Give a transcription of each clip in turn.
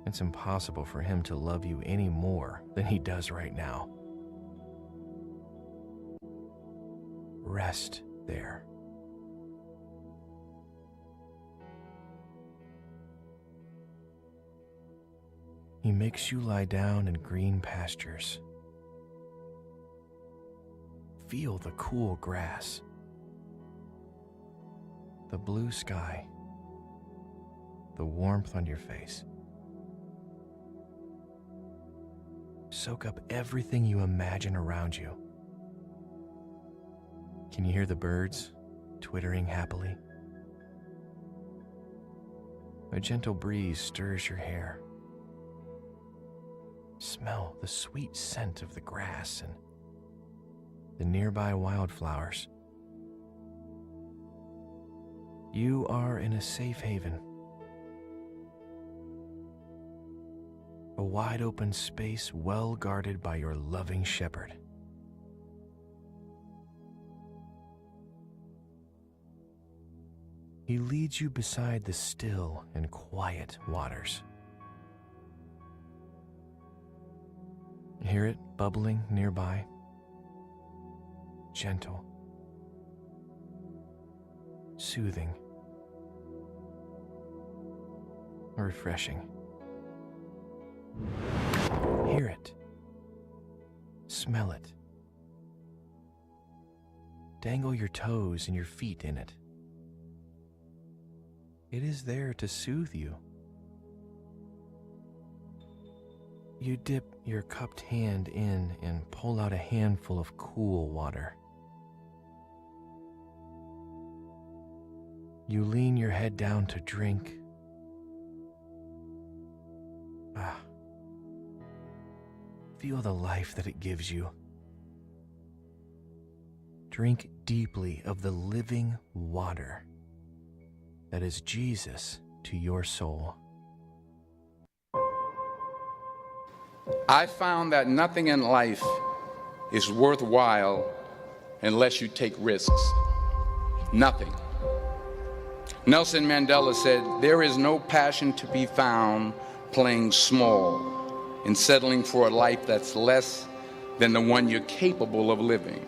It's impossible for him to love you any more than he does right now. Rest there. He makes you lie down in green pastures. Feel the cool grass, the blue sky, the warmth on your face. Soak up everything you imagine around you. Can you hear the birds twittering happily? A gentle breeze stirs your hair. Smell the sweet scent of the grass and the nearby wildflowers. You are in a safe haven. A wide open space well guarded by your loving shepherd. He leads you beside the still and quiet waters. Hear it bubbling nearby, gentle, soothing, refreshing. Hear it, smell it. Dangle your toes and your feet in it. It is there to soothe you. You dip your cupped hand in and pull out a handful of cool water. You lean your head down to drink. Feel the life that it gives you. Drink deeply of the living water that is Jesus to your soul. I found that nothing in life is worthwhile unless you take risks. Nothing. Nelson Mandela said, "There is no passion to be found playing small and settling for a life that's less than the one you're capable of living."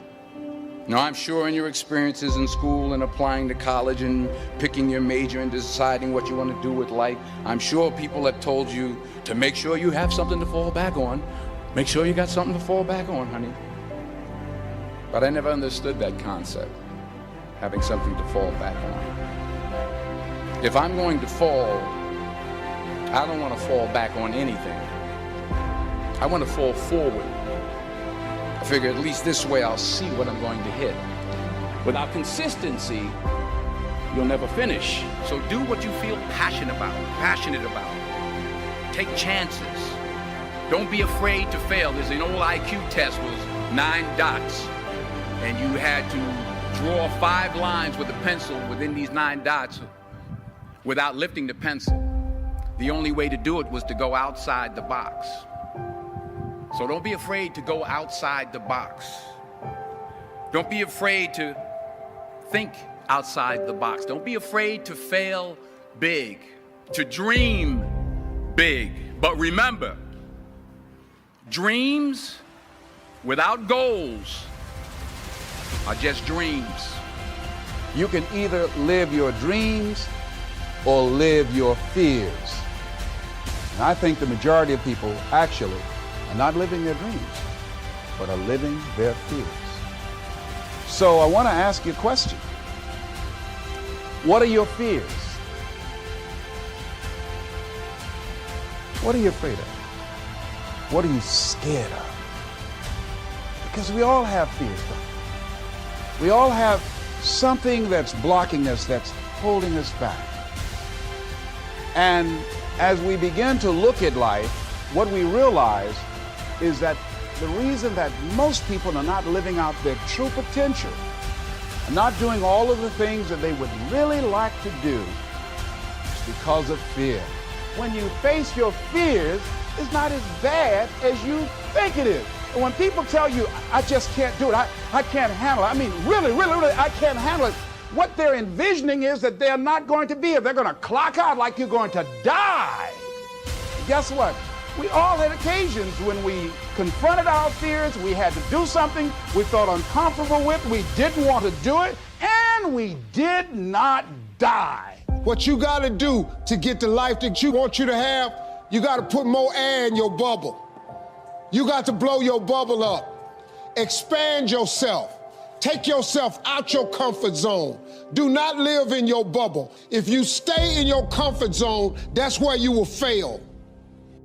Now, I'm sure in your experiences in school and applying to college and picking your major and deciding what you want to do with life, I'm sure people have told you to make sure you have something to fall back on. Make sure you got something to fall back on, honey. But I never understood that concept, having something to fall back on. If I'm going to fall, I don't want to fall back on anything. I want to fall forward. I figure at least this way I'll see what I'm going to hit. Without consistency, you'll never finish. So do what you feel passionate about. Take chances. Don't be afraid to fail. There's an old IQ test was 9 dots, and you had to draw 5 lines with a pencil within these 9 dots without lifting the pencil. The only way to do it was to go outside the box. So don't be afraid to go outside the box. Don't be afraid to think outside the box. Don't be afraid to fail big, to dream big. But remember, dreams without goals are just dreams. You can either live your dreams or live your fears. And I think the majority of people actually are not living their dreams, but are living their fears. So I want to ask you a question. What are your fears? What are you afraid of? What are you scared of? Because we all have fears, don't we? We all have something that's blocking us, that's holding us back. And as we begin to look at life, what we realize is that the reason that most people are not living out their true potential, and not doing all of the things that they would really like to do, is because of fear. When you face your fears, it's not as bad as you think it is. And when people tell you, I just can't do it, I can't handle it, I mean, really, I can't handle it, what they're envisioning is that they're not going to be here. They're going to clock out like you're going to die. guess what? We all had occasions when we confronted our fears, we had to do something we felt uncomfortable with, we didn't want to do it, and we did not die. What you gotta do to get the life that you want you to have, you gotta put more air in your bubble. You got to blow your bubble up. Expand yourself. Take yourself out your comfort zone. Do not live in your bubble. If you stay in your comfort zone, that's where you will fail.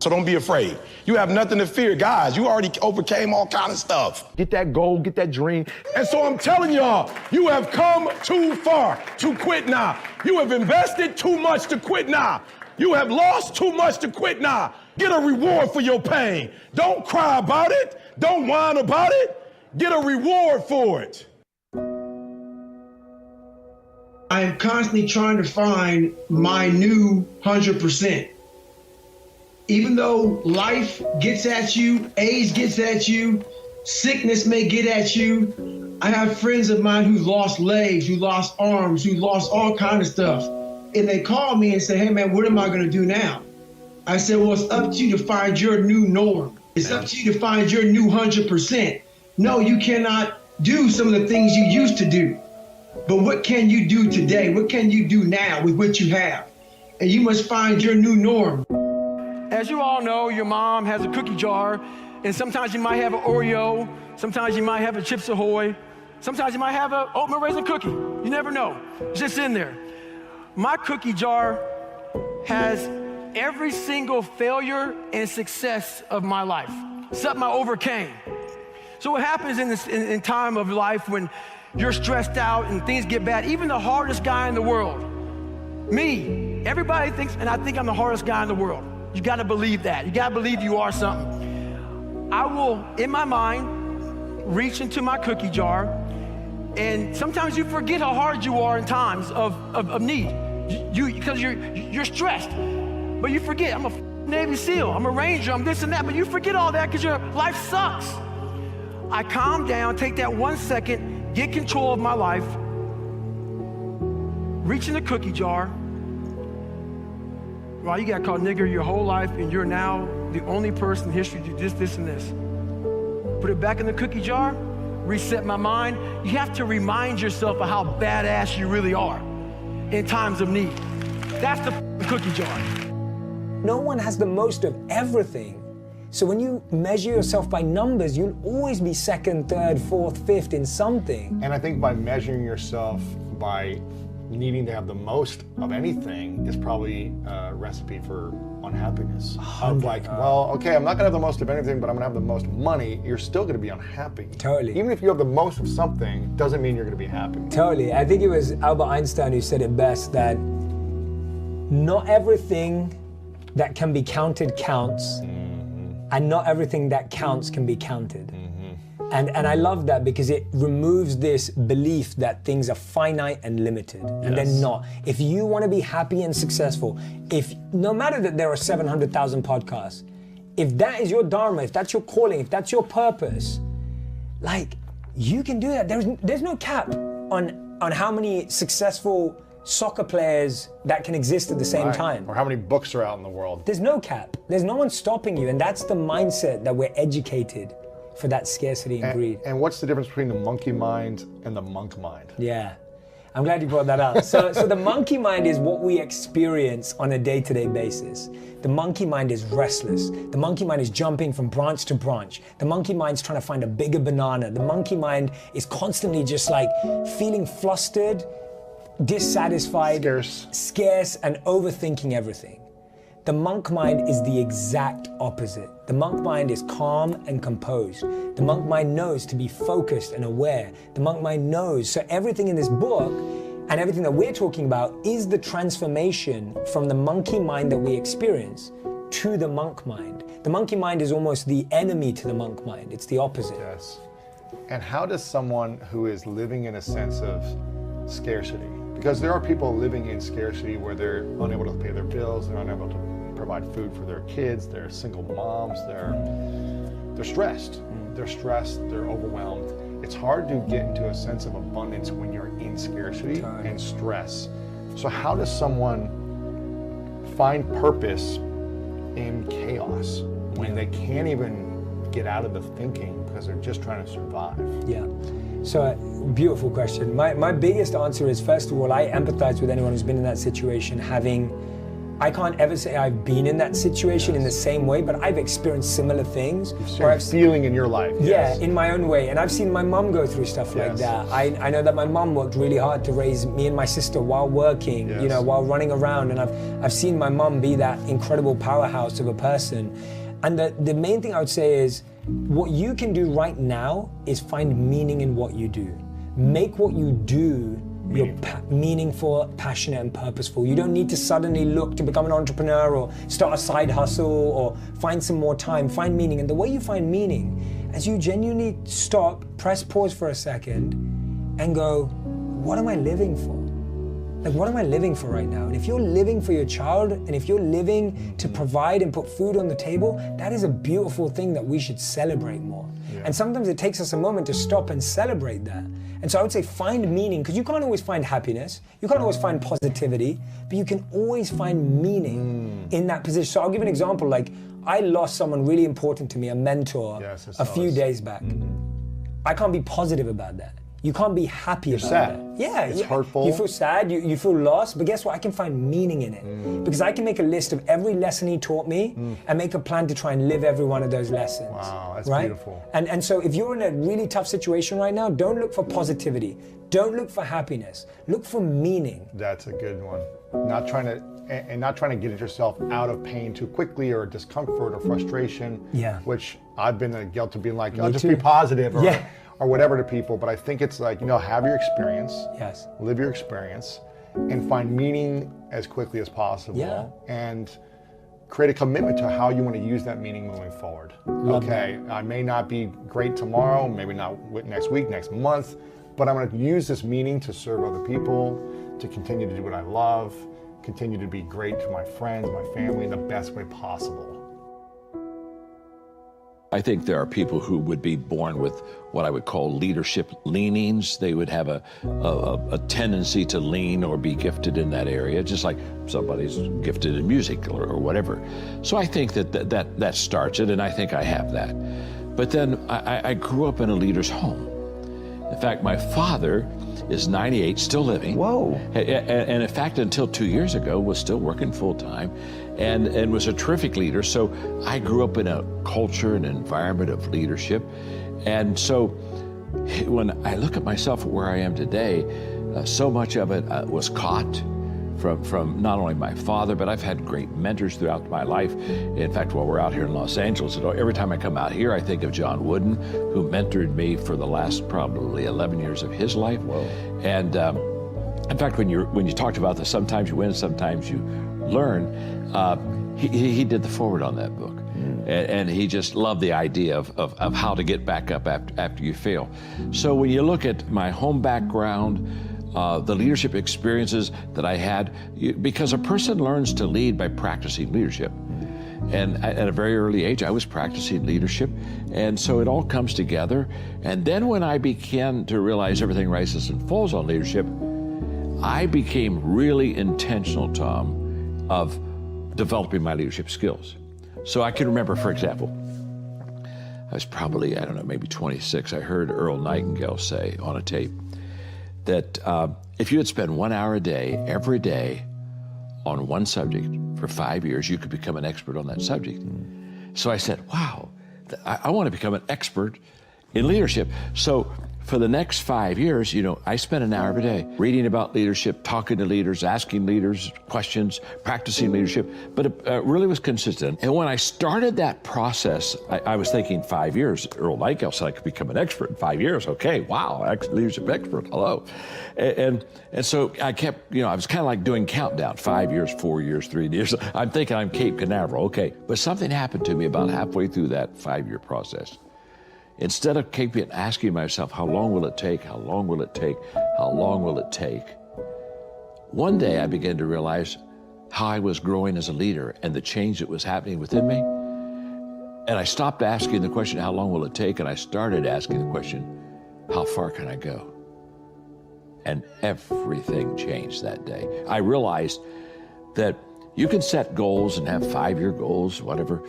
So don't be afraid. You have nothing to fear. Guys, you already overcame all kind of stuff. Get that goal, get that dream. And so I'm telling y'all, you have come too far to quit now. You have invested too much to quit now. You have lost too much to quit now. Get a reward for your pain. Don't cry about it. Don't whine about it. Get a reward for it. I am constantly trying to find my new 100%. Even though life gets at you, age gets at you, sickness may get at you. I have friends of mine who lost legs, who lost arms, who lost all kinds of stuff. And they call me and say, hey man, what am I gonna do now? I said, well, it's up to you to find your new norm. It's up to you to find your new 100%. No, you cannot do some of the things you used to do. But what can you do today? What can you do now with what you have? And you must find your new norm. As you all know, your mom has a cookie jar, and sometimes you might have an Oreo, sometimes you might have a Chips Ahoy, sometimes you might have an oatmeal raisin cookie. You never know. It's just in there. My cookie jar has every single failure and success of my life, something I overcame. So what happens in time of life when you're stressed out and things get bad, even the hardest guy in the world, me, everybody thinks, and I think I'm the hardest guy in the world. You gotta believe that. You gotta believe you are something. I will, in my mind, reach into my cookie jar, and sometimes you forget how hard you are in times of need. Because you're stressed, but you forget, I'm a Navy SEAL, I'm a Ranger, I'm this and that, but you forget all that because your life sucks. I calm down, take that 1 second, get control of my life, reach in the cookie jar. Well, you got called nigger your whole life, and you're now the only person in history to do this, and this. Put it back in the cookie jar, reset my mind. You have to remind yourself of how badass you really are in times of need. That's the cookie jar. No one has the most of everything. So when you measure yourself by numbers, you'll always be second, third, fourth, fifth in something. And I think by measuring yourself by needing to have the most of anything is probably a recipe for unhappiness. Of like, well, okay, I'm not gonna have the most of anything, but I'm gonna have the most money. You're still gonna be unhappy. Totally. Even if you have the most of something, doesn't mean you're gonna be happy. Totally. I think it was Albert Einstein who said it best, that not everything that can be counted counts, and not everything that counts can be counted. And I love that because it removes this belief that things are finite and limited, and they're not. If you want to be happy and successful, if no matter that there are 700,000 podcasts, if that is your dharma, if that's your calling, if that's your purpose, like, you can do that. There's no cap on how many successful soccer players that can exist at the same time. Or how many books are out in the world. There's no cap. There's no one stopping you, and that's the mindset that we're educated for, that scarcity and greed. And what's the difference between the monkey mind and the monk mind? Yeah, I'm glad you brought that up. So the monkey mind is what we experience on a day-to-day basis. The monkey mind is restless. The monkey mind is jumping from branch to branch. The monkey mind's trying to find a bigger banana. The monkey mind is constantly just like feeling flustered, dissatisfied, scarce, and overthinking everything. The monk mind is the exact opposite. The monk mind is calm and composed. The monk mind knows to be focused and aware. The monk mind knows. So everything in this book and everything that we're talking about is the transformation from the monkey mind that we experience to the monk mind. The monkey mind is almost the enemy to the monk mind. It's the opposite. Yes. And how does someone who is living in a sense of scarcity, because there are people living in scarcity where they're unable to pay their bills, they're unable to provide food for their kids, they're single moms, they're stressed. They're stressed, they're overwhelmed. It's hard to get into a sense of abundance when you're in scarcity and stress. So how does someone find purpose in chaos when they can't even get out of the thinking because they're just trying to survive? Yeah. So, beautiful question. My biggest answer is, first of all, I empathize with anyone who's been in that situation, I can't ever say I've been in that situation in the same way, but I've experienced similar things. You've feeling in your life. Yeah, in my own way. And I've seen my mom go through stuff like that. I know that my mom worked really hard to raise me and my sister while working, you know, while running around. And I've seen my mom be that incredible powerhouse of a person. And the main thing I would say is, what you can do right now is find meaning in what you do. Make what you do meaningful, passionate, and purposeful. You don't need to suddenly look to become an entrepreneur or start a side hustle or find some more time. Find meaning. And the way you find meaning, as you genuinely stop, press pause for a second, and go, what am I living for? Like, what am I living for right now? And if you're living for your child, and if you're living to provide and put food on the table, that is a beautiful thing that we should celebrate more. Yeah. And sometimes it takes us a moment to stop and celebrate that. And so I would say find meaning, because you can't always find happiness, you can't always find positivity, but you can always find meaning in that position. So I'll give an example. Like, I lost someone really important to me, a mentor, a few days back. I can't be positive about that. You can't be happy about that. Yeah, it's hurtful. You feel sad, you feel lost, but guess what? I can find meaning in it. Because I can make a list of every lesson he taught me and make a plan to try and live every one of those lessons. Wow, that's right? beautiful. And so if you're in a really tough situation right now, don't look for positivity. Don't look for happiness. Look for meaning. That's a good one. Not trying to get yourself out of pain too quickly, or discomfort or frustration. Yeah. Which I've been guilty of being like, oh, just be positive, or whatever to people. But I think it's like, have your experience. Yes. Live your experience, and find meaning as quickly as possible. Yeah. And create a commitment to how you want to use that meaning moving forward. I may not be great tomorrow, maybe not next week, next month, but I'm going to use this meaning to serve other people, to continue to do what I love, continue to be great to my friends, my family, in the best way possible. I think there are people who would be born with what I would call leadership leanings. They would have a tendency to lean or be gifted in that area, just like somebody's gifted in music or whatever. So I think that starts it, and I think I have that. But then I grew up in a leader's home. In fact, my father is 98, still living. Whoa. And in fact, until 2 years ago, was still working full time and was a terrific leader. So I grew up in a culture and environment of leadership. And so when I look at myself where I am today, so much of it was caught from not only my father, but I've had great mentors throughout my life. In fact, while we're out here in Los Angeles, every time I come out here, I think of John Wooden, who mentored me for the last probably 11 years of his life. Whoa. And in fact, when you talked about this, sometimes you win, sometimes you learn, he did the foreword on that book. And he just loved the idea of how to get back up after you fail. So when you look at my home background, the leadership experiences that I had, because a person learns to lead by practicing leadership. And at a very early age, I was practicing leadership. And so it all comes together. And then when I began to realize everything rises and falls on leadership, I became really intentional, Tom, of developing my leadership skills. So I can remember, for example, I was probably, maybe 26. I heard Earl Nightingale say on a tape that if you would spend 1 hour a day, every day, on one subject for 5 years, you could become an expert on that subject. So I said, wow, I want to become an expert in leadership. So for the next 5 years, I spent an hour every day reading about leadership, talking to leaders, asking leaders questions, practicing leadership, but it really was consistent. And when I started that process, I was thinking 5 years. Earl Nightingale said I could become an expert in 5 years. Okay, wow, leadership expert, hello. And so I kept, I was kind of like doing countdown, 5 years, 4 years, 3 years. I'm thinking I'm Cape Canaveral, okay. But something happened to me about halfway through that 5-year process. Instead of keeping asking myself, how long will it take? How long will it take? How long will it take? One day I began to realize how I was growing as a leader and the change that was happening within me. And I stopped asking the question, how long will it take? And I started asking the question, how far can I go? And everything changed that day. I realized that You can set goals and have 5-year goals, whatever.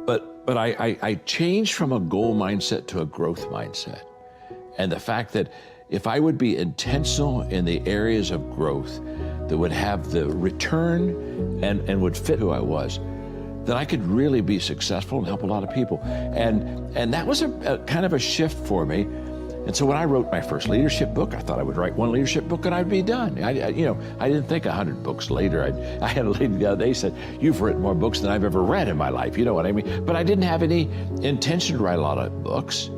But I changed from a goal mindset to a growth mindset. And the fact that if I would be intentional in the areas of growth that would have the return and would fit who I was, then I could really be successful and help a lot of people. And that was a kind of a shift for me. And so when I wrote my first leadership book, I thought I would write one leadership book and I'd be done. I didn't think 100 books later. I had a lady the other day said, "You've written more books than I've ever read in my life." You know what I mean? But I didn't have any intention to write a lot of books.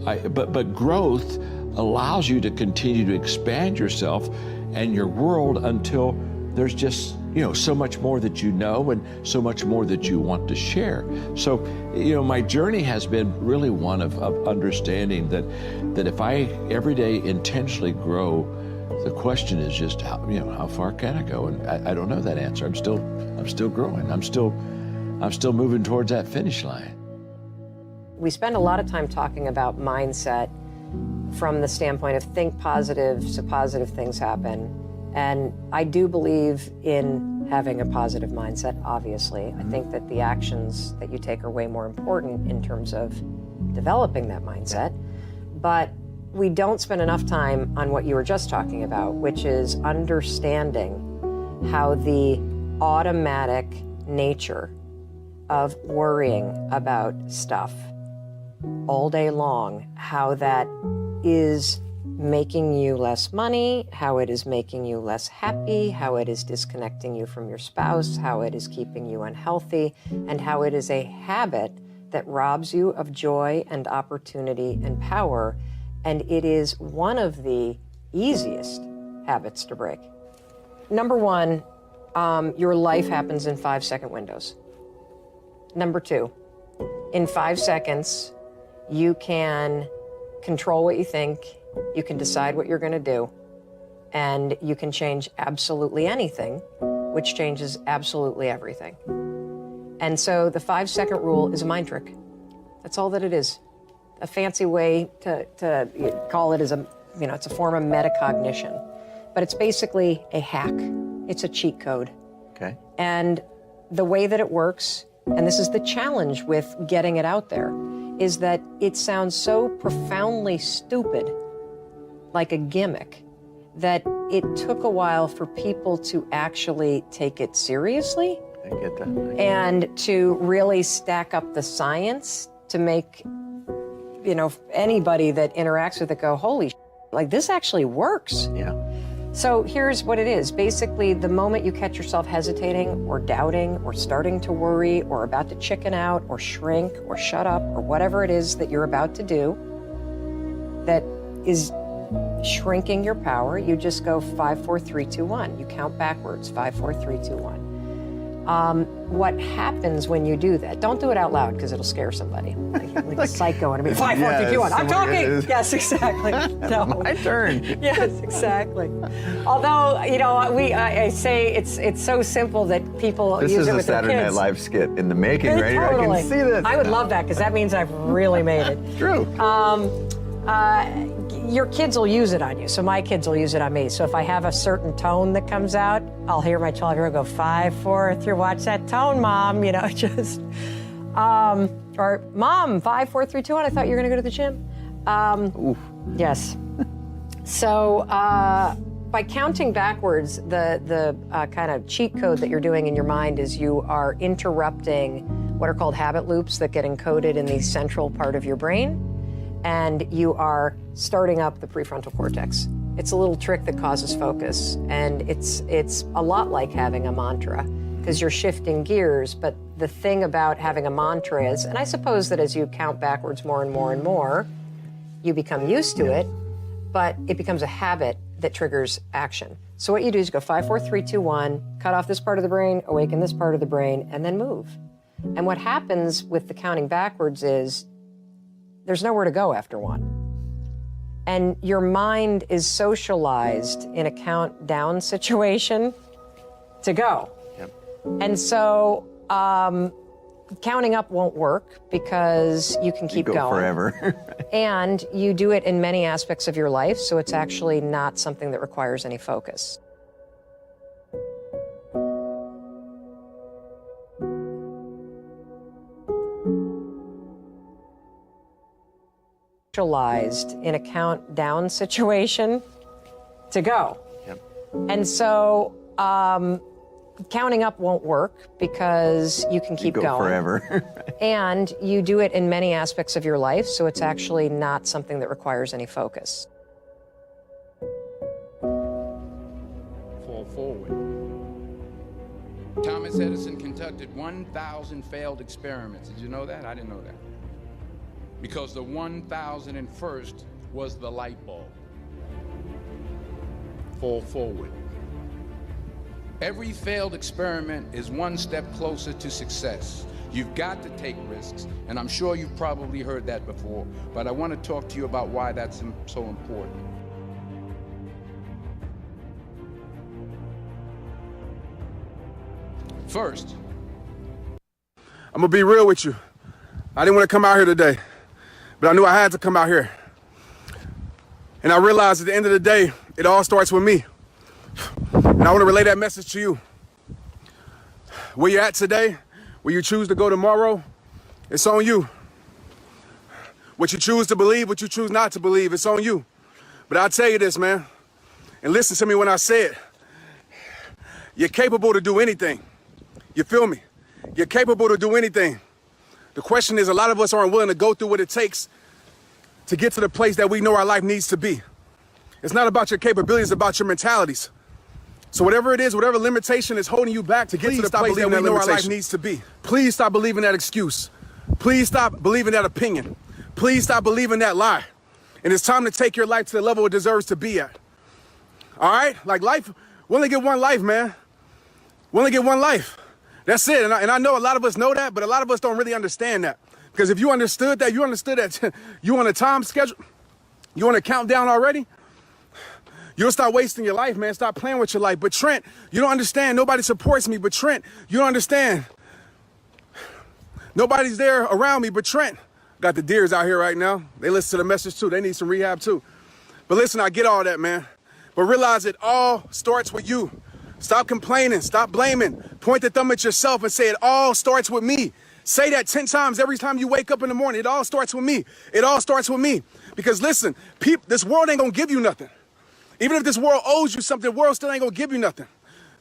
But growth allows you to continue to expand yourself and your world until there's just, so much more that you know and so much more that you want to share. So, my journey has been really one of understanding that if I every day intentionally grow, the question is just how far can I go? And I don't know that answer. I'm still growing. I'm still moving towards that finish line. We spend a lot of time talking about mindset from the standpoint of think positive so positive things happen. And I do believe in having a positive mindset, obviously. I think that the actions that you take are way more important in terms of developing that mindset. But we don't spend enough time on what you were just talking about, which is understanding how the automatic nature of worrying about stuff all day long, how that is making you less money, how it is making you less happy, how it is disconnecting you from your spouse, how it is keeping you unhealthy, and how it is a habit that robs you of joy and opportunity and power. And it is one of the easiest habits to break. Number one, your life happens in 5-second windows. Number two, in 5 seconds, you can control what you think, you can decide what you're going to do, and you can change absolutely anything, which changes absolutely everything. And so the 5-second rule is a mind trick. That's all that it is. A fancy way to call it is it's a form of metacognition, but it's basically a hack. It's a cheat code. Okay. And the way that it works, and this is the challenge with getting it out there, is that it sounds so profoundly stupid, like a gimmick, that it took a while for people to actually take it seriously. I get that. And to really stack up the science to make, anybody that interacts with it go, holy shit, like this actually works. Yeah. So here's what it is. Basically, the moment you catch yourself hesitating or doubting or starting to worry or about to chicken out or shrink or shut up or whatever it is that you're about to do that is shrinking your power, you just go 5, 4, 3, 2, 1. You count backwards, 5, 4, 3, 2, 1. What happens when you do that? Don't do it out loud because it'll scare somebody. Like a psycho, and I mean, 5, 4, 3, 2, 1. I'm talking. Yes, exactly. No. My turn. Yes, exactly. Although, I say it's so simple that people this use it with Saturday their kids. Night Live skit in the making, right? Totally. I can see this. I would love that because that means I've really made it. True. Your kids will use it on you, so my kids will use it on me. So if I have a certain tone that comes out, I'll hear my 12-year-old go 5, 4, 3. Watch that tone, Mom. Just. Or Mom, 5, 4, 3, 2, 1. I thought you were going to go to the gym. Yes. So by counting backwards, the kind of cheat code that you're doing in your mind is you are interrupting what are called habit loops that get encoded in the central part of your brain, and you are starting up the prefrontal cortex. It's a little trick that causes focus, and it's a lot like having a mantra because you're shifting gears. But the thing about having a mantra is, and I suppose that as you count backwards more and more and more, you become used to it, but it becomes a habit that triggers action. So what you do is you go 5, 4, 3, 2, 1, cut off this part of the brain, awaken this part of the brain, and then move. And what happens with the counting backwards is there's nowhere to go after 1. And your mind is socialized in a countdown situation to go. Yep. And so counting up won't work because you can keep go going forever. and you do it in many aspects of your life, so it's actually not something that requires any focus. in a countdown situation to go. Yep. And so counting up won't work because you can keep go going forever. and you do it in many aspects of your life, so it's actually not something that requires any focus. Fall forward. Thomas Edison conducted 1,000 failed experiments. Did you know that? I didn't know that. Because the 1,001st was the light bulb. Fall forward. Every failed experiment is one step closer to success. You've got to take risks, and I'm sure you've probably heard that before, but I want to talk to you about why that's so important. First, I'm gonna be real with you. I didn't want to come out here today, but I knew I had to come out here. And I realized at the end of the day, it all starts with me. And I want to relay that message to you. Where you're at today, where you choose to go tomorrow, it's on you. What you choose to believe, what you choose not to believe, it's on you. But I'll tell you this, man, and listen to me when I say it. You're capable to do anything. You feel me? You're capable to do anything. The question is, a lot of us aren't willing to go through what it takes to get to the place that we know our life needs to be. It's not about your capabilities, it's about your mentalities. So whatever it is, whatever limitation is holding you back to get to the place that we know our life needs to be, please stop believing that excuse. Please stop believing that opinion. Please stop believing that lie. And it's time to take your life to the level it deserves to be at. All right? Like life, we only get one life, man. We only get one life. That's it. And I know a lot of us know that, but a lot of us don't really understand that. Because if you understood that you on a time schedule, you on a countdown already, you'll stop wasting your life, man. Stop playing with your life. But Trent, you don't understand. Nobody supports me. But Trent, you don't understand. Nobody's there around me. But Trent, got the deers out here right now. They listen to the message too. They need some rehab too. But listen, I get all that, man. But realize it all starts with you. Stop complaining. Stop blaming. Point the thumb at yourself and say it all starts with me. Say that 10 times every time you wake up in the morning. It all starts with me. It all starts with me. Because listen, this world ain't gonna give you nothing. Even if this world owes you something, the world still ain't gonna give you nothing.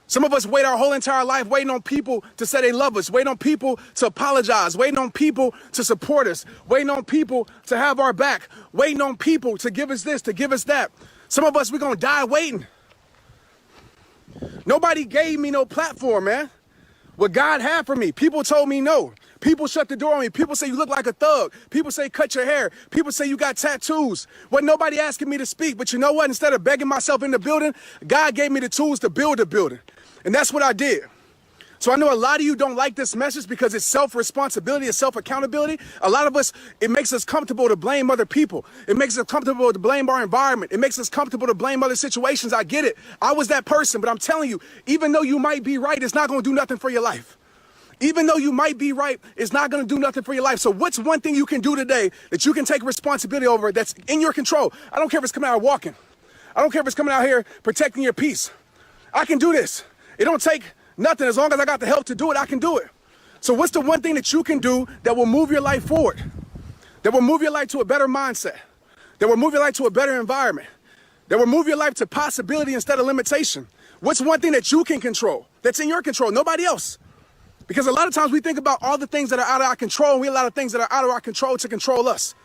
Some of us wait our whole entire life waiting on people to say they love us, waiting on people to apologize, waiting on people to support us, waiting on people to have our back, waiting on people to give us this, to give us that. Some of us, we're gonna die waiting. Nobody gave me no platform, man. What God had for me, people told me no. People shut the door on me. People say you look like a thug. People say cut your hair. People say you got tattoos. Wasn't nobody asking me to speak, but you know what? Instead of begging myself in the building, God gave me the tools to build a building. And that's what I did. So I know a lot of you don't like this message because it's self-responsibility, it's self-accountability. A lot of us, it makes us comfortable to blame other people. It makes us comfortable to blame our environment. It makes us comfortable to blame other situations. I get it. I was that person, but I'm telling you, even though you might be right, it's not going to do nothing for your life. Even though you might be right, it's not going to do nothing for your life. So what's one thing you can do today that you can take responsibility over that's in your control? I don't care if it's coming out here walking. I don't care if it's coming out here protecting your peace. I can do this. It don't take nothing. As long as I got the help to do it, I can do it. So what's the one thing that you can do that will move your life forward? That will move your life to a better mindset? That will move your life to a better environment? That will move your life to possibility instead of limitation? What's one thing that you can control? That's in your control, nobody else. Because a lot of times we think about all the things that are out of our control, and we have a lot of things that are out of our control to control us.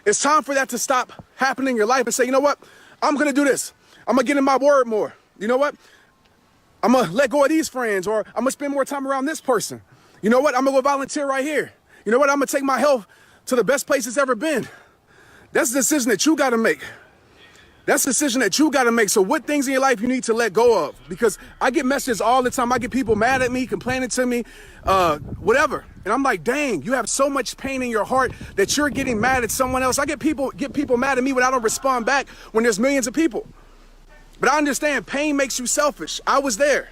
It's time for that to stop happening in your life and say, you know what? I'm going to do this. I'm going to get in my word more. You know what? I'm going to let go of these friends, or I'm going to spend more time around this person. You know what? I'm going to go volunteer right here. You know what? I'm going to take my health to the best place it's ever been. That's a decision that you got to make. That's a decision that you got to make. So what things in your life you need to let go of? Because I get messages all the time. I get people mad at me, complaining to me, whatever. And I'm like, dang, you have so much pain in your heart that you're getting mad at someone else. I get people mad at me when I don't respond back when there's millions of people. But I understand pain makes you selfish. I was there.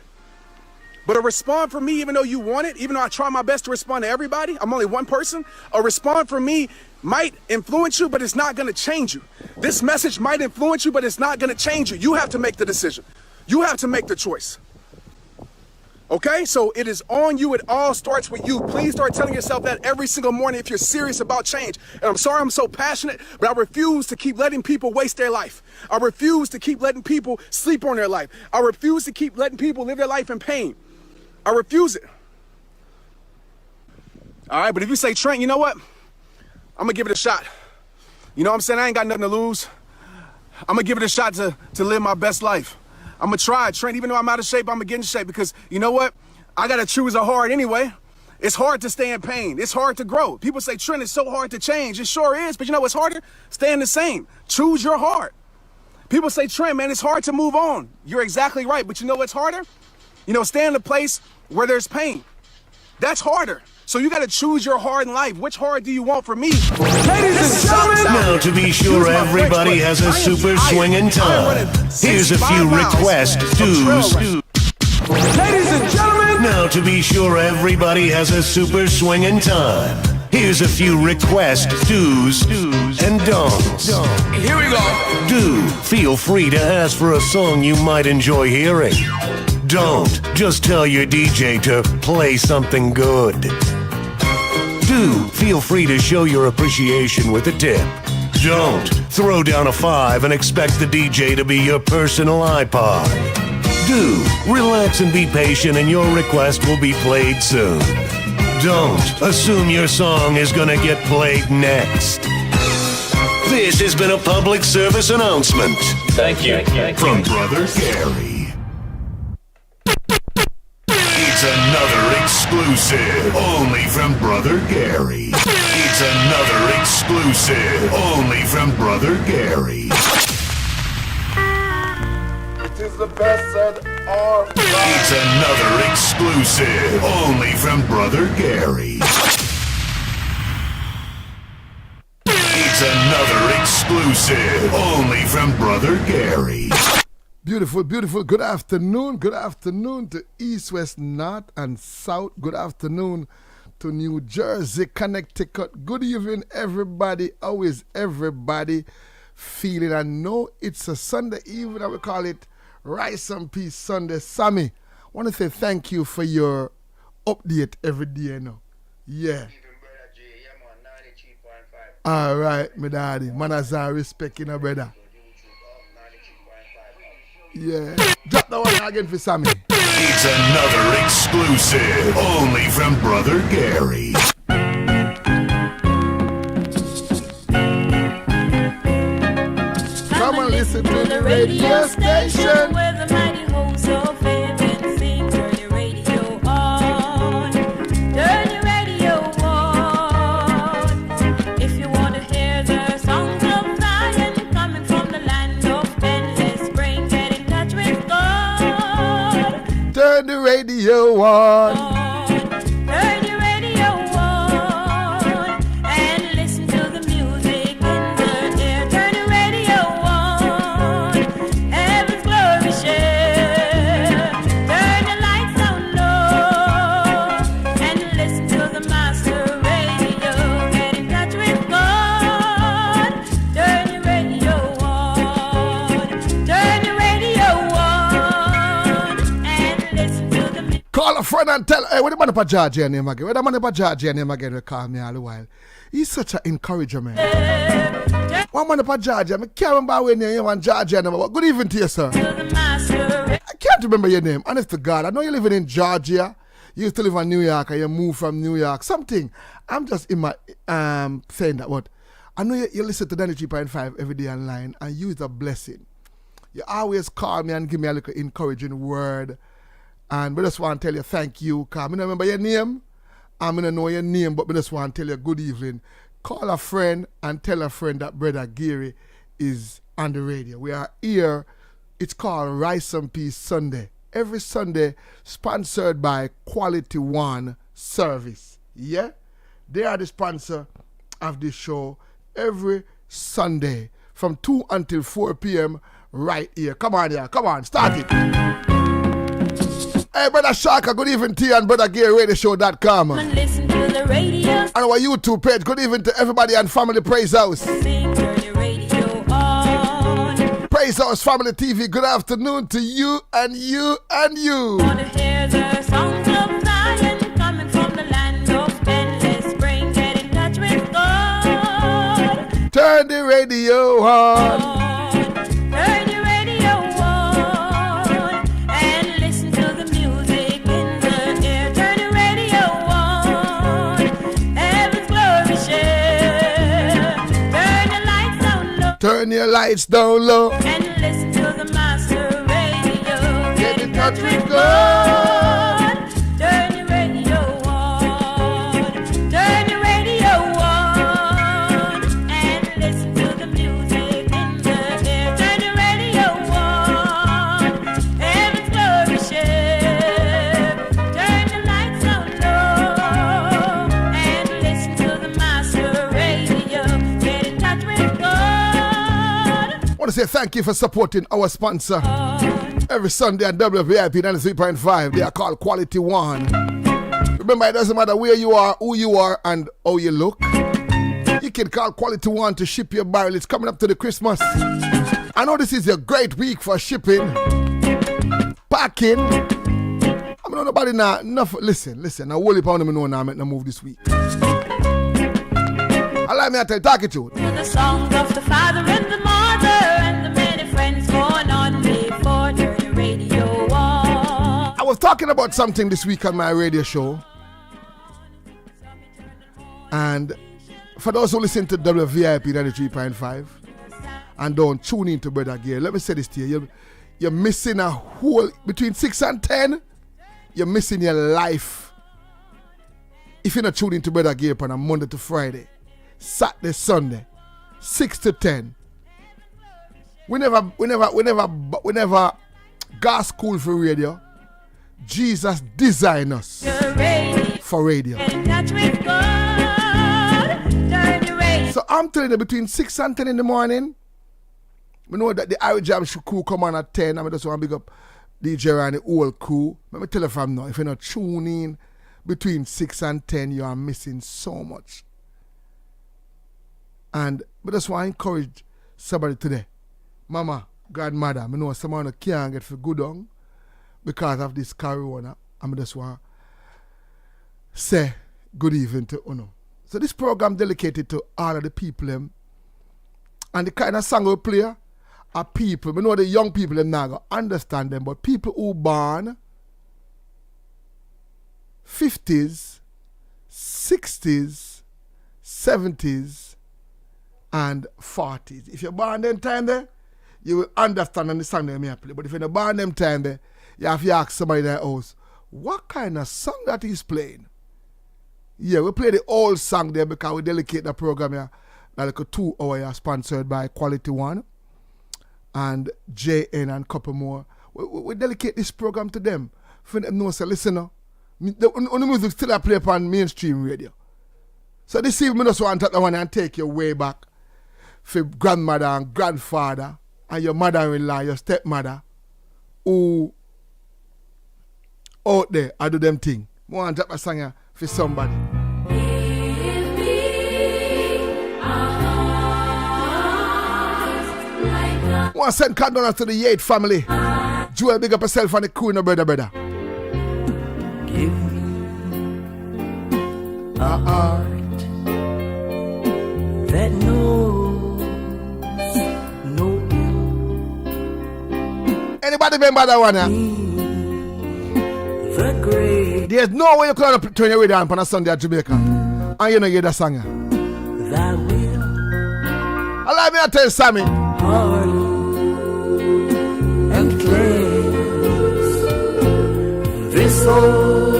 But a respond for me, even though you want it, even though I try my best to respond to everybody, I'm only one person, a respond for me might influence you, but it's not going to change you. This message might influence you, but it's not going to change you. You have to make the decision. You have to make the choice. Okay, so it is on you. It all starts with you. Please start telling yourself that every single morning if you're serious about change. And I'm sorry I'm so passionate, but I refuse to keep letting people waste their life. I refuse to keep letting people sleep on their life. I refuse to keep letting people live their life in pain. I refuse it. All right, but if you say, Trent, you know what? I'm gonna give it a shot. You know what I'm saying? I ain't got nothing to lose. I'm gonna give it a shot to live my best life. I'm gonna try, Trent, even though I'm out of shape, I'm gonna get in shape because you know what? I gotta choose a heart anyway. It's hard to stay in pain. It's hard to grow. People say, Trent, it's so hard to change. It sure is, but you know what's harder? Staying the same. Choose your heart. People say, Trent, man, it's hard to move on. You're exactly right, but you know what's harder? You know, stay in a place where there's pain. That's harder. So you gotta choose your heart in life. Which heart do you want for me? Ladies and gentlemen! Now to be sure everybody has a super swinging time, here's a few request do's. Ladies and gentlemen! Now to be sure everybody has a super swinging time, here's a few request do's and don'ts. Here we go. Do, feel free to ask for a song you might enjoy hearing. Don't, just tell your DJ to play something good. Do, feel free to show your appreciation with a tip. Don't, throw down a 5 and expect the DJ to be your personal iPod. Do, relax and be patient and your request will be played soon. Don't, assume your song is gonna get played next. This has been a public service announcement. Thank you. From Brother Gary. It's another exclusive, only from Brother Gary. It's another exclusive, only from Brother Gary. It is the best said or It's another exclusive, only from Brother Gary. It's another exclusive, only from Brother Gary. Beautiful, beautiful. Good afternoon. Good afternoon to East, West, North, and South. Good afternoon to New Jersey, Connecticut. Good evening, everybody. How is everybody feeling? I know it's a Sunday evening. I will call it Rice and Peace Sunday. Sammy, I want to say thank you for your update every day now. Yeah. All right, my daddy. Man has respect, you know, brother. Yeah. Drop that one again for Sammy. It's another exclusive, only from Brother Gary. Come and listen to the radio station. Where the mighty hosts of heaven sing. Turn your radio on. Turn your radio on. If you want to hear the songs of Zion coming from the land of endless spring, get in touch with God. Turn the radio on. Turn your radio on and listen to the music in the air. Turn the radio on, heaven's glory share. Turn the lights on low and listen to the master radio. Get in touch with God. Turn your radio on. Turn the radio on and listen to the music. Call a friend and tell, hey, what the man up a Georgia name again? What the man up a Georgia name again? They call me all the while. He's such an encourager, man. One man up a Georgia, I can't remember when you want Georgia name. Good evening to you, sir. I can't remember your name, honest to God. I know you're living in Georgia. You used to live in New York and you moved from New York. Something. I'm just in my saying that what I know you listen to 93.5 every day online and you is a blessing. You always call me and give me a little encouraging word. And I just want to tell you thank you, because I don't remember your name. I don't know your name, but I just want to tell you good evening. Call a friend and tell a friend that Brother Gary is on the radio. We are here. It's called Rice and Peace Sunday. Every Sunday, sponsored by Quality One Service. Yeah? They are the sponsor of this show every Sunday from 2 until 4 p.m. right here. Come on, yeah. Come on, start it. Hey, Brother Shaka, good evening to you and Brother Gary RadioShow.com. Listen to the radio. And our YouTube page, good evening to everybody on Family Praise House. Sing, turn your radio on. Praise House Family TV, good afternoon to you and you and you. Want to hear the songs of Zion coming from the land of endless spring. Get in touch with God. Turn the radio on. Turn your radio on and listen to the music in the air. Turn your radio on. Heaven's glory share. Turn your lights down low. Turn your lights down low. And listen to the master radio. Get in touch with God. Turn your radio on. Turn your radio on. And listen to the music in the air. Turn your radio on. Heaven's glory share. Turn the lights down low. And listen to the master radio. Get in touch with God. I want to say thank you for supporting our sponsor. Every Sunday at WVIP 93.5, they are called Quality One. Remember, it doesn't matter where you are, who you are, and how you look. You can call Quality One to ship your barrel. It's coming up to the Christmas. I know this is a great week for shipping, packing. I mean, nobody now, enough. Listen. Now, Wally Pound, me know now, make no move this week. Allow me to tell you, talk it to you. To the songs of the father and the mother and the many friends gone on before. Turn your radio on. I was talking about something this week on my radio show. And for those who listen to WVIP 93.5 and don't tune in to Brother Gear, let me say this to you. You're missing a whole, between 6 and 10, you're missing your life. If you're not tuning in to Brother Gear on a Monday to Friday, Saturday, Sunday, 6 to 10. We never got school for radio. Jesus designed us for radio. So I'm telling you, between 6 and 10 in the morning, we know that the Irish Jam crew come on at 10. I just want to big up DJ and the whole crew. Let me tell you from now, if you're not tuning in between 6 and 10, you are missing so much. And but that's why I encourage somebody today. Mama, grandmother, I know someone can't get for good on because of this corona. I just want to say good evening to Uno. So this program dedicated to all of the people them. And the kind of song we play are people. We know the young people them now go understand them, but people who born 50s, 60s, 70s, and 40s. If you're born them time there, you will understand and the song they may play. But if you're not born them time there, you have to ask somebody in their house, what kind of song that he's playing? Yeah, we play the old song there because we dedicate the program here, like a 2 hour sponsored by Quality One and JN and a couple more. We dedicate this program to them. For them know, say, listen, the music still play upon mainstream radio. So this evening, I just want to take the one and take you way back for grandmother and grandfather and your mother-in-law, your stepmother, who out there, I do them thing. I want to take a song here for somebody. I want to send condolences to the Yates family. Joel, big up yourself and the crew, no brother. Give me a heart that knows no ill. Anybody remember that one? The great There's no way you could turn your radio on a Sunday at Jamaica and you don't hear that song. that will Allow me to tell you, Sammy. harden and cleanse this soul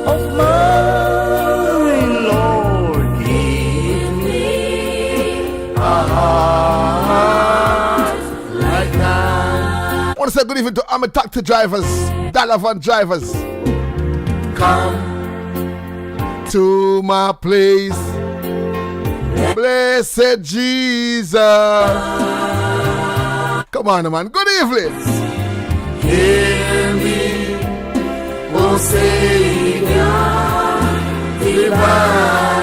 of mine, Lord. Give me a heart like that. I want to say good evening to I'm a taxi drivers, dollar van drivers. Come to my place, blessed Jesus. Come on, man. Good evening. Hear me, O Savior divine.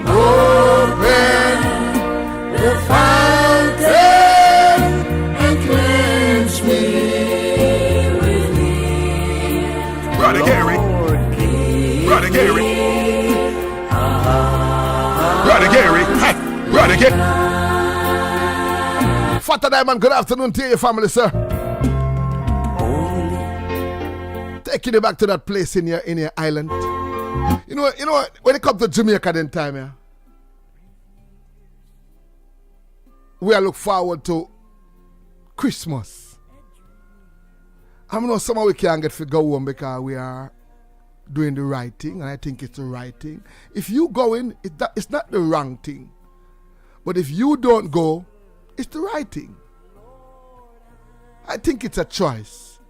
Oh, Diamond, good afternoon to your family, sir. Taking you back to that place in your island. You know, when it comes to Jamaica then time, yeah, we are look forward to Christmas. I know somehow we can't get to go home because we are doing the right thing, and I think it's the right thing. If you go in, it's not the wrong thing. But if you don't go, it's the right thing. I think it's a choice.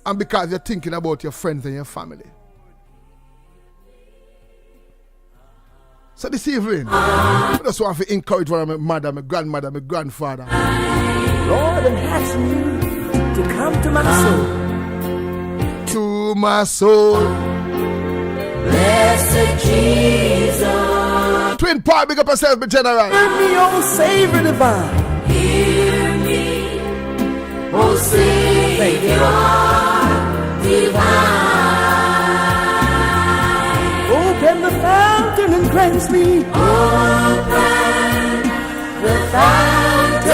And because you're thinking about your friends and your family. So this evening, I just want to encourage one of my mother, my grandmother, my grandfather. Lord, I'm asking you to come to my soul. To my soul. Blessed Jesus. Twin Park, big up yourself, my general. Hear me, oh Savior divine. Hear me, oh Savior divine. Open the fountain and cleanse me. Open the fountain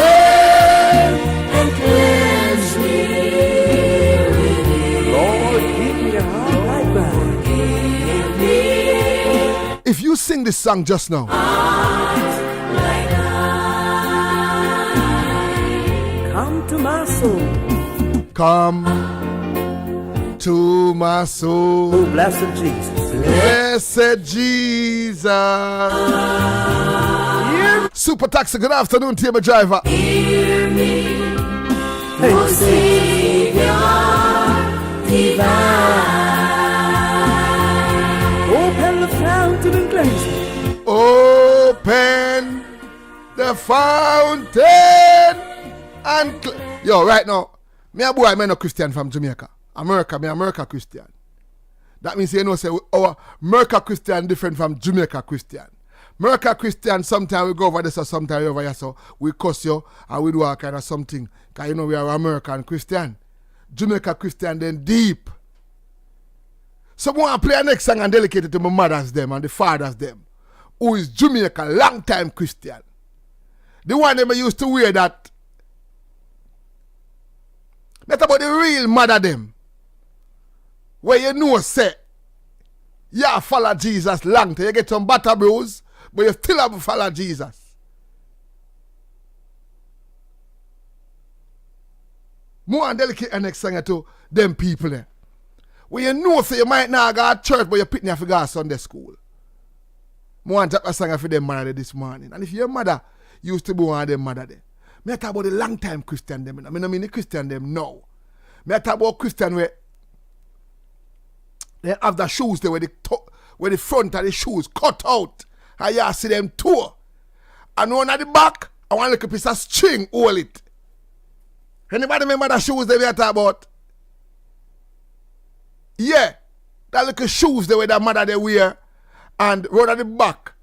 and cleanse me. Lord, give me a heart like mine. Give me. If you sing this song just now, come to my soul. Come to my soul. Oh, blessed Jesus. Blessed Jesus. Super Taxi, good afternoon to you, my driver. Hear me, oh Savior divine. Open the fountain and cleanse me. Open the fountain and yo, right now, me a boy, I'm no Christian from Jamaica. America Christian. That means you know say our America Christian different from Jamaica Christian. America Christian, sometimes we go over this or sometimes over here, so we cuss you and we do all kind of something. Because you know we are American Christian. Jamaica Christian then deep. So I want to play a next song and dedicate it to my mothers them and the fathers them, who is Jamaica, long time Christian. The one them used to wear that. That's about the real mother them. Where you know say, yeah, follow Jesus long time. You get some butter bruise, but you still have to follow Jesus. More and delicate and next song to them people there. Where you know say you might not go to church, but you're picking up to go to Sunday school. More and drop a song for them mother this morning. And if your mother used to be one of them mother there, me talk about the long time Christian them. I mean the Christian them now. Me talk about Christian where they have the shoes there where the front of the shoes cut out. And you see them toe. And one at the back, I want a little piece of string hold it. Anybody remember the shoes they were talking about? Yeah. That little shoes they were the mother they wear and run at the back.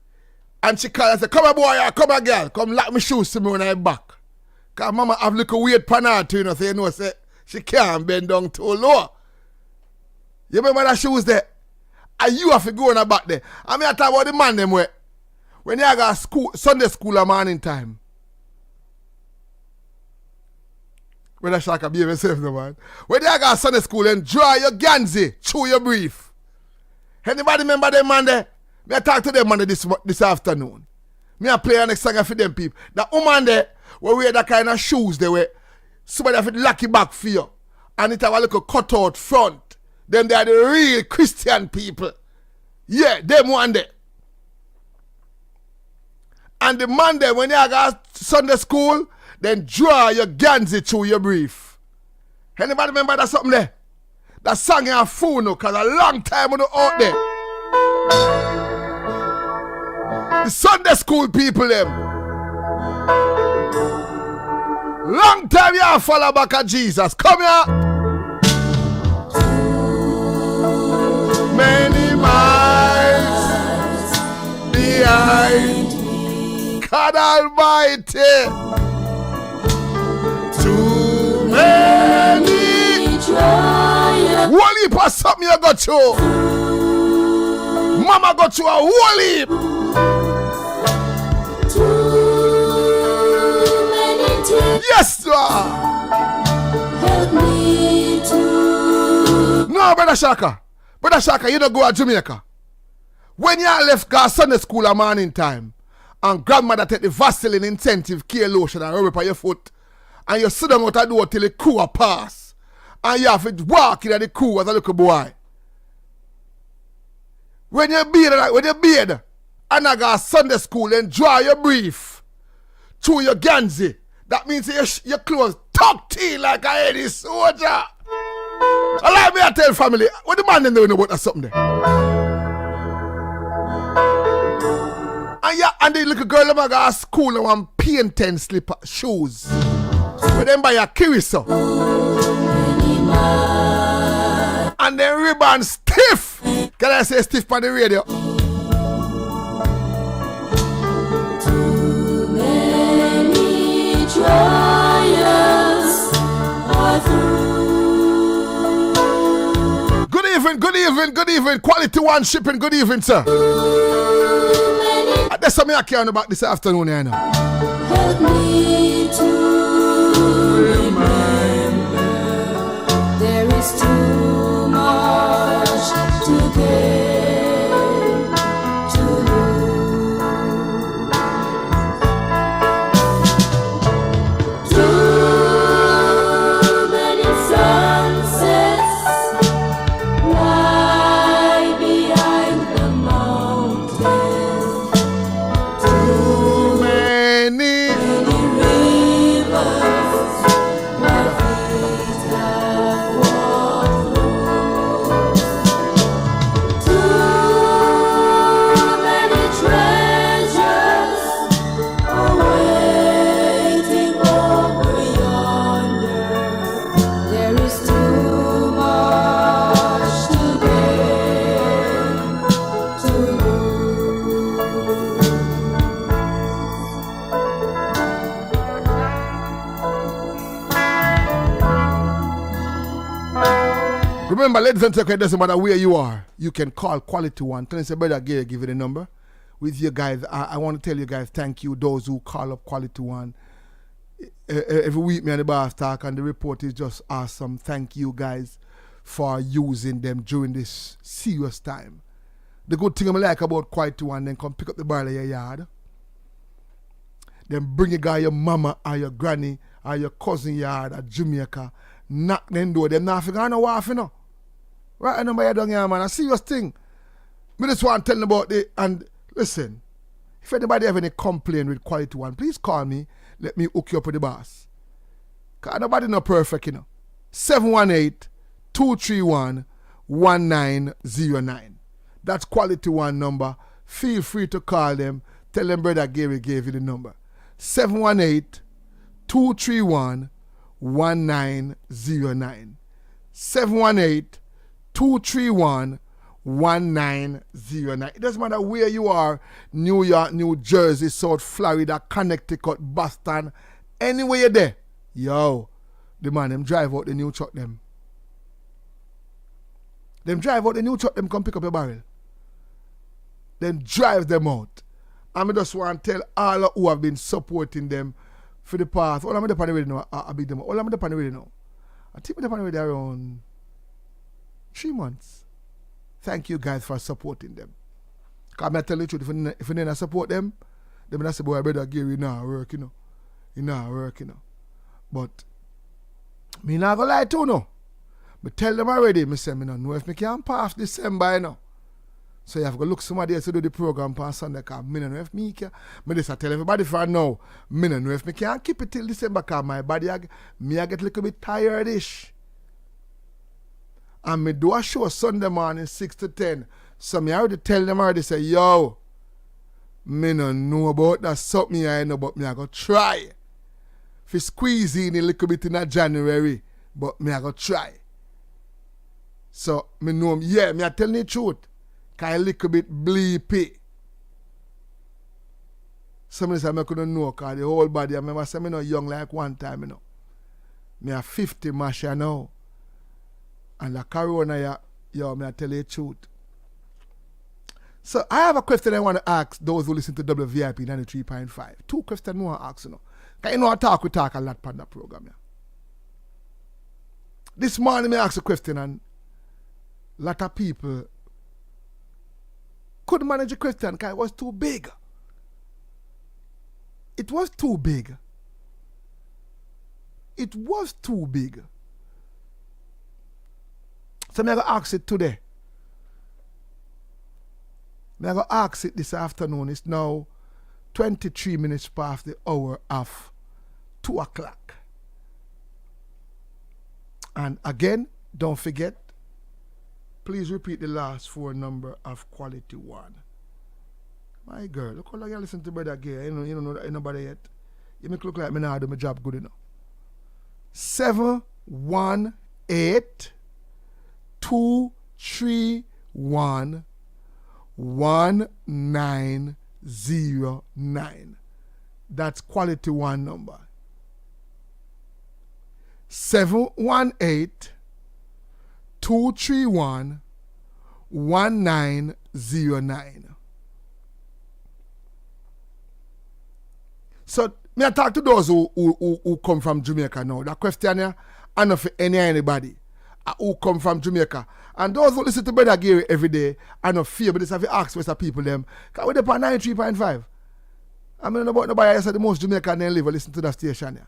And she called and said, come on boy, come on girl, come lock my shoes to me when I back. Because mama have little weird panel to you know, so you know say she can't bend down too low. You remember that shoes there? And you have to go on the back there. I mean I talk about the man them where when you go school, Sunday school at morning time. When I shall behave yourself no man. When you go Sunday school and draw your ganzi through your brief. Anybody remember them man there? Me I talk to them man this afternoon. Me I play a next song for them people. That woman there where wear that kind of shoes they wear. Somebody have to lock it back for you. And it have a little cut out front. Them they are the real Christian people. Yeah, them one there. And the man there, when you go Sunday school, then draw your ganzi through your brief. Anybody remember that something there? That song in a phone because a long time ago out there. The Sunday school people them. Long time you follow back at Jesus. Come here. Many miles behind God Almighty. Too many trials. Whole heap of something you got to. Mama got to a whole heap. Too many Yes, sir. Help me to. No, Brother Shaka. Brother Shaka, you don't go to Jamaica. When you left go Sunday school at morning time, and grandmother take the Vaseline intensive care lotion and rub it on your foot, and you sit down out the door till the crew pass, and you have to walk in the crew as a little boy. When you beard, and I go Sunday school and dry your brief through your ganzi, that means your clothes tucked in like a heady soldier. Allow me to tell family, what the man them know about that something there? And the little girl them go to school and want paint slipper shoes. But them buy a Kiriso. And then ribbon stiff. Can I say stiff on the radio? Too many trials are through. Good evening, good evening, good evening. Quality One shipping, good evening, sir. That's something I care about this afternoon, you know. Help me to remember there is too much to gain, to lose. Too many sunsets lie behind the mountain. Remember, ladies and gentlemen, it doesn't matter where you are. You can call Quality One. Tell us, Brother Gary, give you the number. With you guys, I want to tell you guys, thank you, those who call up Quality One. Every week, me and the boss talk, and the report is just awesome. Thank you guys for using them during this serious time. The good thing I like about Quality One, then come pick up the barrel of your yard. Then bring a guy, your mama or your granny or your cousin yard at Jamaica. Knock them door. Them not figure no waff, you know. Right, I know by down here, man. A serious thing. Me just want to tell them about it. And listen, if anybody have any complaint with Quality One, please call me. Let me hook you up with the boss. Because nobody no perfect, you know. 718-231-1909. That's Quality One number. Feel free to call them. Tell them Brother Gary gave you the number. 718-231-1909. 718-231-1909. It doesn't matter where you are, New York, New Jersey, South Florida, Connecticut, Boston, anywhere you're there. Yo, the man, them drive out the new truck, them. Them drive out the new truck, them come pick up your barrel. Then drive them out. I just want to tell all who have been supporting them for the past. All I'm the radio now, I big them. All I'm the radio now. I think I'm the radio around 3 months. Thank you guys for supporting them. Because I tell you the truth, if you didn't support them, they will say, boy, Brother Gary, you not work, you know. You not work, you know. But me not gonna lie to you, no. I tell them already, I say, I don't know if I can pass December, you know. So you have to look somebody else to do the program on Sunday, because I don't know if I can. I just tell everybody for now, I don't know if I can keep it till December, because my body, I get a little bit tired-ish. And I do a show Sunday morning, 6 to 10. So I already tell them already, say, yo, I don't know about that something I know, but I go try. If squeeze in a little bit in January, but I go try. So I know, yeah, I tell the truth. Because a little bit bleepy. Somebody say I couldn't know because the whole body, I remember saying I'm young like one time, you know. Me a 50 masha now. And the corona, yo, I tell you the truth. So I have a question I want to ask those who listen to WVIP 93.5. 2 questions I want to ask, you know. Because you know we talk a lot on that program. Yeah. This morning I asked a question and a lot of people couldn't manage the question because it was too big. It was too big. It was too big. So I'm going to ask it today. I'm going to ask it this afternoon. It's now 23 minutes past the hour of 2 o'clock. And again, don't forget, please repeat the last 4 number of quality 1. My girl, look how long you listen to Brother Gay. You don't know that nobody yet. You make it look like me now do my job good enough. 718-231-1909. That's quality 1 number. 718-231-1909. So, me I talk to those who come from Jamaica now. That question here, I know for anybody who come from Jamaica. And those who listen to Brother Gary every day, I know fear, but this have to ask West people them. Because we're on 93.5. I mean, nobody else the most Jamaican they live listen to that station here.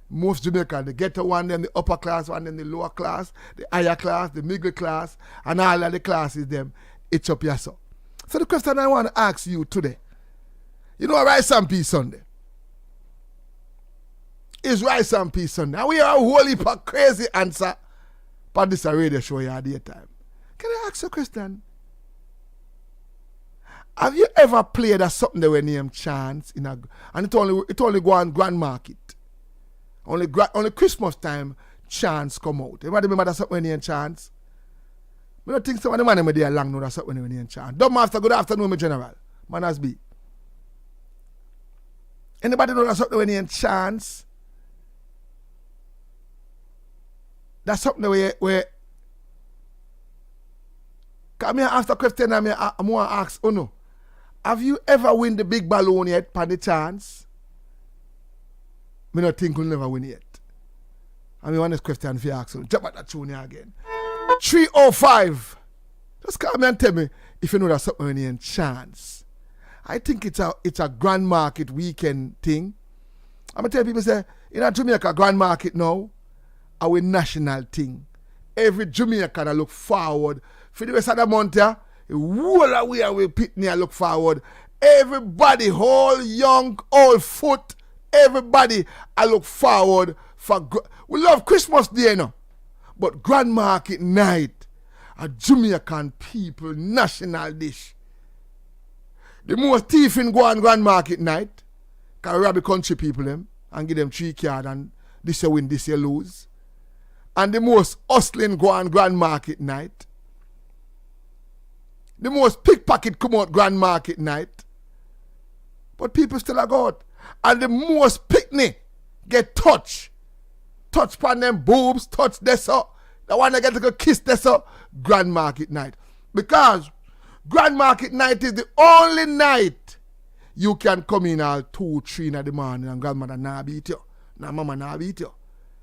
Most Jamaican, the ghetto one, them the upper class one, them the lower class, the higher class, the middle class, and all of the classes them, it's up here so. So the question I want to ask you today, you know Rice and Peace Sunday? Is Rice and Peace Sunday? And we are a whole heap of crazy answer for this radio show here at the time. Can I ask you a question? Have you ever played a something that we name Chance in a and it only go on Grand Market? Only Christmas time Chance come out. Everybody remember that something we name Chance? I don't think some of the man there long know that something we name Chance. Dumb master, good afternoon, my general. Manners be. Anybody know that something we name Chance? That's something where come here ask the question and I want to ask, oh no, have you ever win the big balloon yet by the chance? I don't think we'll never win yet. I mean, one this question for you ask, so jump at that tune here again. 305. Just come and tell me if you know that something when you chance. I think it's a Grand Market weekend thing. I'm going to tell people, say, in a Jamaica Grand Market now, our national thing. Every Jamaican look forward. For the rest of the month, the whole of we Pitney look forward. Everybody, whole young, old foot, everybody I look forward for. We love Christmas Day, you know, but Grand Market night, a Jamaican people national dish. The most thief in go on Grand Market night, can rob the country people them and give them 3 cards and this year win, this year lose. And the most hustling go on Grand Market night. The most pickpocket come out Grand Market night. But people still are God. And the most picnic get touch. Touch upon them boobs, touch this up. The one that get to go kiss this up, Grand Market night. Because Grand Market night is the only night you can come in all 2, 3 in the morning and grandmother not beat you. Now mama not beat you.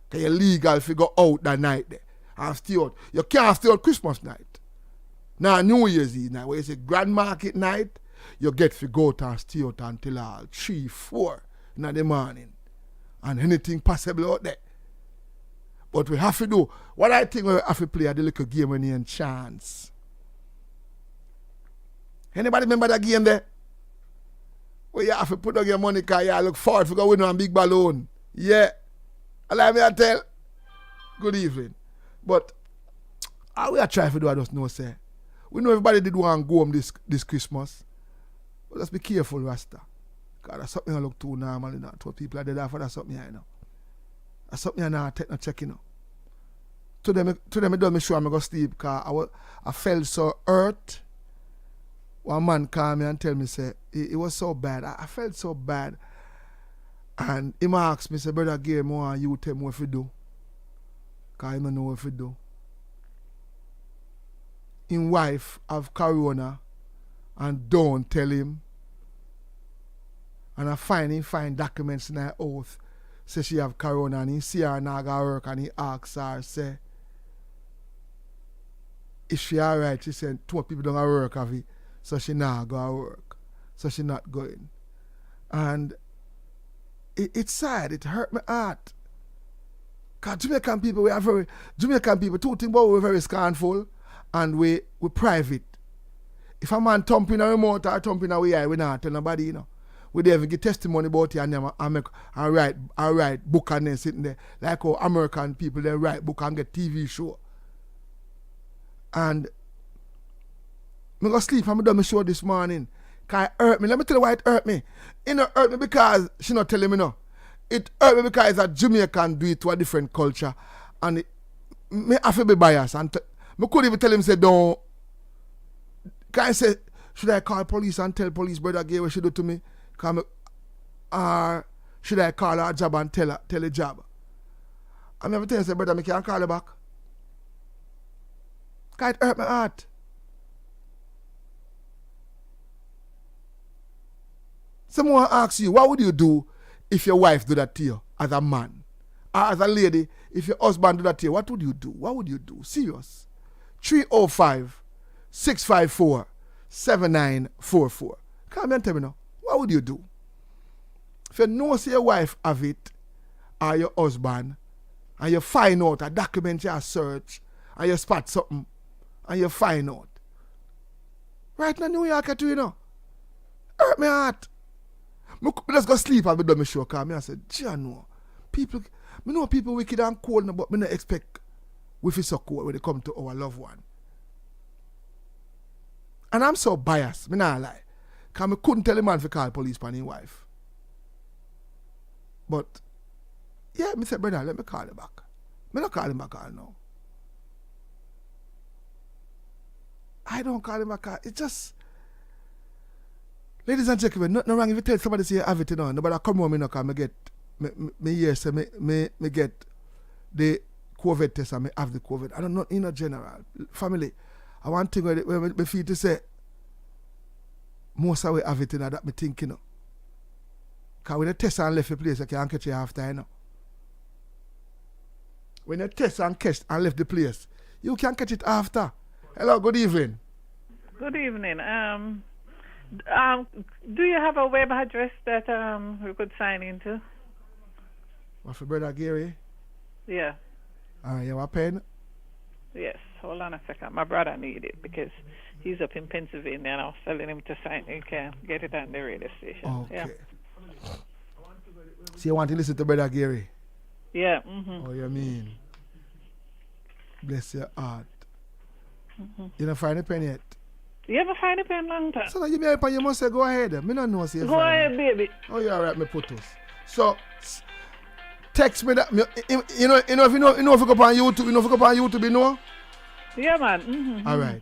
Because you're legal if you go out that night there. And stay out. You can't stay out Christmas night. Now New Year's Eve night, where it's a Grand Market night, you get to go out and stay out until all 3, 4 in the morning. And anything possible out there. But we have to do, what I think we have to play at the little game when you chance. Anybody remember that game there? Where you have to put on your money because you look forward to go win one big balloon. Yeah. Allow me to tell. Good evening. But all we are trying to do, I just know, say, we know everybody did want to go home this Christmas. But let's be careful, Rasta. Because that's something I look too normal, you know. What people are there for, that's something I know. That's something I know, take no check, you know. To them, I don't make sure I'm going to sleep because I felt so hurt. One man called me and tell me, say, it was so bad. I felt so bad. And he asked me, say, brother Gary, more you tell me what to do. Because I don't know what to do. His wife have corona and don't tell him. And I find documents in our oath say she have corona and he see her not go work and he asks her, say, if she alright, she said, two people don't go work of it, so she not go work. So she not going. And it's sad, it hurt my heart. Because Jamaican people, two things about we're very scornful and we private. If a man thumping a remote or thumping a way, we not tell nobody, you know. We don't even give testimony about it and write book and then sitting there. Like how American people, they write book and get TV show. And I go sleep and I done my show this morning. Because it hurt me. Let me tell you why it hurt me. It not hurt me because she not telling me no. It hurt me because a Jamaican do it to a different culture. And me have to be biased. And I couldn't even tell him, say, don't. Can I say, should I call police and tell police brother Gay what she do to me? Or should I call her job and tell the job? I'm never telling say, brother, I can't call her back. Because it hurt my heart. Someone asks you, what would you do if your wife do that to you as a man? Or as a lady, if your husband do that to you, what would you do? What would you do? Serious. 305-654-7944. Come and tell me now. What would you do? If you know say your wife have it, or your husband, and you find out a document you search, and you spot something, and you find out. Right now, New York, you know. Hurt my heart. Let's go sleep and be done my show, because I said, I know. People wicked and cold, but I don't expect we feel so cold when they come to our loved one. And I'm so biased, I not lie. Because I couldn't tell a man to call police on his wife. But, yeah, I said, brother, let me call him back. I don't call him back all now. I don't call him back. It's just, ladies and gentlemen, nothing wrong if you tell somebody say you have it, you know. Nobody come home, you know, because I get, me here say, me get the COVID test and I have the COVID. I don't know, in a general. Family, I want thing where I feel to say, most of we have it, you know, that me think, you know. Because when you test and left the place, you can't catch you after, you know. When you test and left the place, you can catch it after. Hello, good evening. Good evening. Do you have a web address that we could sign into? What for brother Gary? Yeah. You have a pen? Yes. Hold on a second. My brother needs it because he's up in Pennsylvania and I was telling him to sign. He can get it on the radio station. Okay. Yeah. So you want to listen to brother Gary? Yeah. Mm-hmm. Oh, you mean? Bless your heart. Mm-hmm. You don't find a pen yet? You ever find a pen long time? So now give me a pen, you must say go ahead. Me don't know. Go ahead, baby. Oh, you alright, me put us. So text me that. You know if you go on YouTube, you know? Yeah, man. Mm-hmm. Alright.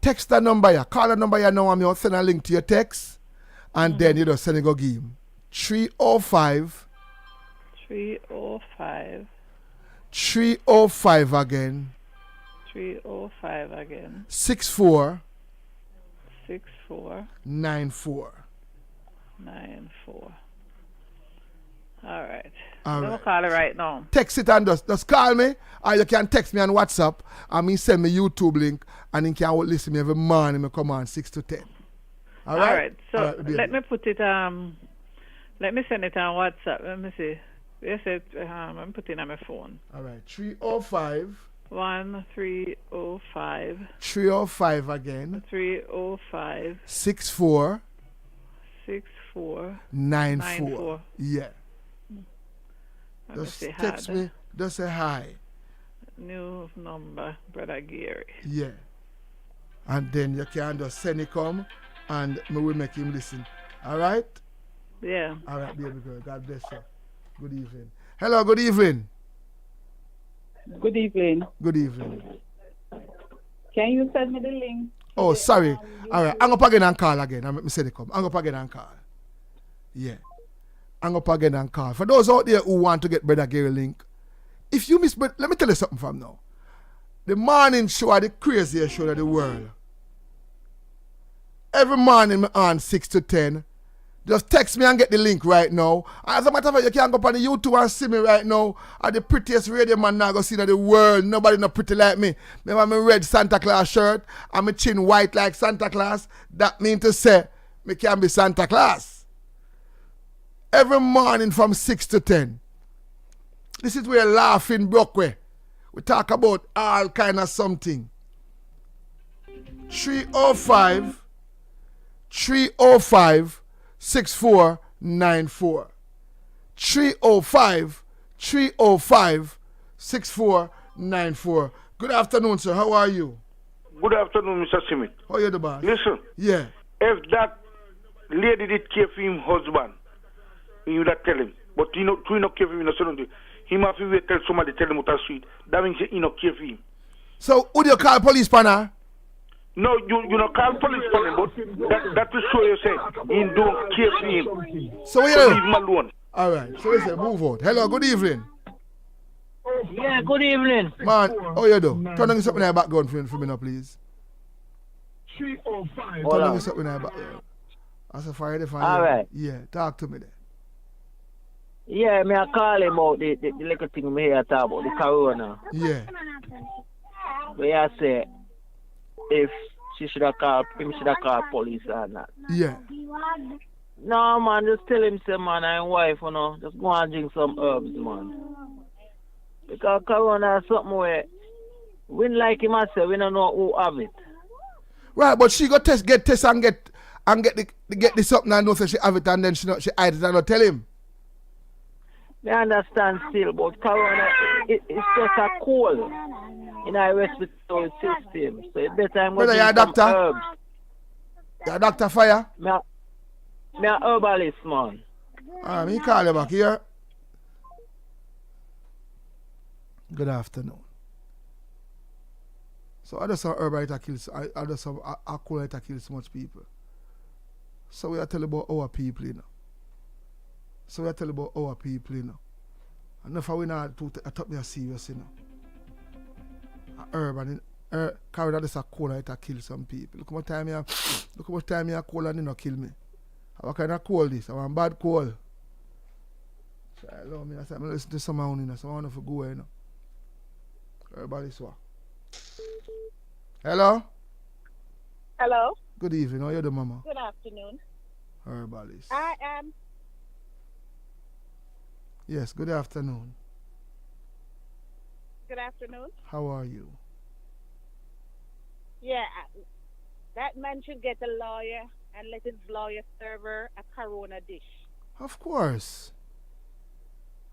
Text that number here. Call that number here now and I'll send a link to your text. And then you just send it go give him. 305 again. 305 again. 64 94. All right. I'm going to call it right now. Text it and just call me, or you can text me on WhatsApp and me send me YouTube link and you can listen me every morning. I come on 6 to 10. All right? So let me put it, let me send it on WhatsApp. Let me see. Yes, I'm putting it on my phone. All right. 305 305 again. 305 64 94. Yeah. Just text me. Just say hi. New number, Brother Gary. Yeah. And then you can just send it come and we will make him listen. All right? Yeah. All right, baby girl. God bless you. Good evening. Hello, good evening. Good evening. Good evening. Can you send me the link? Oh, sorry. All right. I'm up again and call again. I'm say it come. I'm up again and call. Yeah. I'm up again and call. For those out there who want to get Brother Gary link, if you miss, let me tell you something from now. The morning show are the craziest show of the world. Every morning on 6 to 10, Just text me and get the link right now. As a matter of fact, you can go up on the YouTube and see me right now. I'm the prettiest radio man now go see in the world. Nobody not pretty like me. Remember my red Santa Claus shirt and my chin white like Santa Claus. That means to say, me can be Santa Claus. Every morning from 6 to 10. This is where laughing broke way. We talk about all kind of something. 305 6494. 305 6494. Good afternoon, sir. How are you? Good afternoon, Mr. Smith. How are you, the boss? Listen. Yeah. If that lady did care for him husband, you would tell him. But he not care for him, he must wait till somebody tell him what a sweet. That means he not care for him. So, would you call police for her? No, you not call police for him, but that will show you say he don't care for him. So, leave him alone. All right. So, listen, move out. Hello, good evening. Yeah, good evening. Man, how you do? Turn on something in the background for me now, please. 305. Turn on something in the background. I said, fire the fire. All right. Yeah, talk to me there. Yeah, me I call him about the little thing me here talk about, the corona. Yeah. But I say, if him should have called police or not. Yeah. No, man, just tell him, say, man, I'm wife, just go and drink some herbs, man. Because corona is something where we like him, I say, we don't know who have it. Right, but she got get test and get the something and know say she have it and then she hide it and not tell him. I understand still, but corona, it's just a cold in our respiratory system. So it's better I'm going to drink some herbs. You're a doctor fire? Me a herbalist, man. Me call you back here. Good afternoon. So I just saw herbalist that kills, I just saw alcohol that kills so much people. So we are telling about our people, you know. Enough of we not to take me serious, you know. Herb and carry that is a cola that kill some people. Look how much time you cola and you not kill me. What kind of cold this? I want bad cold. So I love me. I said, I listen to some sound, you know, so I want to go, you know. Everybody saw. Hello? Hello? Good evening. How are you doing, Mama? Good afternoon. Herbalist. I am. Yes, good afternoon. Good afternoon. How are you? Yeah, that man should get a lawyer and let his lawyer serve her a corona dish. Of course.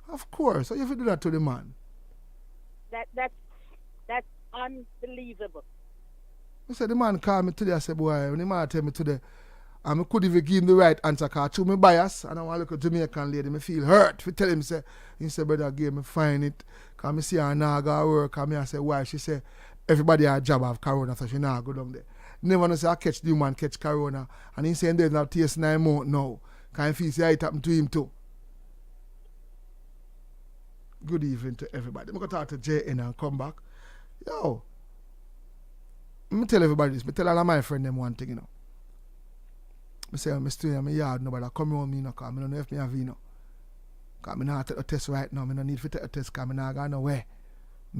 Of course. How you do that to the man? That's unbelievable. I said the man called me today. I said, boy, when the man tell me today, I could even give him the right answer because through my bias, and I want to look at Jamaican lady, I feel hurt. If you tell him, he said, brother, give me find it. Because I see her now go work, and I say, why? She said, everybody has a job have corona, so she now go down there. Never know say I catch the human catch corona. And he saying there's no taste 9 months now. Because I feel say it happened to him too. Good evening to everybody. I'm going to talk to JN and come back. Yo, let me tell everybody this. I tell all of my friends them one thing, you know. I say, I'm still in my yard, nobody come around me, because I don't know if I have, you know. Because I don't take a test right now. I don't need to take a test because I don't go nowhere.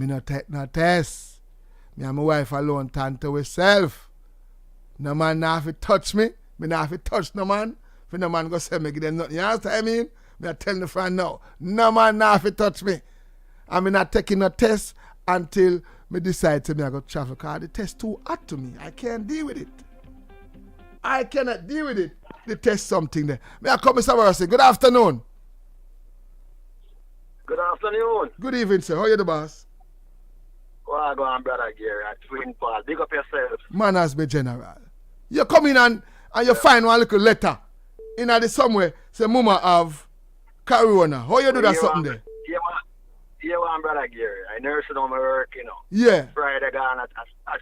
I don't take no test. Me and my wife alone stand to myself. No man not have to touch me. Me not have to touch no man. If no man go say me give them nothing. You understand what I mean? Me I tell the friend now. No man not have to touch me. And me not taking no test until me decide to me I go travel. Because the test too hot to me. I can't deal with it. I cannot deal with it. The test something there. May I come Mr. Morrissey? Good afternoon. Good afternoon. Good evening, sir. How are you, the boss? Well, go on, brother Gary. Twin Paul. Big up yourself. Manners be general. You come in and you find one little letter in the somewhere say Mama have corona. How you do that something there? Yeah, one brother Gary. I nurse on my work, you know. Yeah. Friday gone at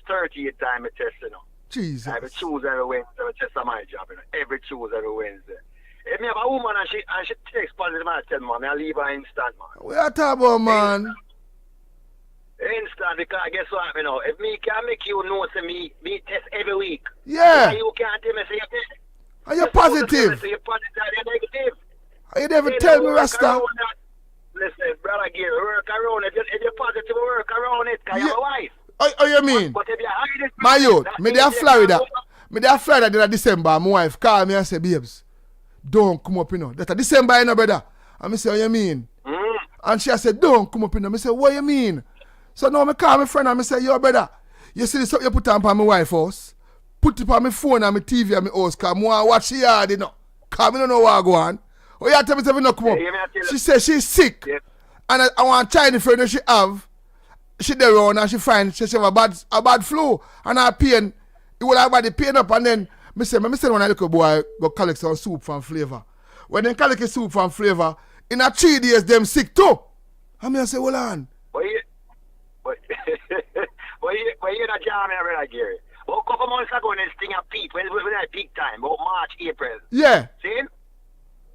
30th time I test, you know. Jesus. I choose every Wednesday. I test on my job, you know. Every choose every Wednesday. If me have a woman and she takes positive, I tell me, I leave her instant, man. What you talking about, man? Instant, because guess what, you know, if me can make you know, say me test every week. Yeah. You can't tell me, say you test. Are you positive? So you're positive, you're negative. Are you never tell me, work Rasta? around that. Listen, brother Gary, work around it. If you're positive, work around it, because you have a wife. Oh, you mean? But if you hide it, My youth, that me means there you Florida. can't Me there Florida in December. My wife call me and say, babes, don't come up, you know. That's a December, you know, brother. And I say, what you mean? And she said, don't come up, you know. I say, what you mean? So now I call my friend and I say, yo, brother, you see this stuff you put on my wife's house? Put it on my phone and my TV and my house, because I want to watch she yard, you know. Because I don't know what I go on. Oh, you tell me something not come up. She said she's sick. Yeah. And I want a Chinese friend that she have. She there around and she find she have a bad flu. And her pain, it will have body pain up. And then I say when I little boy go collect some soup from Flavor. When they collect a soup from Flavor, in a 3 days them sick too. And I say, hold on. But you not jam me, brother Gary. But a couple months ago when this thing at peak, when I peak time, about March, April. Yeah. See?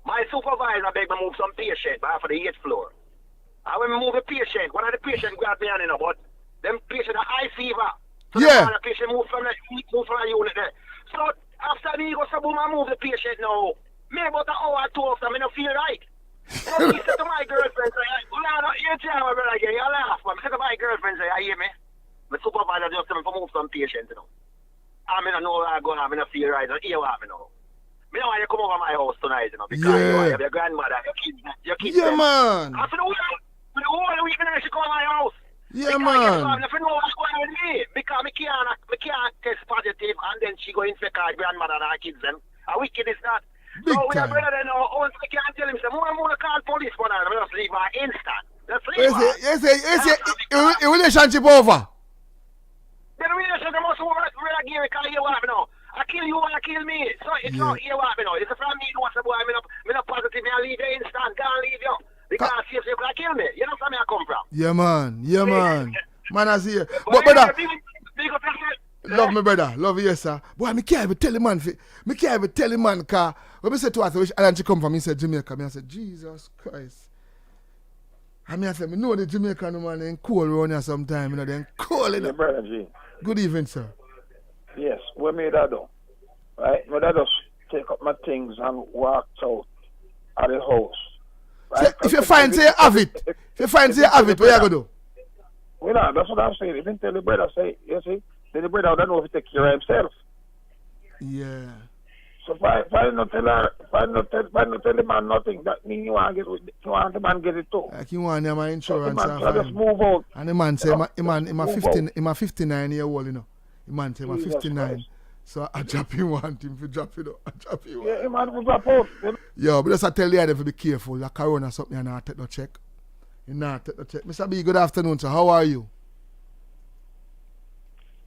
My supervisor begged me move some patient by for the 8th floor. And when we move the patient, one of the patients grabbed me on, you know, but them patient have high fever. So the patient moved from the unit there. So after me go to boom and move the patient now, me about an hour or two after me don't feel right. So he said to my girlfriend, you tell me, brother, you laugh. I said to my girlfriend, say, you hear me? My supervisor just tell me to move some patient, you know. I mean, I know where I go, I don't feel right, I hear what me know. Me know why you come over my house tonight, you know, because you have your grandmother, your kids. Yeah, man. After the whole week, then she come to my house. Yeah, because man. if you know what's going on with me, because I can't test positive, and then she go infect her grandmother and her kids, them. A wicked is that. Big so we time. are better than once I can't tell him, say, more and more call police for that, just leave her instant. Just leave her. Yes, relationship over. The relationship must over, brother Gary, because you what me now. I kill you and I kill me. So it's not here what me now. It's from me, you know, boy, I'm not positive, I leave you instant, can't leave you. Because if you could kill me, you know where I come from. Yeah, man. Yeah, man. Man, I see you. But brother, love me, brother. Love you, yes, sir. Boy, I can't even tell him, man. I can't even tell him, man, because when I said to us, which island she come from, he said Jamaica. I said, Jesus Christ. I said, I know the Jamaican man, they're cold around here sometime, you know, they're cold, you know. Brother G. Good evening, sir. Yes, what made that do? Right? My dad just take up my things and walk out of the house. Right? If you find, say you have it. If you find, say you have it, what you going to do? Well, that's what I'm saying. If you tell the brother, say, you see, then the brother don't know if he take care of himself. Yeah. So if I not tell the man nothing, that means you want the man get it too. Like you want him my insurance. So just move out. And the man say, I'm 59 years old, you know. The man say, I'm 59. Christ. So I drop him want him to drop it up. I drop him. Yeah, man will drop out. Yo, but just I tell the other to be careful. The corona something you not take no check. You not take no check. Mr. B, good afternoon, sir. How are you?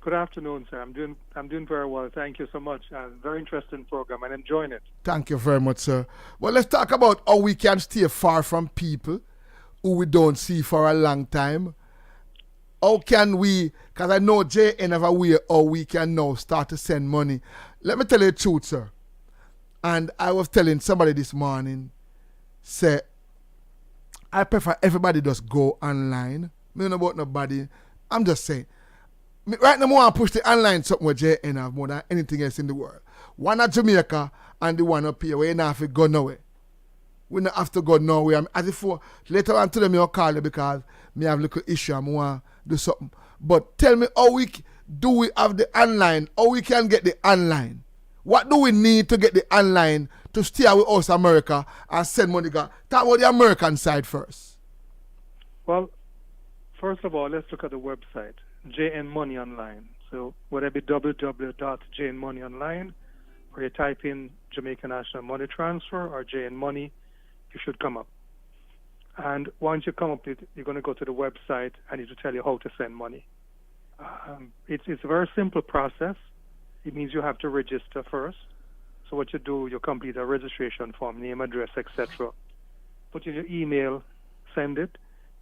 Good afternoon, sir. I'm doing very well. Thank you so much. Very interesting program. I'm enjoying it. Thank you very much, sir. Well, let's talk about how we can stay far from people who we don't see for a long time. How can we, because I know JN have a way how we can now start to send money. Let me tell you the truth, sir. And I was telling somebody this morning, say, I prefer everybody just go online. I don't know about nobody. I'm just saying. Right now, I want to push the online something with JN have more than anything else in the world. One at Jamaica and the one up here where you don't have to go nowhere. We don't have to go nowhere. As if later on to them, I'll call you because me have a little issue. I want to do something. But tell me how do we have the online? How we can get the online? What do we need to get the online to stay with us, America, and send money? Talk about the American side first. Well, first of all, let's look at the website, JN Money Online. So whether it be www.jnmoneyonline, or you type in Jamaica National Money Transfer or JN Money, you should come up. And once you come up, you're going to go to the website and it will tell you how to send money. It's a very simple process. It means you have to register first. So what you do, you complete a registration form, name, address, etc. Put in your email, send it.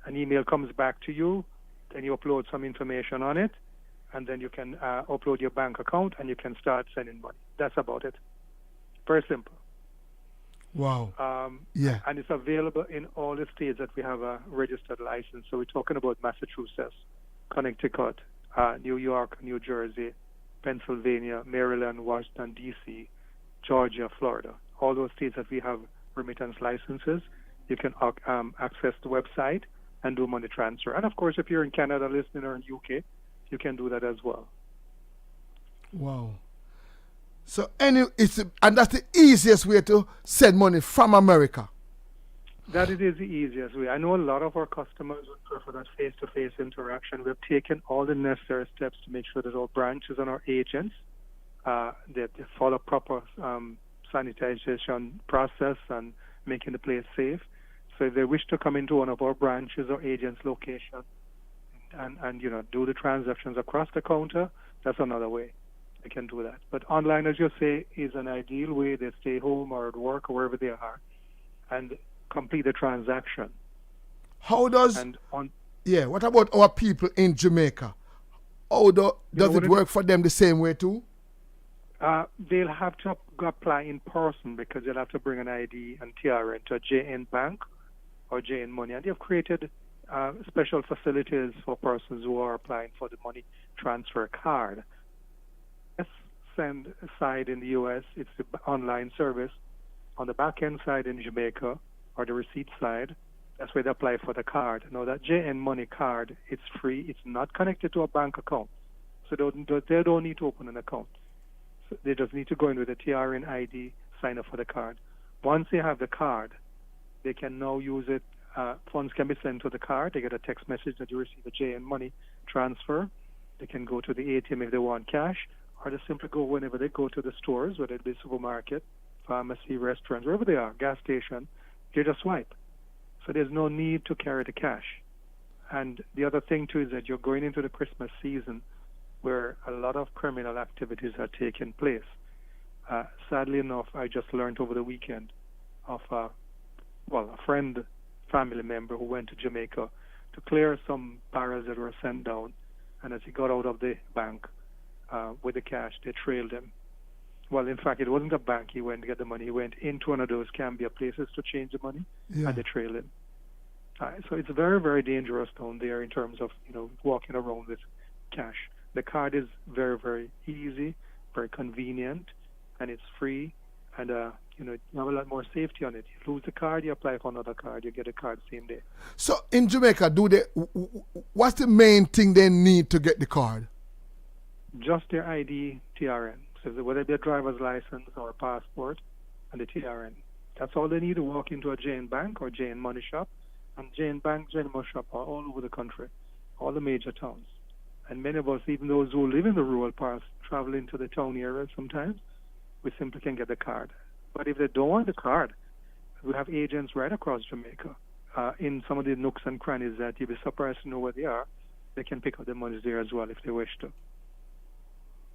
An email comes back to you. Then you upload some information on it. And then you can upload your bank account and you can start sending money. That's about it. Very simple. Wow. Yeah. And it's available in all the states that we have a registered license. So we're talking about Massachusetts, Connecticut, New York, New Jersey, Pennsylvania, Maryland, Washington, D.C., Georgia, Florida. All those states that we have remittance licenses, you can access the website and do money transfer. And of course, if you're in Canada listening or in UK, you can do that as well. Wow. So and that's the easiest way to send money from America. That it is the easiest way. I know a lot of our customers would prefer that face-to-face interaction. We've taken all the necessary steps to make sure that our branches and our agents that they follow proper sanitization process and making the place safe. So if they wish to come into one of our branches or agents' location and do the transactions across the counter, that's another way. They can do that. But online, as you say, is an ideal way. They stay home or at work or wherever they are and complete the transaction. How does... what about our people in Jamaica? How does it work for them the same way too? They'll have to apply in person because they'll have to bring an ID and TRN to a JN Bank or JN Money. And they've created special facilities for persons who are applying for the money transfer card. Send side in the U.S., it's the online service. On the back end side in Jamaica, or the receipt side, that's where they apply for the card. Now that JN Money card, it's free. It's not connected to a bank account. So they don't need to open an account. So they just need to go in with a TRN ID, sign up for the card. Once they have the card, they can now use it. Funds can be sent to the card. They get a text message that you receive a JN Money transfer. They can go to the ATM if they want cash, or they simply go whenever they go to the stores, whether it be supermarket, pharmacy, restaurants, wherever they are, gas station, they just swipe. So there's no need to carry the cash. And the other thing too is that you're going into the Christmas season where a lot of criminal activities are taking place. Sadly enough, I just learned over the weekend of a friend, family member who went to Jamaica to clear some barrels that were sent down. And as he got out of the bank with the cash, they trailed him. Well, in fact, it wasn't a bank he went to get the money. He went into one of those Cambia places to change the money, and they trailed him. So it's very, very dangerous down there in terms of walking around with cash. The card is very, very easy, very convenient, and it's free. And you have a lot more safety on it. You lose the card, you apply for another card, you get a card same day. So in Jamaica, what's the main thing they need to get the card? Just their ID, TRN. So whether it be a driver's license or a passport and the TRN. That's all they need to walk into a JN Bank or JN Money shop. And JN Bank, JN Money shop are all over the country, all the major towns. And many of us, even those who live in the rural parts, travel into the town areas sometimes, we simply can get the card. But if they don't want the card, we have agents right across Jamaica in some of the nooks and crannies that you'll be surprised to know where they are. They can pick up the money there as well if they wish to.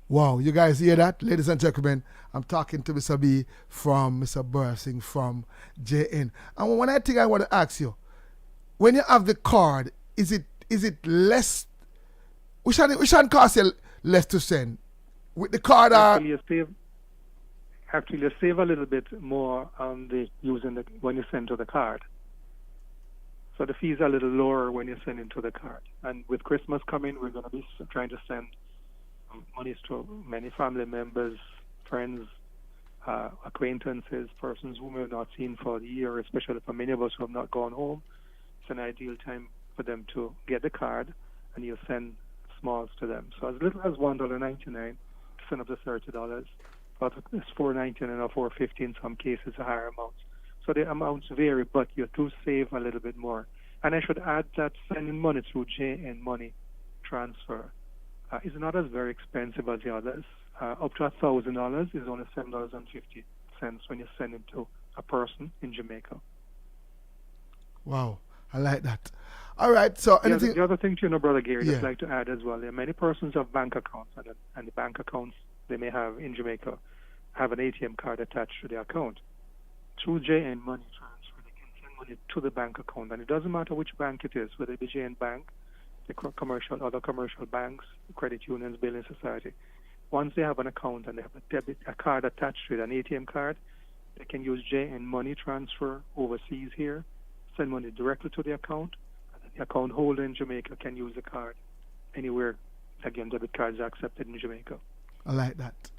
Wow, you guys hear that? Ladies and gentlemen, I'm talking to Mr. B from Mr. Bursing from JN. And one thing I want to ask you, when you have the card, is it less, which one cost you less to send? With the card Actually, you save a little bit more on when you send to the card. So the fees are a little lower when you send into the card. And with Christmas coming, we're going to be trying to send monies to many family members, friends, acquaintances, persons whom we have not seen for a year, especially for many of us who have not gone home. It's an ideal time for them to get the card, and you send smalls to them. So as little as $1.99 to send up to $30, but it's $4.99 or $4.50 in some cases, a higher amount. So the amounts vary, but you do save a little bit more. And I should add that sending money through JN Money transfer is not as very expensive as the others. Up to $1,000 is only $7.50 when you send it to a person in Jamaica. Wow, I like that. All right, so anything... The other thing, Brother Gary, I'd like to add as well, many persons have bank accounts, and the bank accounts they may have in Jamaica have an ATM card attached to their account. Through JN Money transfer, they can send money to the bank account, and it doesn't matter which bank it is, whether it be JN Bank, the other commercial banks, credit unions, building society. Once they have an account and they have a card attached to it, an ATM card, they can use JN Money transfer overseas here, send money directly to the account, and the account holder in Jamaica can use the card anywhere. Again, debit cards are accepted in Jamaica. I like that.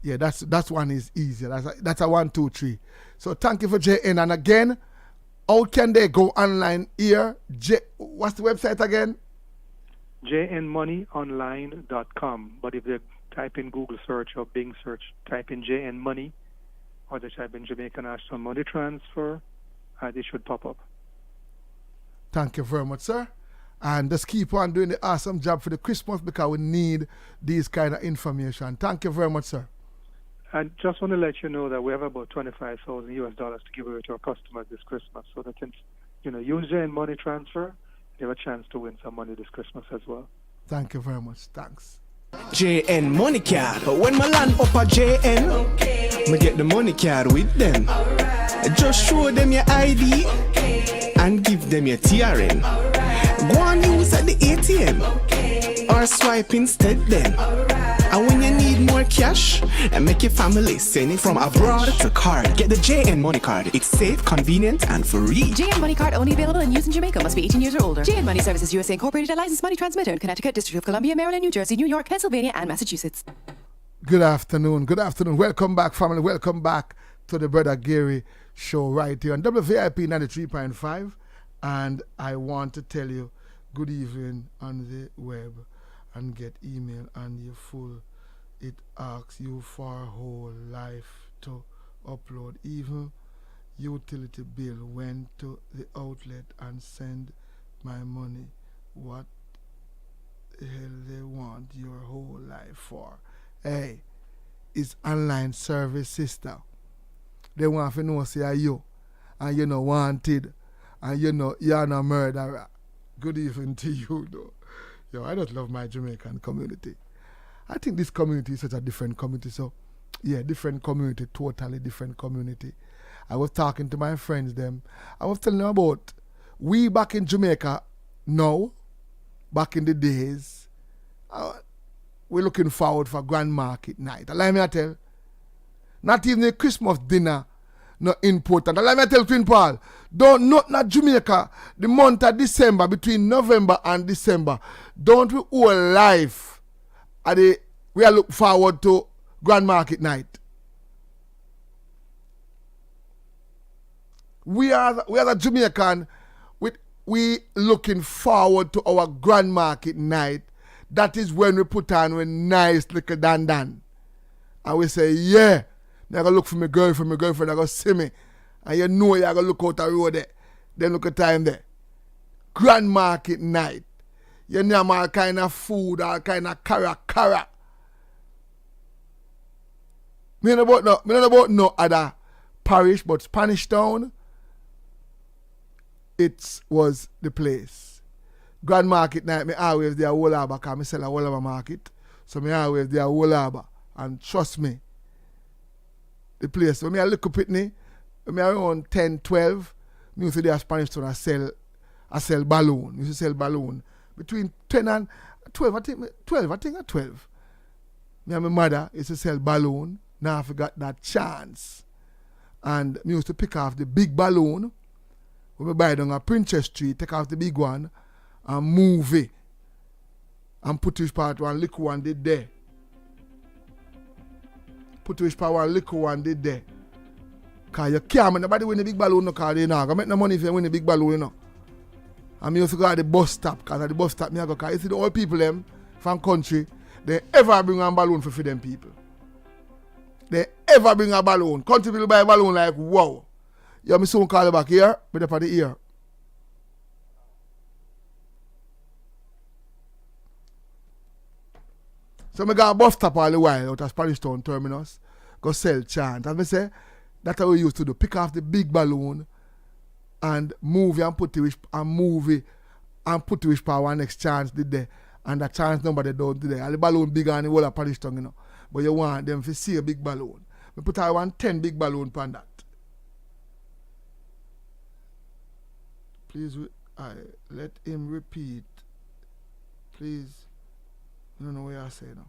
Yeah, that's one is easier. That's a 1, 2, 3. So thank you for JN. And again, how can they go online here? What's the website again? jnmoneyonline.com. But if they type in Google search or Bing search, type in JN Money, or they type in Jamaican National Money Transfer, they should pop up. Thank you very much, sir. And just keep on doing the awesome job for the Christmas, because we need these kind of information. Thank you very much, sir. And just want to let you know that we have about $25,000 US to give away to our customers this Christmas, so they can, use JN Money Transfer. They have a chance to win some money this Christmas as well. Thank you very much. Thanks. JN Money Card. When my land up a JN, me get the money card with them. Just show them your ID and give them your TRN. Go and use at the ATM or swipe instead then. And when you need more cash, and make your family send it from abroad to card. Get the JN Money Card. It's safe, convenient, and free. JN Money Card only available and used in Jamaica. Must be 18 years or older. JN Money Services USA Incorporated, a licensed money transmitter in Connecticut, District of Columbia, Maryland, New Jersey, New York, Pennsylvania, and Massachusetts. Good afternoon. Good afternoon. Welcome back, family. Welcome back to the Brother Gary Show right here on WVIP 93.5. And I want to tell you, good evening on the web, and get email and you full. It asks you for whole life to upload. Even utility bill went to the outlet and send my money. What the hell they want your whole life for? Hey, it's online service, sister. They want to know say you, and you're not wanted, and you're not a murderer. Good evening to you, though. Yo, I just love my Jamaican community. I think this community is such a different community. So, yeah, different community, totally different community. I was talking to my friends, them. I was telling them about we back in Jamaica now, back in the days, we're looking forward for Grand Market night. Allow me to tell, not even the Christmas dinner not important. Allow me to tell Twin Paul, not Jamaica, the month of December, between November and December, don't we all life we are look forward to Grand Market night. We are the Jamaican, we looking forward to our Grand Market night. That is when we put on a nice little dandan. And we say, yeah, I'm going to look for my girlfriend, I'm going to see me. And you know you're going to look out the road there. Then look at time there. Grand Market night. You name all kind of food, all kind of cara. Me know about no other parish, but Spanish Town, it was the place. Grand Market night, me always there whole harbor, because I sell a whole harbor market. So me always there whole harbor. And trust me, the place, when I look up at me, when I around 10, 12, me used to do a Spanish Town, I sell balloon. I used to sell balloon. Between 10 and 12, I think 12. Me and my mother used to sell balloon. Now I forgot that chance. And me used to pick off the big balloon. When we buy down a Princess Street, take off the big one and move it. And put which part one liquor one did there. Put which part one liquor one did there. Because you can't make nobody win the big balloon, no, because they not going to make no money if you win the big balloon, you know. And me used to go at the bus stop, because at the bus stop, me I go, because you see the old people them from country, they ever bring a balloon for them people. They ever bring a balloon. Country people buy a balloon like, wow. You me soon call you back here, but up at the ear. So I go a bus stop all the while out of Spanish Town terminus, go sell chant. And I say, that's how we used to do. Pick off the big balloon and move it and put it which power next chance did there. And the chance number they don't do there. And the balloon bigger and the whole of Spanish Town, you know. But you want them to see a big balloon. We put I want 10 big balloon on that. Please, let him repeat. Please. I don't know what you're saying now.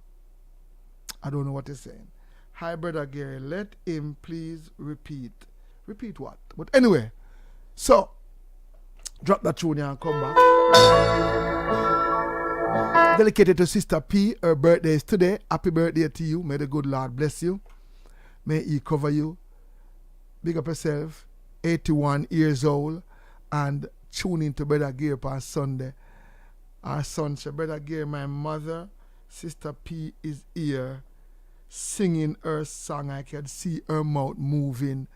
I don't know what he's saying. Hi, Brother Gary. Let him please repeat. Repeat what? But anyway, so drop that tune here and come back. Dedicated to Sister P. Her birthday is today. Happy birthday to you. May the good Lord bless you. May He cover you. Big up yourself. 81 years old. And tune in to Brother Gary on Sunday. Our son said, Brother Gary, my mother, Sister P, is here singing her song. I can see her mouth moving.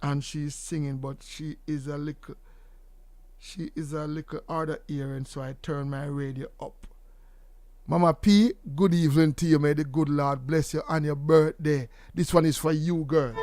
And she's singing, but she is a little hard of hearing, so I turn my radio up. Mama P, good evening to you. May the good Lord bless you on your birthday. This one is for you, girl.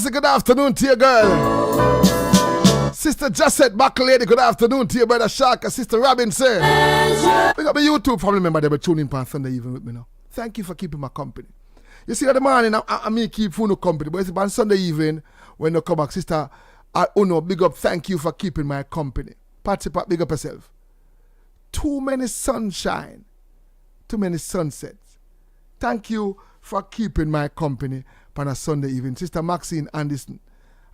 Good afternoon to you, girl. Sister Jessette Bucklady, good afternoon to you, Brother Shaka. Sister Robinson. We got my YouTube family member they were tuning in on Sunday evening with me now. Thank you for keeping my company. You see, at the morning, I may keep full of company, but it's on Sunday evening when you come back, Sister Uno, big up, thank you for keeping my company. Patsy Pat, big up yourself. Too many sunshine, too many sunsets. Thank you for keeping my company on a Sunday evening. Sister Maxine Anderson,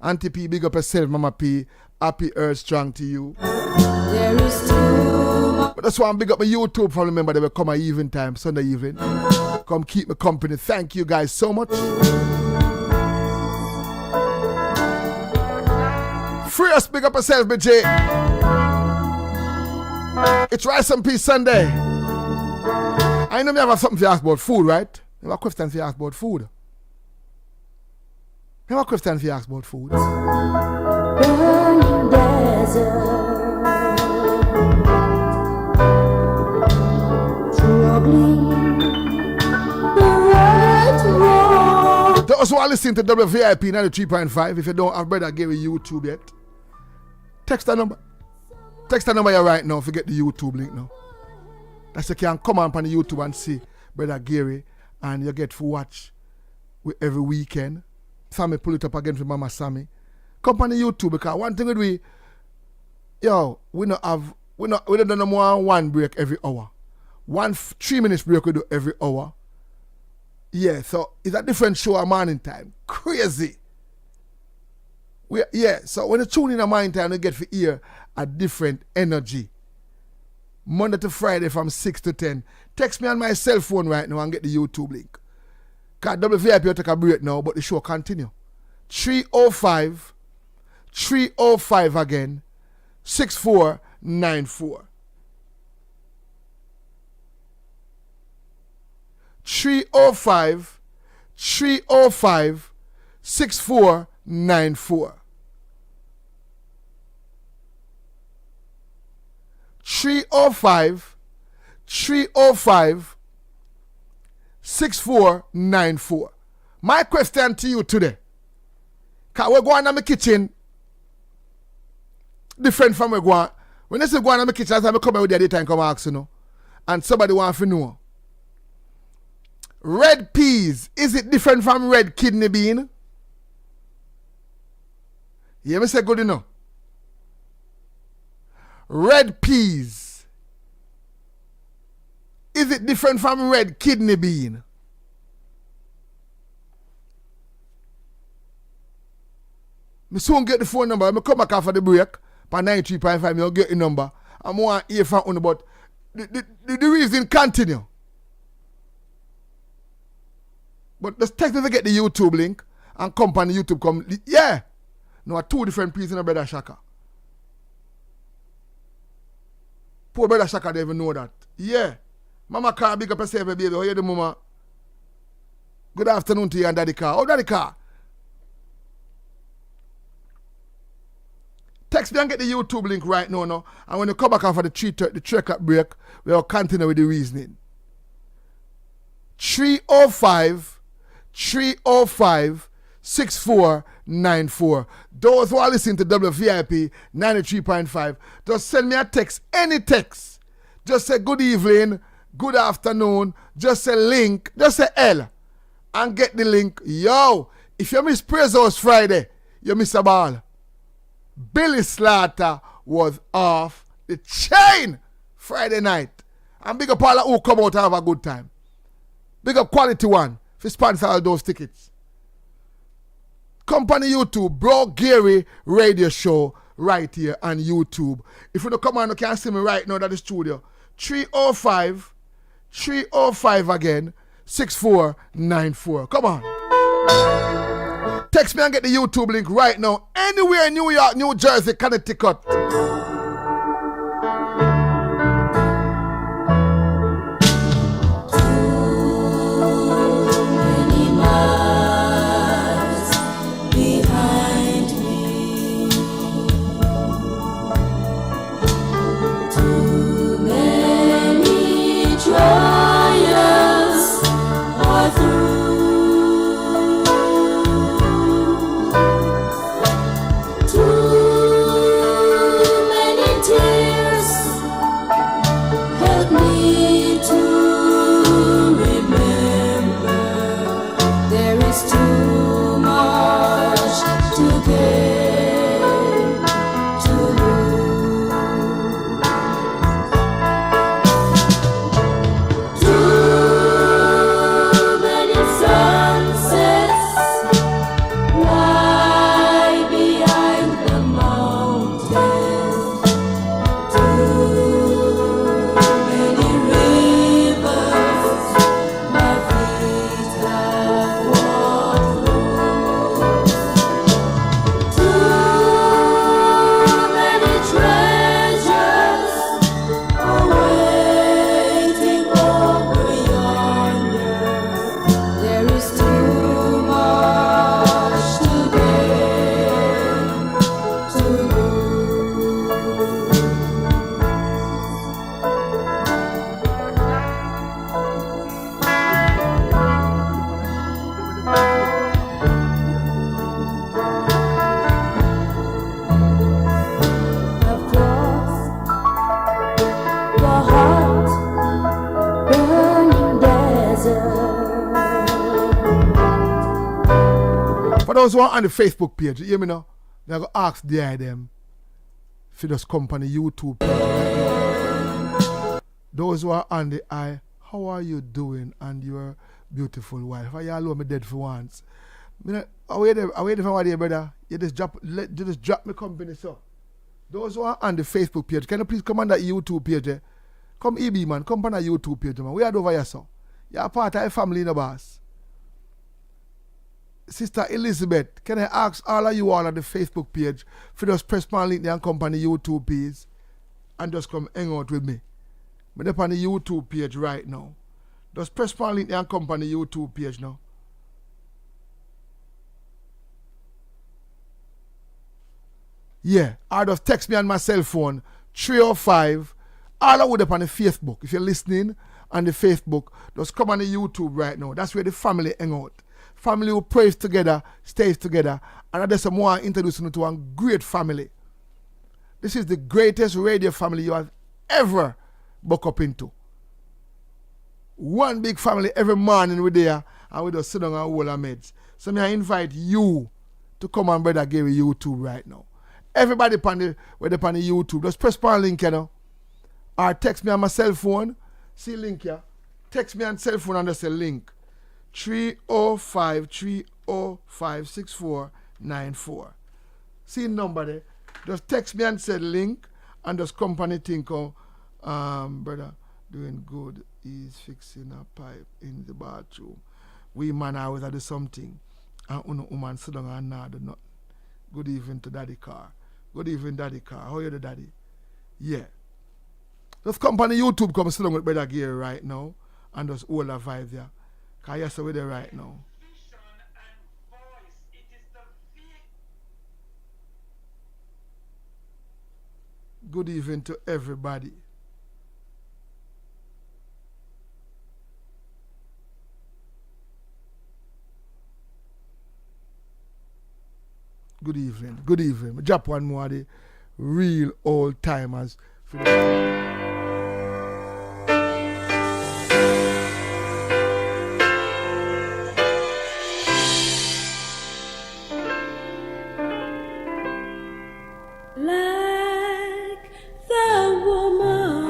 Auntie P, big up yourself, Mama P. Happy Earth Strong to you. There is but that's why I'm big up my YouTube family member. They will come at evening time, Sunday evening. Come keep me company. Thank you guys so much. Free us, big up yourself, BJ. It's Rice and Peace Sunday. I know me have something to ask about food, right? You have a question to ask about food. You have a question to ask about food. Burning desert, struggling the right road. Those who are listening to WVIP 93.5, if you don't have Brother Gary YouTube yet, text that number. Text that number here right now. Forget the YouTube link now. That's you can come on the YouTube and see Brother Gary, and you get to watch every weekend. Sammy pull it up again for Mama Sammy. Come on the YouTube, because one thing we don't do no more than one break every hour. 3 minutes break we do every hour. Yeah, so it's a different show at morning time. Crazy. So when you tune in at morning time, you get to hear a different energy. Monday to Friday from 6 to 10. Text me on my cell phone right now and get the YouTube link. Because WVIP will take a break now, but the show continue. 305 again, 6494. 305 6494. 305 6494. My question to you today, because we're going to my kitchen different from we're going. When I say going to my kitchen, that's why I come out with the other time come ask you know. And somebody wants to know. Red peas, is it different from red kidney bean? You hear me say good enough? Red peas, is it different from red kidney bean? I soon get the phone number. I come back after the break. For 93.5, I'll get the number. I want to hear from you, but the reason continue. But just text me to get the YouTube link and company YouTube come. Yeah. No, two different pieces in a Brother Shaka. Poor Brother Shaka don't even know that. Yeah. Mama car, big up yourself, baby. How you the mama? Good afternoon to you and Daddy Car. Oh, Daddy Car. Text me and get the YouTube link right now, no? And when you come back after the 3 o'clock break, we'll continue with the reasoning. 305-6494. Those who are listening to WVIP 93.5, just send me a text, any text. Just say good evening, good afternoon, just say link, just say L, and get the link. Yo, if you miss Praise House Friday, you miss a ball. Billy Slaughter was off the chain Friday night. And big up all who come out and have a good time. Big up Quality One for sponsor all those tickets. Company YouTube, Bro Gary Radio Show right here on YouTube. If you don't come on, you can see me right now at the studio. 305 again, 6494. Come on. Text me and get the YouTube link right now. Anywhere in New York, New Jersey, Connecticut. For those who are on the Facebook page, you hear me now? They're going to ask them if you just come on the YouTube page. Those who are on the eye, how are you doing and your beautiful wife? Are you alone me dead for once? I wait for one day, brother. You just drop me company, so. Those who are on the Facebook page, can you please come on that YouTube page? Eh? Come EB, man. Come on that YouTube page, man. We are over here, so. You're part of a family in the boss. Sister Elizabeth, can I ask all of you all on the Facebook page for just press my link there and come on the YouTube page and just come hang out with me. I'm up on the YouTube page right now. Just press my link there and come on the YouTube page now. Yeah, or just text me on my cell phone, 305. All I would up on the Facebook. If you're listening on the Facebook, just come on the YouTube right now. That's where the family hang out. Family who prays together, stays together. And that's more introducing you to one great family. This is the greatest radio family you have ever buck up into. One big family every morning we're there and we just sit down and hold our meds. So I invite you to come on Brother Gary YouTube right now. Everybody on the YouTube, just press my link, you know. Or text me on my cell phone. See link here. Text me on cell phone and just say link. 305-6494. See the number there. Just text me and say link and just company think of brother. Doing good. He's fixing a pipe in the bathroom. We man always do something. And uno woman sit down and not do nothing. Good evening to Daddy Car. Good evening, Daddy Car. How are you, the Daddy? Yeah. Just come on the YouTube, come sit down with Brother Gary right now. And just hold a vibe there. Because yes, we're there right now. Good evening to everybody. Good evening. Good evening. Drop one more of the real old timers. Like the woman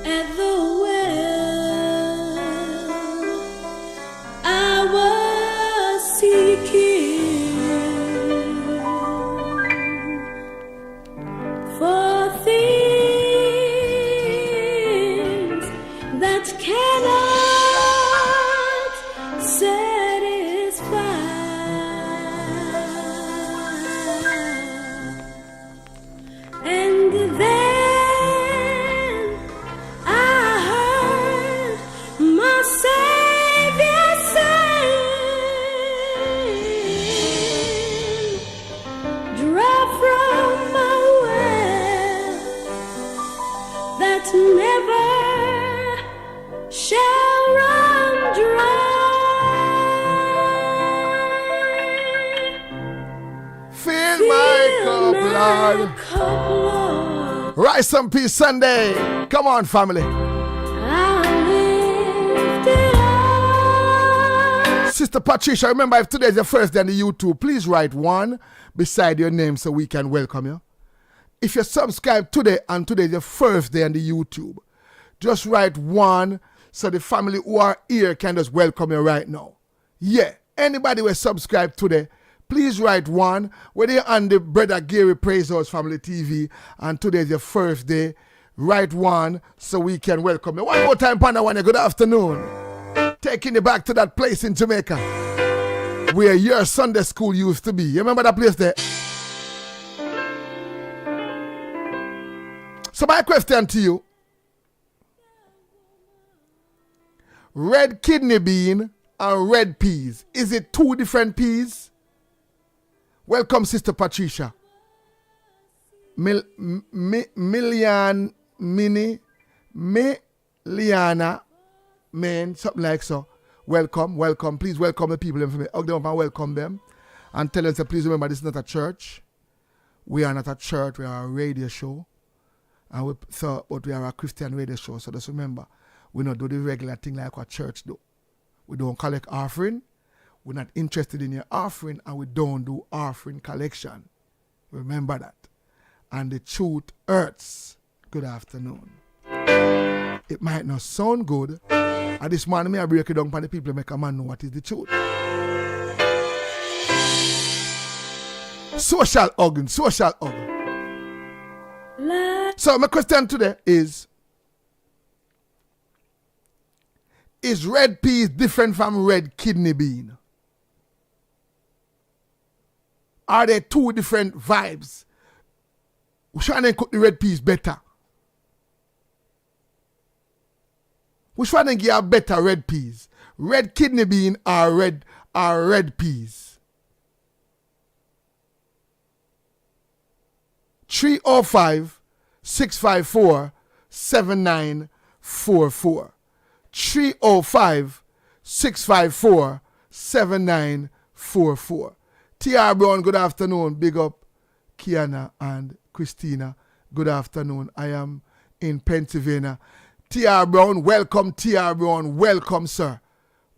at the well, I was seeking for things that cannot satisfy. And then I heard my Savior saying, draw from a well that never shall run dry. Fill my cup, Lord. Rise and Peace Sunday. Come on, family. Sister Patricia, remember if today is your first day on the YouTube, please write 1 beside your name so we can welcome you. If you subscribe today and today is your first day on the YouTube, just write 1 so the family who are here can just welcome you right now. Yeah, anybody who subscribe today, please write 1. Whether you're on the Brother Gary Praise House Family TV and today is your first day, write 1 so we can welcome you. One more time, Panda One, good afternoon. Taking you back to that place in Jamaica where your Sunday school used to be. You remember that place there? So my question to you, red kidney bean and red peas, is it 2 different peas? Welcome, Sister Patricia. Miliana, man, something like so. Welcome. Please welcome the people. Hug them up and welcome them. And tell us that please remember this is not a church. We are not a church, we are a radio show. And but we are a Christian radio show. So just remember, we don't do the regular thing like what church do. We don't collect offering. We're not interested in your offering, and we don't do offering collection. Remember that. And the truth hurts. Good afternoon. It might not sound good. And this morning, I break it down for the people to make a man know what is the truth. Social organ. So my question today is red peas different from red kidney bean? Are there 2 different vibes? Which one then cook the red peas better? Which one then give a better red peas? Red kidney bean or red peas? 305-654-7944. 305-654-7944. T.R. Brown, good afternoon. Big up Kiana and Christina. Good afternoon. I am in Pennsylvania. T.R. Brown, welcome. T.R. Brown, welcome, sir.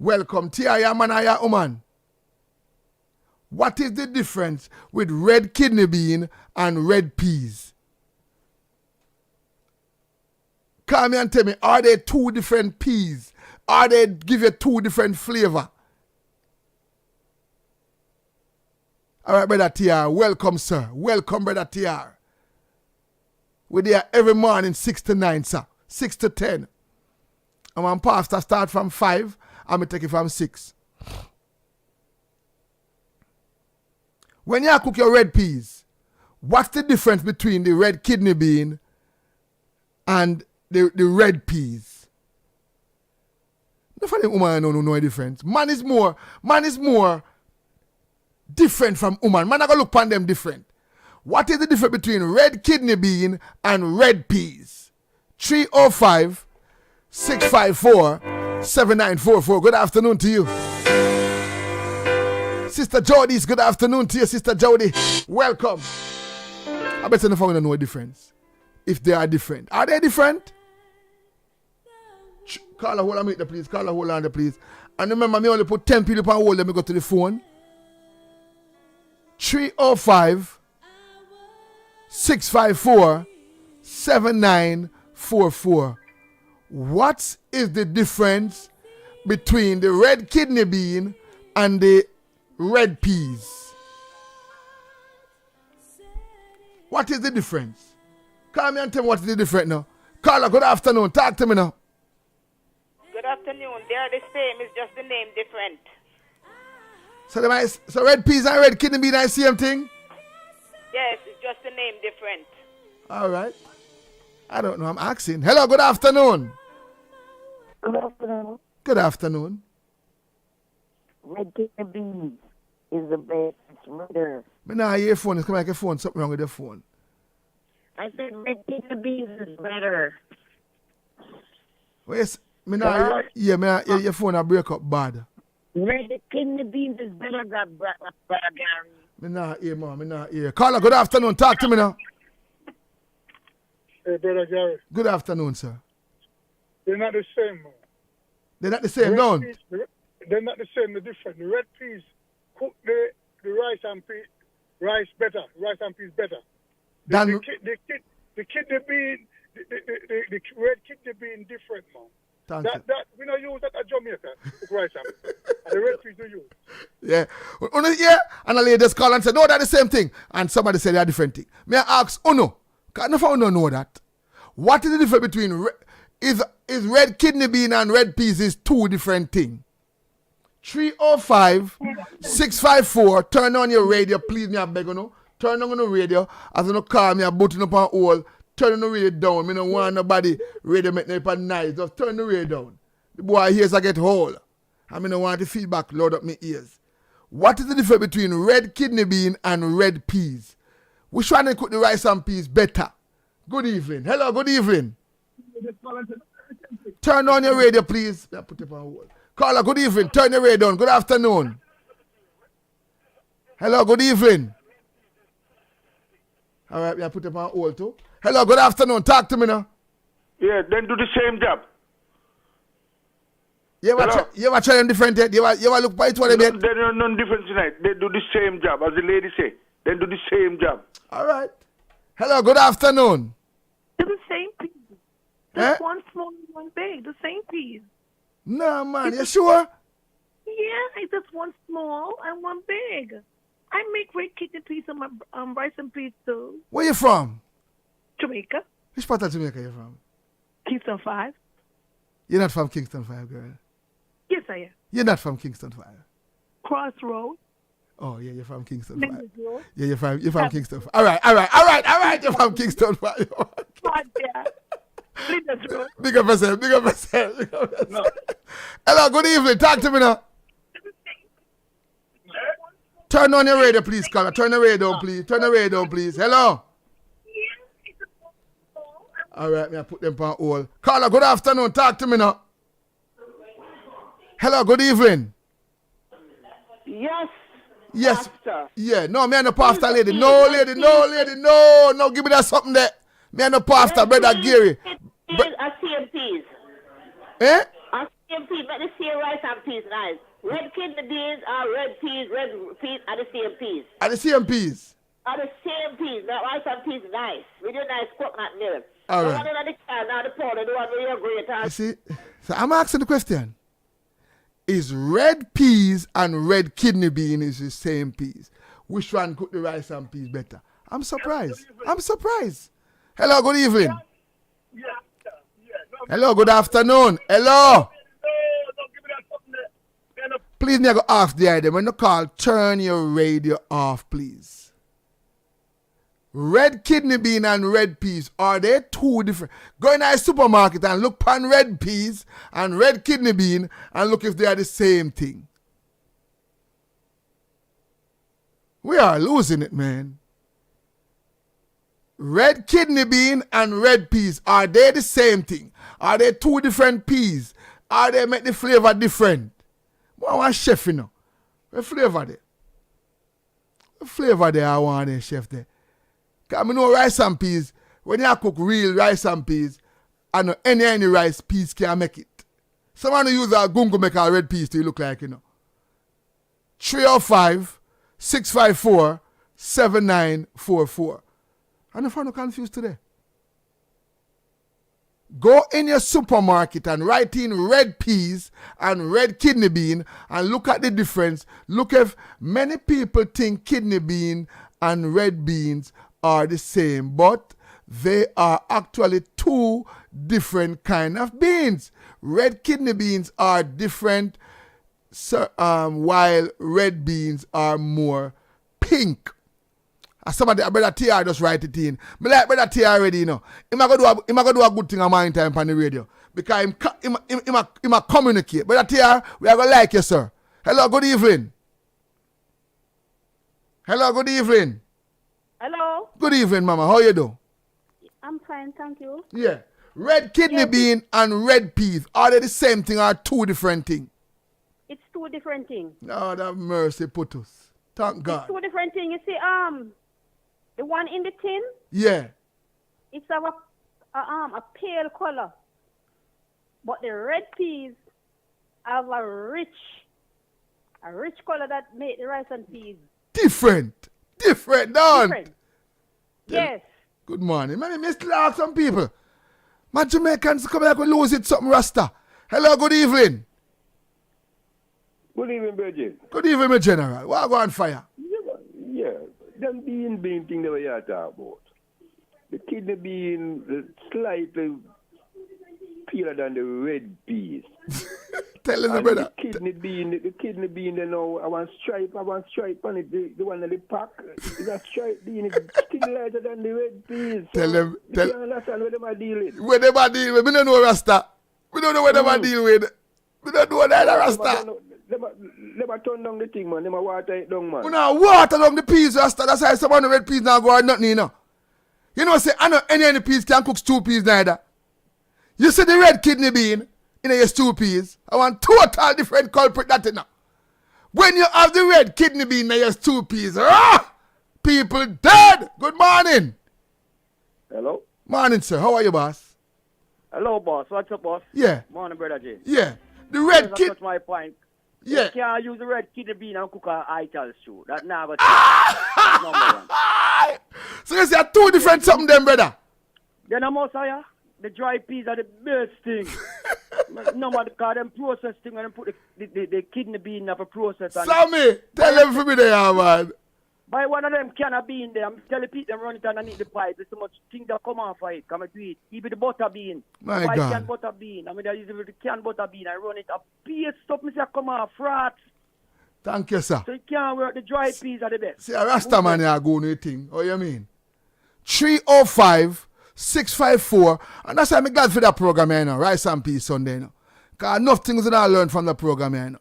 Welcome. T.R. man, I woman. What is the difference with red kidney bean and red peas? Come and tell me, are they 2 different peas? Are they give you 2 different flavor? All right, Brother TR. Welcome, sir. Welcome, Brother TR. We're there every morning 6 to 9, sir. 6 to 10. And when pastor start from 5, I'm going to take it from 6. When you cook your red peas, what's the difference between the red kidney bean and the red peas? No funny woman no the difference. Man is more different from woman. Man I go look upon them different. What is the difference between red kidney bean and red peas? 305-654-7944. Good afternoon to you. Sister Jody's good afternoon to you, Sister Jody. Welcome. I bet you don't know the difference. If they are different. Are they different? Call a hold on me, please. Call a hold on, please. And remember, me only put 10 people on hold. Let me go to the phone. 305-654-7944. What is the difference between the red kidney bean and the red peas? What is the difference? Call me and tell me what is the difference now. Carla, good afternoon. Talk to me now. Good afternoon. They are the same. It's just the name different. So red peas and red kidney bean are the same thing? Yes, it's just the name different. All right. I don't know. I'm asking. Hello, good afternoon. Good afternoon. Good afternoon. Red kidney beans is the best murder. Me nah hear your phone. It's coming like a phone. Something wrong with your phone. I said red kidney beans is better. Wait, me nah hear your phone a break up bad. Red kidney beans is better than Gary. Me nah hear, man. Me nah hear. Carla, good afternoon. Talk to me now. Hey, Brother Gary. Good afternoon, sir. They're not the same, man. They're not the same, no? They're not the same, they're different. The red peas cook the rice and peas, rice and peas better. The kidney bean, the red kidney bean different, man. That we don't use that at Jamaica, cook rice and peas. And the red peas we use. Yeah. And a lady just called and said, no, that's the same thing. And somebody said they're different thing. May I ask, no? Because none of you know that. What is the difference between is red kidney bean and red peas is two different things? 305-654. Turn on your radio, please. Me I beg you no. Turn on the radio. As you no call me, I button up on all. Turn the radio down. Me no want nobody radio make me nice. Just turn the radio down. The boy ears I get whole. I no want the feedback load up my ears. What is the difference between red kidney bean and red peas? Which one they cook the rice and peas better? Good evening. Hello, good evening. Turn on your radio, please. I put it on hold. Caller, good evening. Turn your radio on. Good afternoon. Hello, good evening. All right, I put it on hold too. Hello, good afternoon. Talk to me now. Yeah, then do the same job. You ever try them different yet? You ever look by it what they did? They're no different tonight. They do the same job, as the lady say. They do the same job. All right. Hello, good afternoon. They're the same peas. Just one small and one big. The same peas. Nah, man. You sure? Yeah, it's just one small and one big. I make red kidney peas on my rice and peas too. Where you from? Jamaica. Which part of Jamaica you from? Kingston 5. You're not from Kingston 5, girl. Yes, I am. You're not from Kingston 5. Crossroads. Oh, yeah, you're from Kingston 5. Road. Yeah, you're from Kingston 5. All right. You're from Kingston 5. Big up yourself. No. Hello, good evening. Talk to me now. Turn on your radio, please, caller. Turn the radio on, please. Hello. All right, me I put them on hold. Caller, good afternoon. Talk to me now. Hello, good evening. Yes. Pastor. Yeah, no, me and the pastor lady. No, lady. No, give me that something there. Me and the pastor, brother Gary. CMPs. Eh? CMPs, but the same rice and peas, nice. Red kidney beans are red peas are the same peas. Are the same peas? Are the same peas. That rice and peas nice. We do nice coconut milk. All right. The one in the can, now the powder, the one where you're great. You see, so I'm asking the question. Is red peas and red kidney bean is the same peas? Which one cook the rice and peas better? I'm surprised. Hello, good evening. Hello, good afternoon. Hello. Please, me go off the item. When you call, turn your radio off, please. Red kidney bean and red peas, are they two different? Go in a supermarket and look pan red peas and red kidney bean and look if they are the same thing. We are losing it, man. Red kidney bean and red peas, are they the same thing? Are they two different peas? Are they make the flavor different? I want chef, you know. What flavor there? What flavor there I want there, chef there? Because I know rice and peas, when you cook real rice and peas, I know any rice peas can make it. Someone who use a gungo make a red peas to look like, you know. 305-654-7944. And if I'm not confused today. Go in your supermarket and write in red peas and red kidney bean and look at the difference. Look if many people think kidney bean and red beans are the same, but they are actually two different kind of beans. Red kidney beans are different, while red beans are more pink. As somebody, Brother TR just write it in. Me like Brother TR already, you know. He might go do a good thing on my time on the radio. Because he might communicate. Brother TR, we are going to like you, sir. Hello, good evening. Hello, good evening. Hello. Good evening, Mama. How you do? I'm fine, thank you. Yeah. Red kidney bean and red peas, are they the same thing or two different things? It's two different things. Lord have mercy, put us. Thank God. It's two different things. You see, the one in the tin, yeah, it's a pale color. But the red peas have a rich color that make the rice and peas different, done. different. Yes. Good morning. Man, I still ask some people. My Jamaicans come here and lose it something Rasta. Hello, good evening. Good evening, Bridget. Good evening, my general. What go on fire? Yeah, them bean thing that we are talking about. The kidney bean is slightly paler than the red peas. Tell us, brother. The kidney bean, you know, I want stripe on it. The one in the pack, is a stripe bean. It's still lighter than the red peas. Tell them. You can't understand what them are dealing with. Where them are dealing with? We don't know Rasta. We don't know what them are dealing with. We don't know that Rasta. Let me turn down the thing, man. Let me water it down, man. We now water down the peas, Rasta. That's why some of the red peas now go out nothing, you know. You know, say, I know any peas can cook stew peas neither. You see the red kidney bean in your stew peas. I want total different culprit that you know. When you have the red kidney bean in your stew peas, people dead. Good morning. Hello? Morning, sir. How are you, boss? Hello, boss. What's up, boss? Yeah. Morning, brother J. Yeah. The red kidney. That's my point. Yeah. You can't use the red kidney bean and cook a ital stew. That's never true. Number one. So you see two different something then, brother? Then I'm also, the dry peas are the best thing. Nobody call them processed thing when they put the kidney bean of a process. Sammy, tell them for me there, man. Buy one of them can of bean there. I'm telling people them run it underneath the pipe. There's so much thing that come off of it. Come and do it. Even the butter bean. My buy God. Can butter bean. I mean, I use the can butter bean. I run it up. Piece stuff me say come off frat. Thank you, sir. So you can't work. The dry peas are the best. See, a Rasta man here go on your thing. What you mean? 305-654. And that's why I'm glad for that program here, you know. Rice and Peas Sunday, you know. Because enough things that I learned from the program here, you know.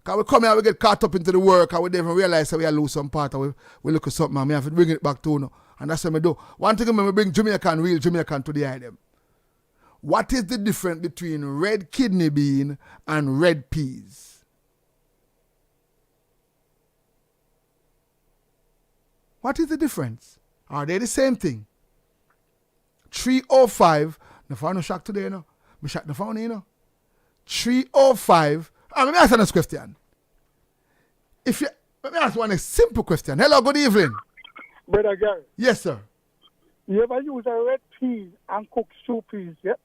Because we come here, we get caught up into the work, and we don't even realize that we lose some part, and we look at something, and we have to bring it back to, you know. And that's what we do. One thing, we bring real Jamaican to the item. What is the difference between red kidney bean and red peas? What is the difference? Are they the same thing? 305, the phone no shock today, you know. Me shock the phone, you know. 305. Let me ask you this question. Let me ask one simple question. Hello, good evening. Brother Gary. Yes, sir. You ever use a red peas and cook stew peas, yeah?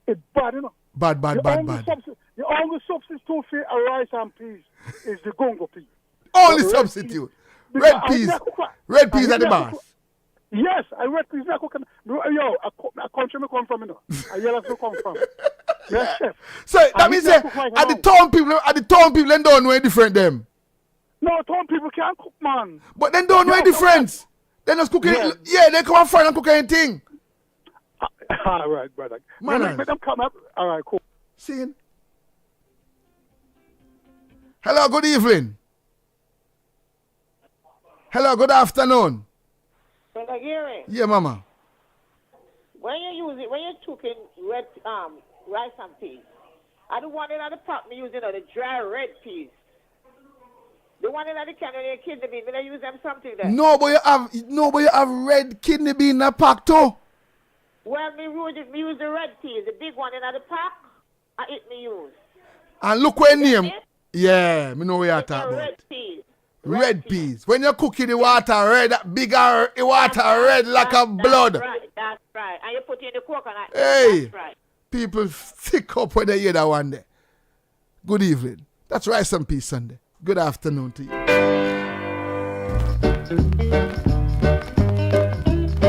It's bad, you know. Bad. The only substitute for a rice and peas is the gongo pea. Only substitute. Red peas. Red peas are the boss. Yes, I red peas I cook. Yo, a country me come from, you know. A yellow me come from. Yes, chef. So that means that at the town people then don't know any different them. No, town people can't cook, man. But then don't know any difference. They just cooking. Yeah, they come and find and cook anything. All right, brother. Man, Let them come up. All right, cool. Seeing. Hello, good evening. Hello, good afternoon. Brother Gary, Yeah, mama. when you're cooking red rice and peas, I don't want it at the pot. Me using the dry red peas. The one in the can when you kidney bean, when I use them something there. No, but you have red kidney bean in the pack too. Well, me use the red peas, the big one in the pack. Me use. And look where name. Yeah, me know where you're talking about. Red peas. Red peas. When you're cooking the water red, bigger water red like a blood. That's right. And you put it in the coconut. Hey, That's right. people thick up when they hear that one day. Good evening. That's Rice and Peas Sunday. Good afternoon to you.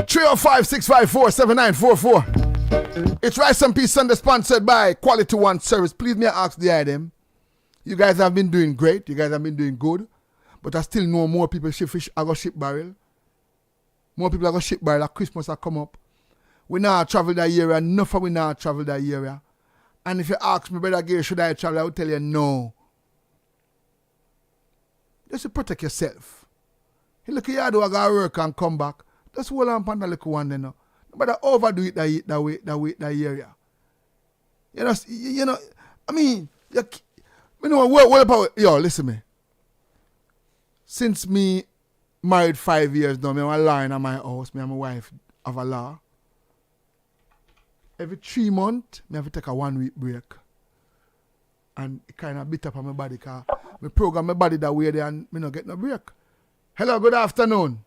305-654-7944. It's Rice and Peas Sunday, sponsored by Quality One Service. Please may I ask the item. You guys have been doing great. You guys have been doing good. But I still know more people ship fish. I go ship barrel. More people are going to ship barrel. At Christmas I come up. We now travel that area. Enough of we now travel that area. And if you ask me, Brother Gary, should I travel? I will tell you no. Just to protect yourself. You look at you do I go work and come back. Just hold on upon the little one then. But overdo it that area. You know, I mean, you know what about, yo, listen to me. Since me married 5 years now, me have a law in my house, me and my wife have a law. Every 3 months, me have to take a 1 week break. And it kind of beat up on my body because me program my body that way there and me not get no break. Hello, good afternoon.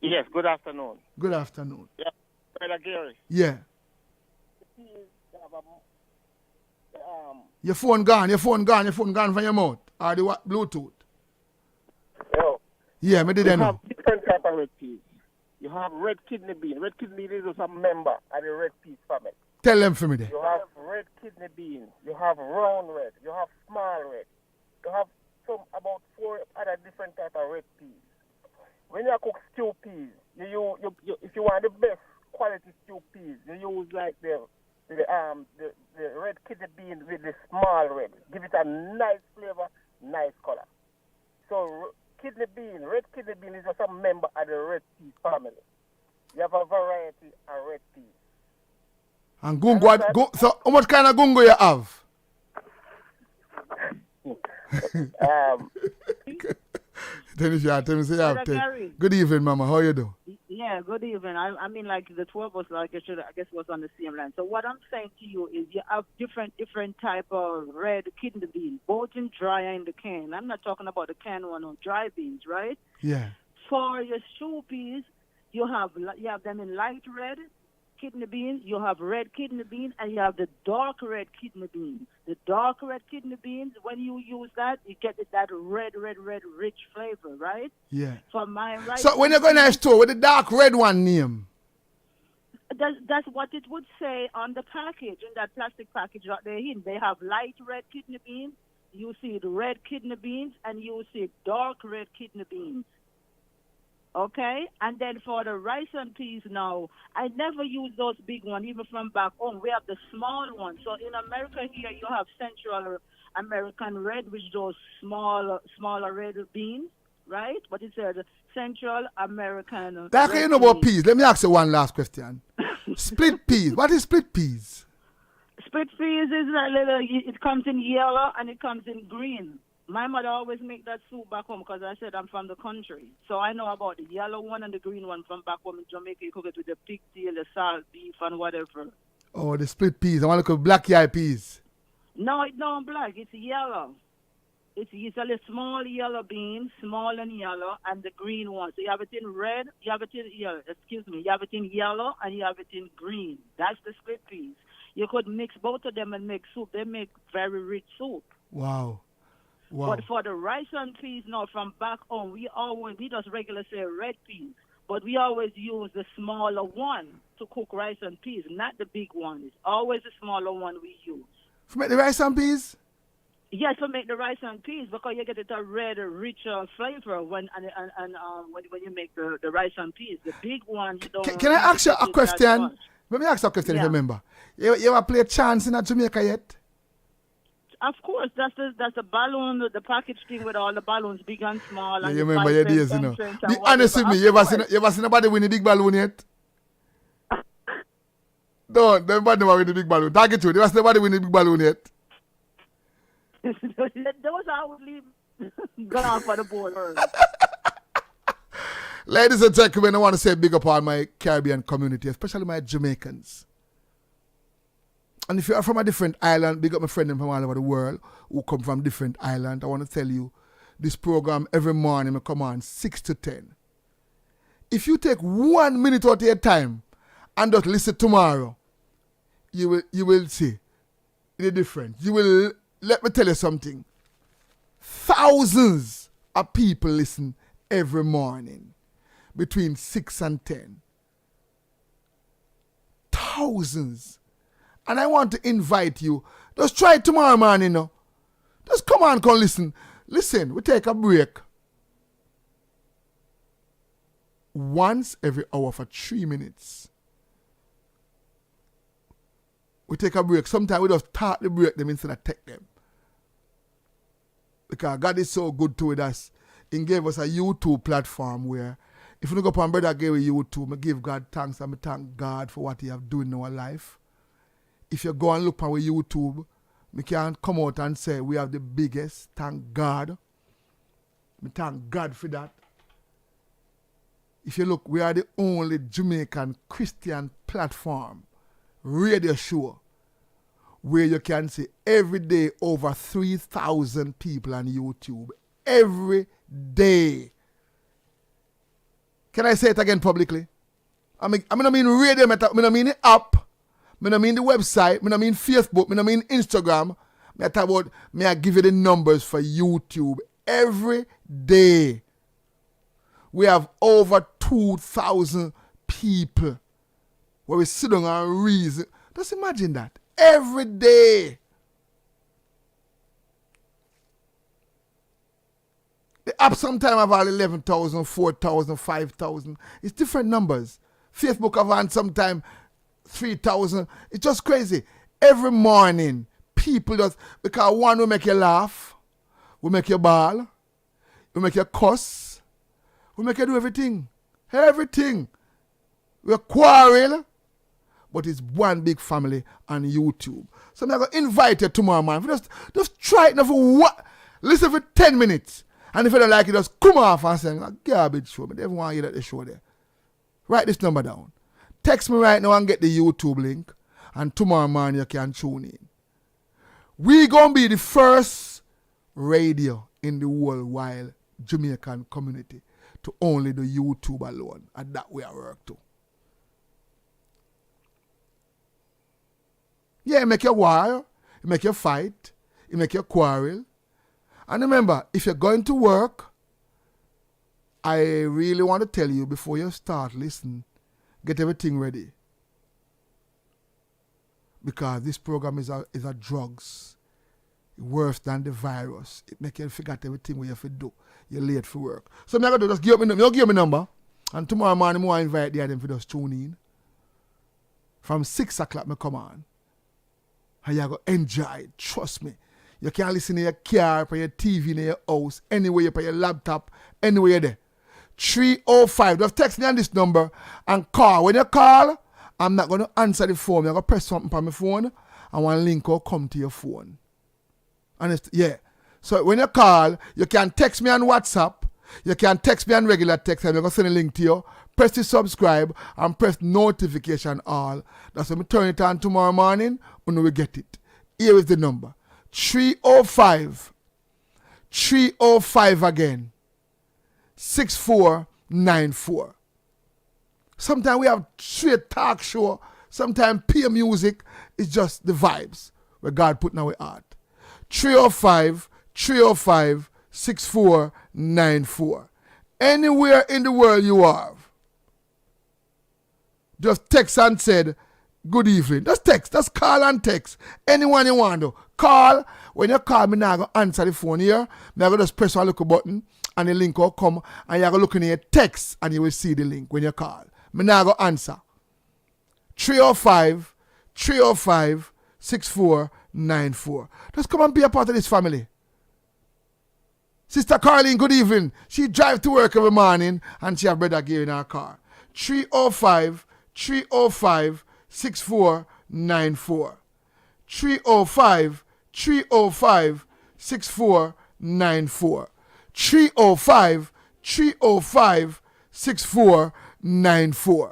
Yes, good afternoon. Good afternoon. Yeah, Brother Gary. Yeah. Your phone gone from your mouth. Or the what? Bluetooth. Yo. Yeah, me did you know. have different type of red peas. You have red kidney bean. Red kidney bean is a member of the red peas family. Tell them for me there. You have red kidney bean. You have round red. You have small red. You have about 4 other different type of red peas. When you cook stew peas, you if you want the best quality stew peas, you use like the red kidney bean with the small red. Give it a nice flavor, nice color. So red kidney bean is just a member of the red pea family. You have a variety of red peas. And gungo, so how much kind of gungo you have? Dennis, you tell me say you have 10. Good evening, Mama. How you do? Yeah, good evening. I mean, like the 12 of us, like I guess was on the same line. So what I'm saying to you is you have different type of red kidney beans, both in dry and in the can. I'm not talking about the can one or dry beans, right? Yeah. For your stew peas, you have them in light red kidney beans, you have red kidney beans, and you have the dark red kidney beans. The dark red kidney beans, when you use that, you get that red, rich flavor, right? Yeah. For my right. So when you're going to a store with the dark red one name? That's what it would say on the package, in that plastic package that they're in. They have light red kidney beans, you see the red kidney beans, and you see dark red kidney beans. Okay? And then for the rice and peas now, I never use those big ones, even from back home. We have the small ones. So in America here, you have Central American red, which those smaller red beans, right? But it's the Central American That you know about peas. Let me ask you one last question. Split peas. What is split peas? Split peas is a little, it comes in yellow and it comes in green. My mother always make that soup back home because I said I'm from the country. So I know about the yellow one and the green one from back home in Jamaica. You cook it with the pigtail, the salt beef, and whatever. Oh, the split peas. I want to cook black eye peas. No, it's not black. It's yellow. It's a small yellow bean, small and yellow, and the green one. So you have it in red, you have it in yellow, you have it in yellow, and you have it in green. That's the split peas. You could mix both of them and make soup. They make very rich soup. Wow. But for the rice and peas now from back home, we just regularly say red peas. But we always use the smaller one to cook rice and peas, not the big one. It's always the smaller one we use. To make the rice and peas? Yes, to make the rice and peas, because you get it a red, richer flavor when you make the rice and peas. The big one, you don't. Can I ask you a question? Let me ask you a question, if you remember. You ever play chance in Jamaica yet? Of course, that's the balloon, the package thing with all the balloons, big and small. Yeah, and you remember your days, you know. Be honest with me, you ever seen nobody win a big balloon yet? Don't nobody never win a big balloon. Talk it to you. There was nobody win a big balloon yet. Those I would leave gone for the board. Ladies and gentlemen, I want to say big up on my Caribbean community, especially my Jamaicans. And if you are from a different island, big up my friends from all over the world who come from different islands. I want to tell you, this program every morning I come on 6 to 10. If you take 1 minute out of your time and just listen tomorrow, you will see the difference. You will, let me tell you something. Thousands of people listen every morning between 6 and 10. Thousands. And I want to invite you. Just try it tomorrow morning, you know. Just come on, come listen. Listen, we take a break. Once every hour for 3 minutes. We take a break. Sometimes we just start the break them instead of take them. Because God is so good to us. He gave us a YouTube platform where if you look up on Brother Gary YouTube, I give God thanks and I thank God for what He have done in our life. If you go and look on our YouTube, we can come out and say we have the biggest. Thank God. We thank God for that. If you look, we are the only Jamaican Christian platform, radio show, where you can see every day over 3,000 people on YouTube. Every day. Can I say it again publicly? I don't mean radio, I don't mean the app. I don't mean the website, I don't mean Facebook, I don't mean Instagram. I talk about, I give you the numbers for YouTube. Every day, we have over 2,000 people where we sit down and reason. Just imagine that. Every day. The app sometimes have all 11,000, 4,000, 5,000. It's different numbers. Facebook have on sometimes 3,000. It's just crazy. Every morning, people just, because one will make you laugh, will make you bawl, will make you cuss, will make you do everything. Everything. We quarrel, but it's one big family on YouTube. So I'm going to invite you tomorrow, man. Just try it now for what? Listen for 10 minutes. And if you don't like it, just come off and say, garbage show. But everyone want you at the show there. Write this number down. Text me right now and get the YouTube link. And tomorrow morning you can tune in. We're going to be the first radio in the worldwide Jamaican community to only do YouTube alone. And that way I work too. Yeah, it make you war, it make you fight, it make you quarrel. And remember, if you're going to work, I really want to tell you before you start listening, get everything ready. Because this program is a drugs. Worse than the virus. It make you forget everything what you have to do. You're late for work. So I'm going to just give me my number. And tomorrow morning I invite the other to just tune in. From 6 o'clock I come on. And you're going to enjoy it. Trust me. You can listen in your car, on your TV, in your house, anywhere, on your laptop, anywhere you're there. 305. Just text me on this number and call. When you call, I'm not going to answer the phone. I'm going to press something on my phone and one link will come to your phone. Yeah. So when you call, you can text me on WhatsApp. You can text me on regular text. I'm going to send a link to you. Press the subscribe and press notification all. That's when we turn it on tomorrow morning when we get it. Here is the number. 305 again 6494. Sometimes we have straight talk show, sometimes peer music. It's just the vibes where God put in our heart. 305 6494. Anywhere in the world you are, just text and said, good evening. Just text. Just call and text. Anyone you want to. Call. When you call me now, I'm going to answer the phone here. I'm going to just press one little button and the link will come and you're going to look in your text and you will see the link when you call. I'm now going to answer. 305-6494. Just come and be a part of this family. Sister Carlene, good evening. She drives to work every morning and she have Brother Gary in her car. 305-6494. 305-6494. 305-6494.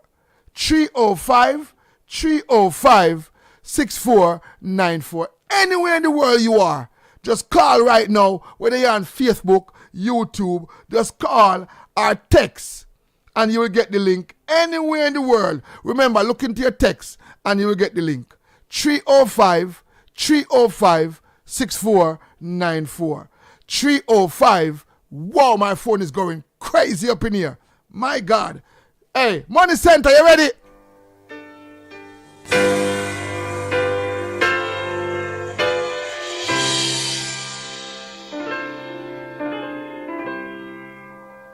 305-6494. Anywhere in the world you are, just call right now, whether you're on Facebook, YouTube, just call or text and you will get the link anywhere in the world. Remember, look into your text and you will get the link. 305-6494. 305. Wow, my phone is going crazy up in here. My God. Hey, Money Center, you ready?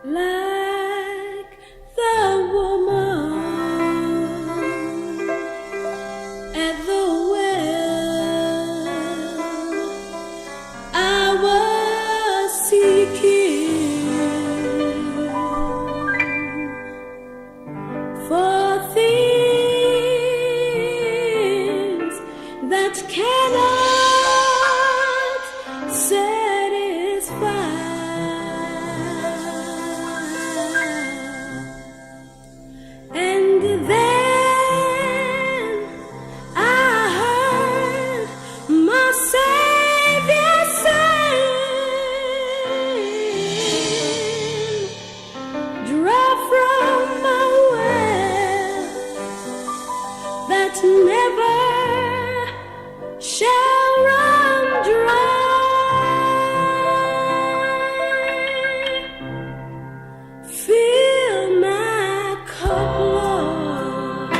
Like the woman at the well, I was seeking for things that cannot satisfy. And then I heard my Savior saying, draw from my well that never shall run dry. Fill my cup, Lord.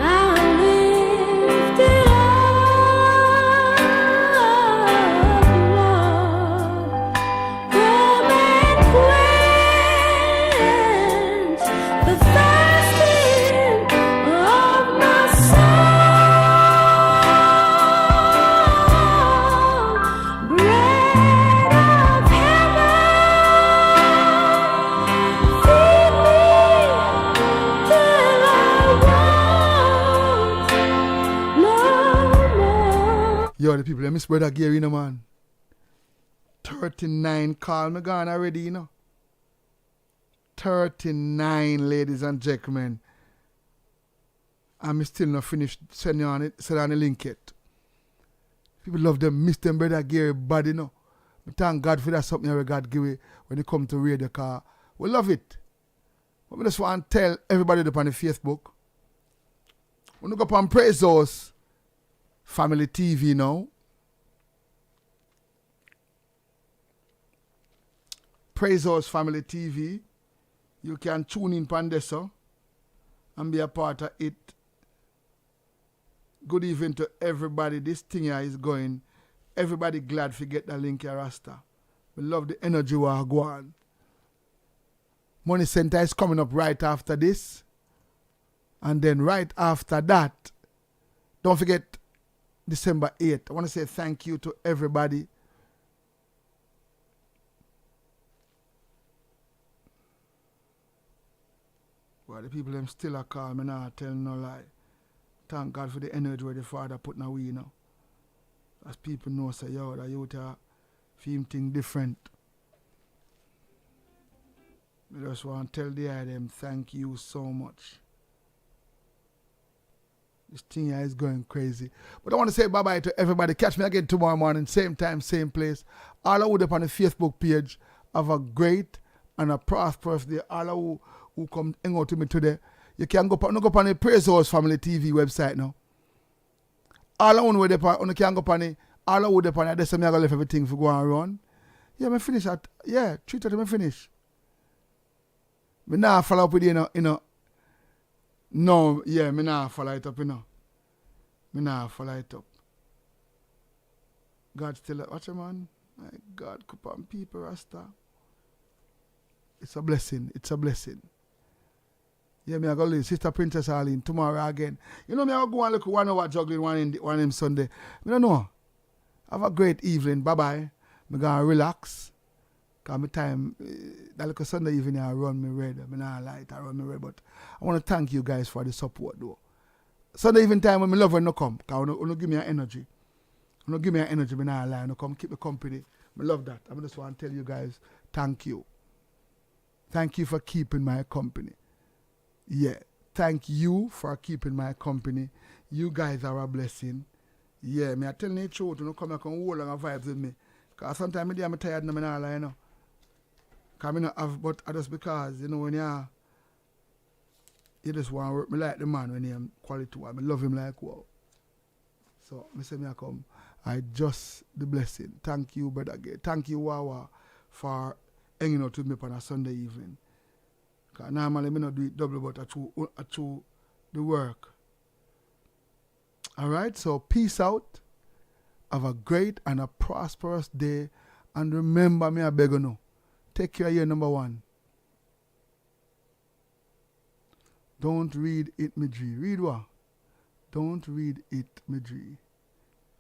I'll lift it up, Lord. Come and quench the thirsting of my soul. Bread of heaven, feed me till I want no more. Yo, the people, I miss Brother Gary, you know, man. 39 call me gone already, you know. 39, ladies and gentlemen. I'm still not finished sending on the link yet. People love them, miss them, Brother Gary bad, you know. But thank God for that something that God give it when it come to radio car. We love it. But we just want to tell everybody up on the Facebook. When you go up on Praise House Family TV now. Praise House Family TV. You can tune in Pandesa and be a part of it. Good evening to everybody. This thing here is going. Everybody glad to get the link here, Rasta. We love the energy we are going. Money Center is coming up right after this. And then right after that, don't forget December 8th. I want to say thank you to everybody. Well, the people them still are calm and not telling no lie. Thank God for the energy where the Father put in we, you know. As people know, say, yo, that you are film thing different. I just want to tell them thank you so much. This thing here is going crazy. But I want to say bye-bye to everybody. Catch me again tomorrow morning, same time, same place. All of you up on the Facebook page, have a great and a prosperous day. All of who come hang out with me today, you can go on the Praise House Family TV website now. All of you can go on the, all of you up on it, that's why I left everything for going around. Yeah, I finish at, 3:30 I finish. Me nah follow up with you, you know. No, yeah, me nah follow it up, you know. Me nah follow it up. God still, watch a man. My God, coupon people, Rasta. It's a blessing. It's a blessing. Yeah, me I go leave Sister Princess Arlene tomorrow again. You know me I go and look 1 hour juggling one in Sunday. Me don't know. Have a great evening. Bye bye. Me gonna relax. Cause my time that little Sunday evening I run me red. Me not light, I run me red. But I want to thank you guys for the support though. Sunday evening time when my love no come, cause you give me an energy. You give me an energy, me not lie. You come keep me company. I love that. I just want to tell you guys, thank you. Thank you for keeping my company. Yeah. Thank you for keeping my company. You guys are a blessing. Yeah, me I tell you the truth, you come and hold on vibes with me. Because sometimes I'm tired and I'm not lie, you know. Because I not have, but just because, you know, when you just want to work me like the man when you're quality one. I love him like wow. So, I say I come. I just the blessing. Thank you, brother. Thank you, Wawa, for hanging out with me on a Sunday evening. Because normally I not do it double, but I do the work. All right, so peace out. Have a great and a prosperous day. And remember me, I beg you now. Take care of your number one. Don't read it, me G. Read what? Don't read it, me G.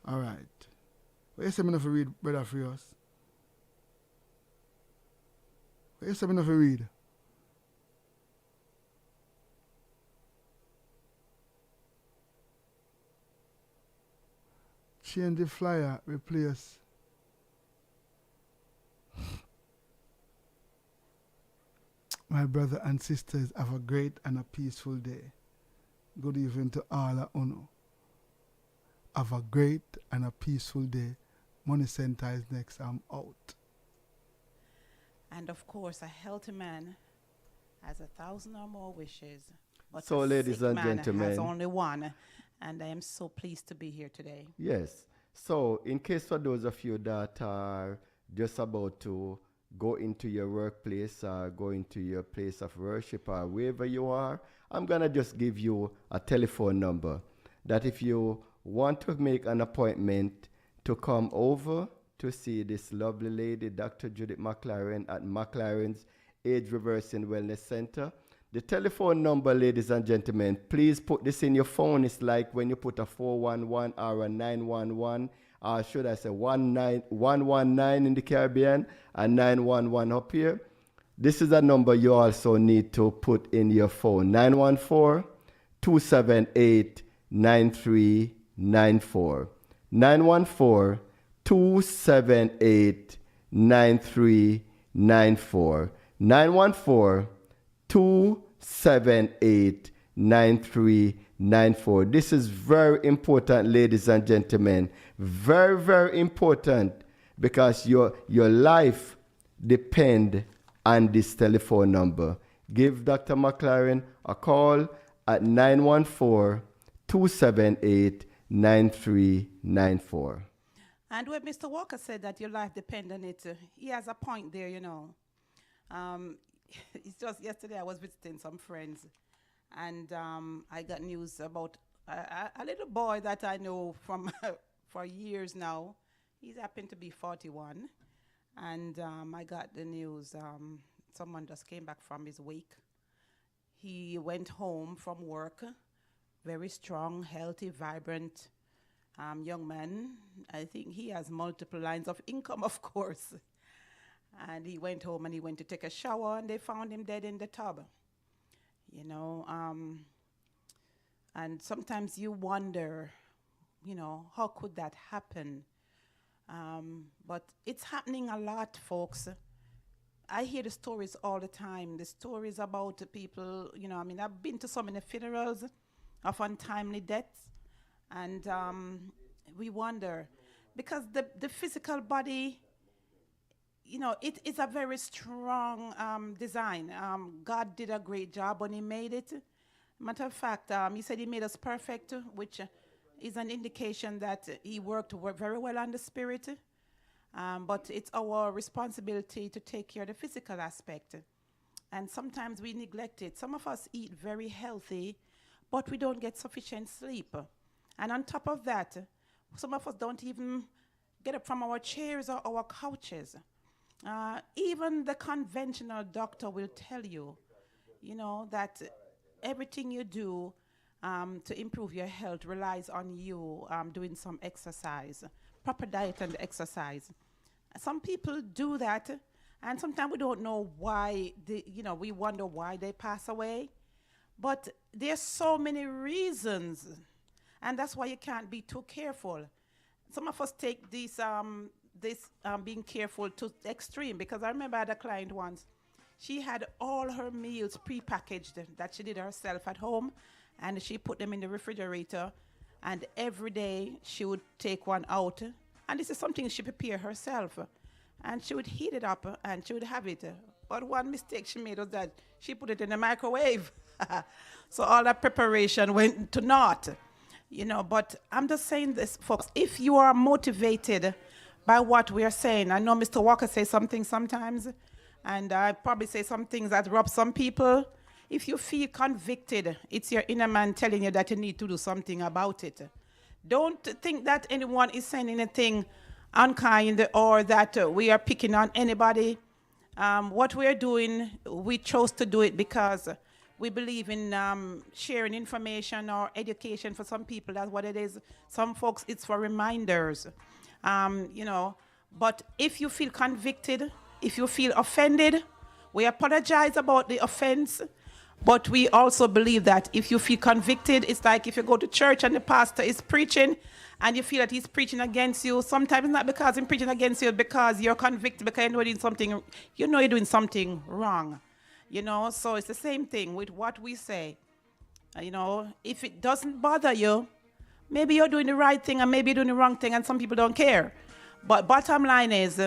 All right. What you say me not to read, brother Frios? What you say me not to read? Change the flyer, replace. My brother and sisters, have a great and a peaceful day. Good evening to all of you. Have a great and a peaceful day. Money Center is next. I'm out. And of course, a healthy man has 1,000 or more wishes. But So, a ladies sick and man gentlemen, has only one. And I am so pleased to be here today. yes. So, in case for those of you that are just about to go into your workplace or go into your place of worship or wherever you are, I'm going to just give you a telephone number that if you want to make an appointment to come over to see this lovely lady, Dr. Judith McLaren at McLaren's Age Reversing Wellness Center. The telephone number, ladies and gentlemen, please put this in your phone. It's like when you put a 411 or a 911, or should I say 119 in the Caribbean and 911 up here. This is a number you also need to put in your phone. 914-278-9394. 914-278-9394. 914-278-9394. This is very important, ladies and gentlemen. Very, very important, because your life depends on this telephone number. Give Dr. McLaren a call at 914-278-9394. And when Mr. Walker said that your life depends on it, he has a point there, you know. It's just yesterday I was visiting some friends, and I got news about a little boy that I know from for years now. He's happened to be 41, and I got the news. Someone just came back from his wake. He went home from work, very strong, healthy, vibrant young man. I think he has multiple lines of income, of course. And he went home and he went to take a shower, and they found him dead in the tub. You know, and sometimes you wonder, you know, how could that happen? But it's happening a lot, folks. I hear the stories all the time. The stories about the people, you know, I mean, I've been to so many funerals of untimely deaths, and we wonder, because the physical body, you know, it is a very strong design. God did a great job when he made it. Matter of fact, he said he made us perfect, which is an indication that he worked very well on the spirit. But it's our responsibility to take care of the physical aspect. and sometimes we neglect it. Some of us eat very healthy, but we don't get sufficient sleep. And on top of that, some of us don't even get up from our chairs or our couches. Even the conventional doctor will tell you, that everything you do to improve your health relies on you doing some exercise, proper diet and exercise. Some people do that, and sometimes we don't know why, we wonder why they pass away. But there's so many reasons, and that's why you can't be too careful. Some of us take this being careful to extreme, because I remember I had a client once. She had all her meals prepackaged that she did herself at home, and she put them in the refrigerator, and every day she would take one out, and this is something she prepared herself, and she would heat it up and she would have it. But one mistake she made was that she put it in the microwave. So all that preparation went to naught. But I'm just saying this, folks, if you are motivated by what we are saying, I know Mr. Walker says something sometimes, and I probably say some things that rub some people. If you feel convicted, it's your inner man telling you that you need to do something about it. Don't think that anyone is saying anything unkind or that we are picking on anybody. What we are doing, we chose to do it because we believe in sharing information or education. For some people, that's what it is. Some folks, it's for reminders. But if you feel convicted, if you feel offended, we apologize about the offense. But we also believe that if you feel convicted, it's like if you go to church and the pastor is preaching and you feel that he's preaching against you. Sometimes it's not because he's preaching against you, because you're convicted, because you're doing something wrong. So it's the same thing with what we say. If it doesn't bother you, maybe you're doing the right thing and maybe you're doing the wrong thing, and some people don't care. But bottom line is,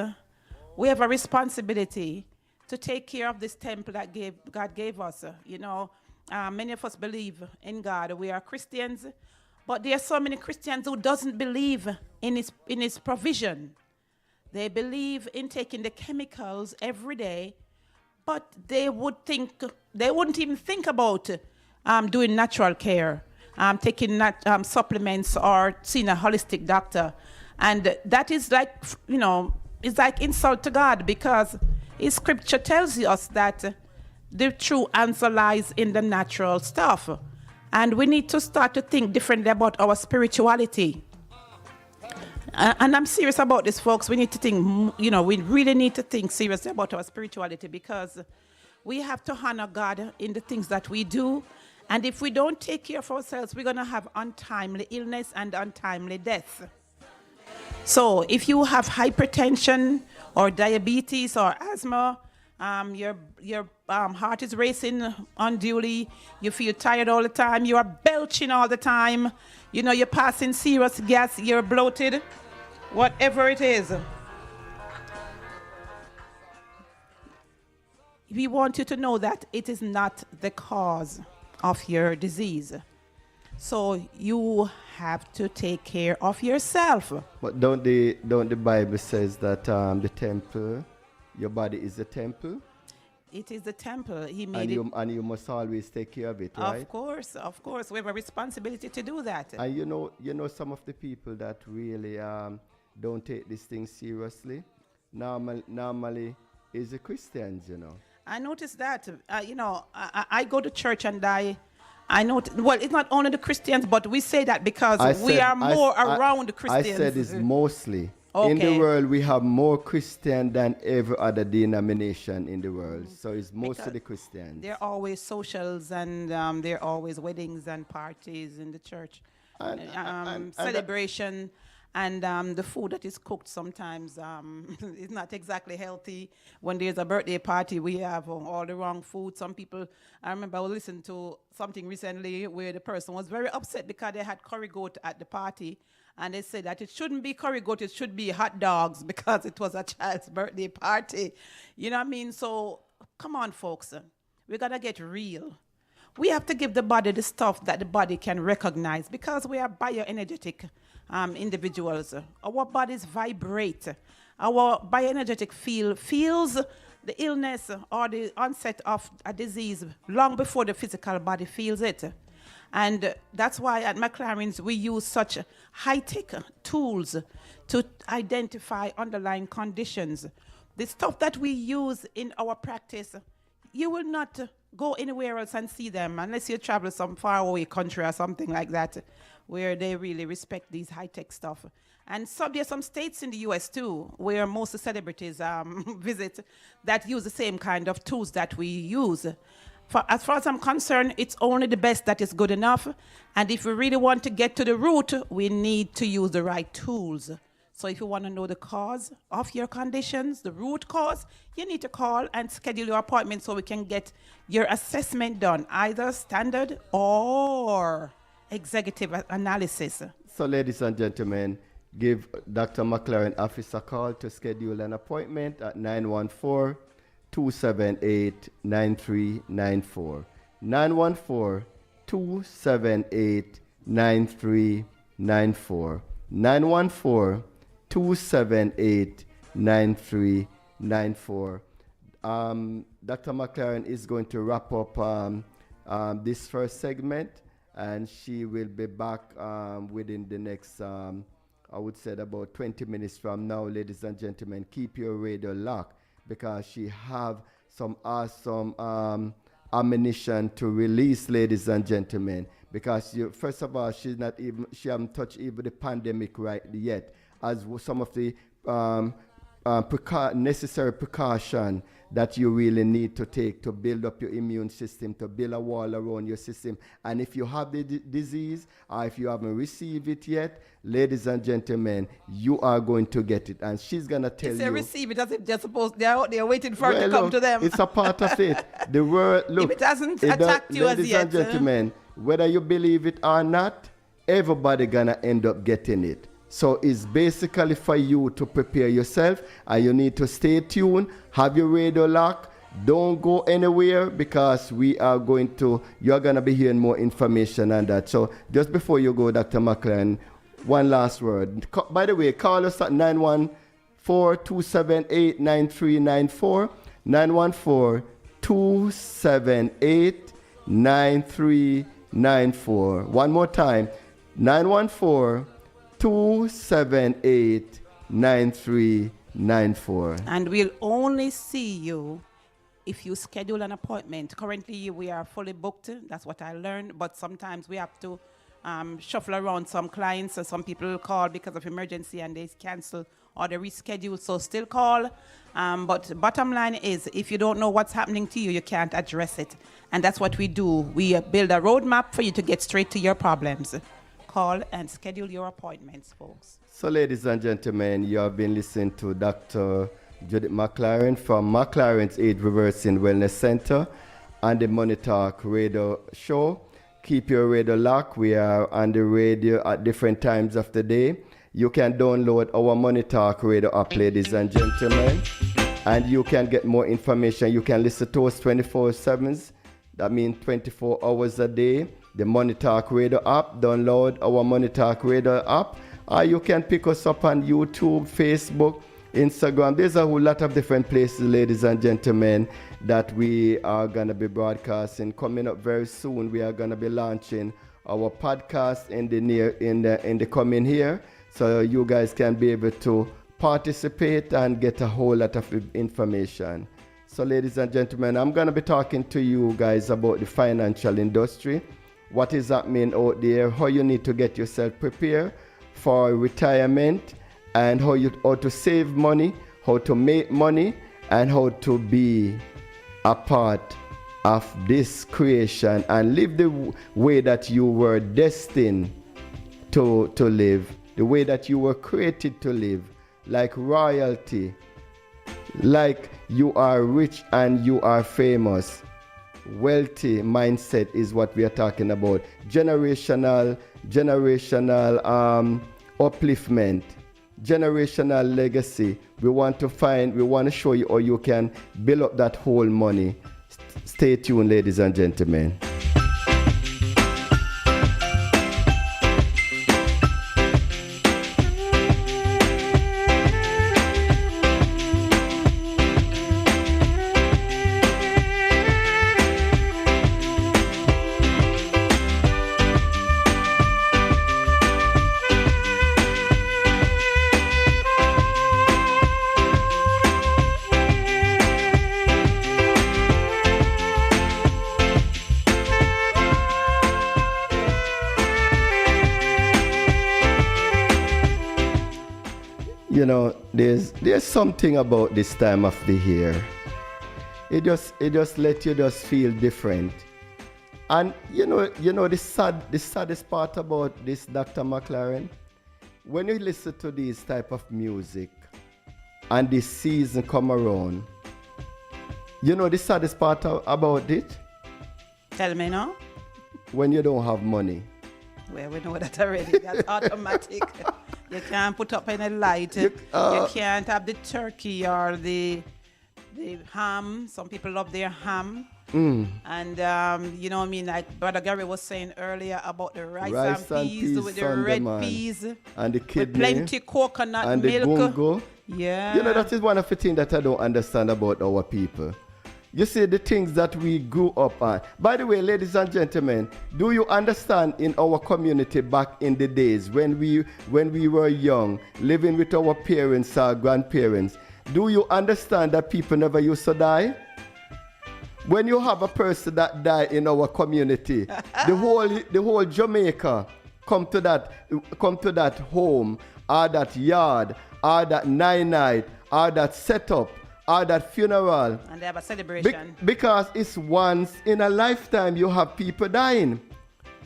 we have a responsibility to take care of this temple that God gave us. Many of us believe in God. We are Christians, but there are so many Christians who doesn't believe in His provision. They believe in taking the chemicals every day, but they wouldn't even think about doing natural care, taking supplements or seeing a holistic doctor. And that is like, it's like insult to God, because His scripture tells us that the true answer lies in the natural stuff. And we need to start to think differently about our spirituality. And I'm serious about this, folks. We need to think, we really need to think seriously about our spirituality, because we have to honor God in the things that we do. And if we don't take care of ourselves, we're going to have untimely illness and untimely death. So if you have hypertension or diabetes or asthma, your heart is racing unduly, you feel tired all the time, you are belching all the time, you're passing serious gas, you're bloated, whatever it is. We want you to know that it is not the cause of your disease. So you have to take care of yourself. But don't the Bible says that the temple, your body is the temple? It is the temple. He made it. And you must always take care of it, right? Of course. We have a responsibility to do that. And you know some of the people that really don't take this thing seriously, normally is the Christians, I noticed that, I go to church and I know, it's not only the Christians, but we say that because we are more around Christians. I said it's mostly. Okay. In the world, we have more Christian than every other denomination in the world. So it's mostly the Christians. There are always socials and there are always weddings and parties in the church. Celebration. And the food that is cooked sometimes is not exactly healthy. When there's a birthday party, we have all the wrong food. Some people, I remember I was listening to something recently where the person was very upset because they had curry goat at the party. And they said that it shouldn't be curry goat, it should be hot dogs because it was a child's birthday party. You know what I mean? So come on, folks. We got to get real. We have to give the body the stuff that the body can recognize, because we are bioenergetic individuals. Our bodies vibrate. Our bioenergetic field feels the illness or the onset of a disease long before the physical body feels it. And that's why at McLaren's we use such high-tech tools to identify underlying conditions. The stuff that we use in our practice, you will not go anywhere else and see them unless you travel some faraway country or something like that where they really respect these high-tech stuff. And so there are some states in the US too where most of the celebrities visit that use the same kind of tools that we use. As far as I'm concerned, it's only the best that is good enough. And if we really want to get to the root, we need to use the right tools. So if you want to know the cause of your conditions, the root cause, you need to call and schedule your appointment so we can get your assessment done, either standard or executive analysis. So ladies and gentlemen, give Dr. McLaren office a call to schedule an appointment at 914-278-9394. 914-278-9394. 914-278-9394. Dr. McLaren is going to wrap up this first segment, and she will be back within the next, I would say, about 20 minutes from now. Ladies and gentlemen, keep your radio locked because she have some awesome ammunition to release, ladies and gentlemen. Because first of all, she haven't touched even the pandemic right yet, as some of the necessary precaution that you really need to take to build up your immune system, to build a wall around your system. And if you have the disease, or if you haven't received it yet, ladies and gentlemen, you are going to get it. And she's going to tell you. If they receive it, as if they're supposed, they're out there waiting for it to come to them. It's a part of it. The word, look. If it hasn't attacked you as yet. Ladies and gentlemen, whether you believe it or not, everybody going to end up getting it. So it's basically for you to prepare yourself, and you need to stay tuned, have your radio lock, don't go anywhere, because you're going to be hearing more information on that. So just before you go, Dr. McLaren, one last word. By the way, call us at 914-278-9394, 914-278-9394. One more time, 914-278-9394. And we'll only see you if you schedule an appointment. Currently, we are fully booked. That's what I learned. But sometimes we have to shuffle around some clients. So some people call because of emergency and they cancel or they reschedule. So still call. But bottom line is, if you don't know what's happening to you, you can't address it. And that's what we do. We build a roadmap for you to get straight to your problems. Call and schedule your appointments, folks. So, ladies and gentlemen, you have been listening to Dr. Judith McLaren from McLaren's Age Reversing Wellness Center and the Money Talk radio show. Keep your radio locked. We are on the radio at different times of the day. You can download our Money Talk radio app, ladies and gentlemen, and you can get more information. You can listen to us 24/7. That means 24 hours a day. The Money Talk Radio app. Download our Money Talk Radio app. Or you can pick us up on YouTube, Facebook, Instagram. There's a whole lot of different places, ladies and gentlemen, that we are going to be broadcasting. Coming up very soon, we are going to be launching our podcast in the coming year. So you guys can be able to participate and get a whole lot of information. So ladies and gentlemen, I'm going to be talking to you guys about the financial industry. What is happening out there, how you need to get yourself prepared for retirement, and how to save money, how to make money, and how to be a part of this creation and live the way that you were destined to live, the way that you were created to live, like royalty, like you are rich and you are famous. Wealthy mindset is what we are talking about. Generational upliftment, generational legacy. We want to show you how you can build up that whole money. Stay tuned, ladies and gentlemen. You know, there's something about this time of the year. It just let you just feel different. And you know the saddest part about this, Dr. McLaren, when you listen to this type of music and this season come around, you know the saddest part about it? Tell me now. When you don't have money. Well, we know that already. That's automatic. You can't put up any light. You can't have the turkey or the ham. Some people love their ham. And you know what I mean, like Brother Gary was saying earlier about the rice and peas with the red peas and the kidney with plenty coconut and milk. The gungo. Yeah. You know, that is one of the things that I don't understand about our people. You see, the things that we grew up on. By the way, ladies and gentlemen, do you understand in our community back in the days when we were young, living with our parents, our grandparents, do you understand that people never used to die? When you have a person that died in our community, the whole Jamaica come to that home, or that yard, or that night, or that setup, or that funeral. And they have a celebration. Because it's once in a lifetime you have people dying.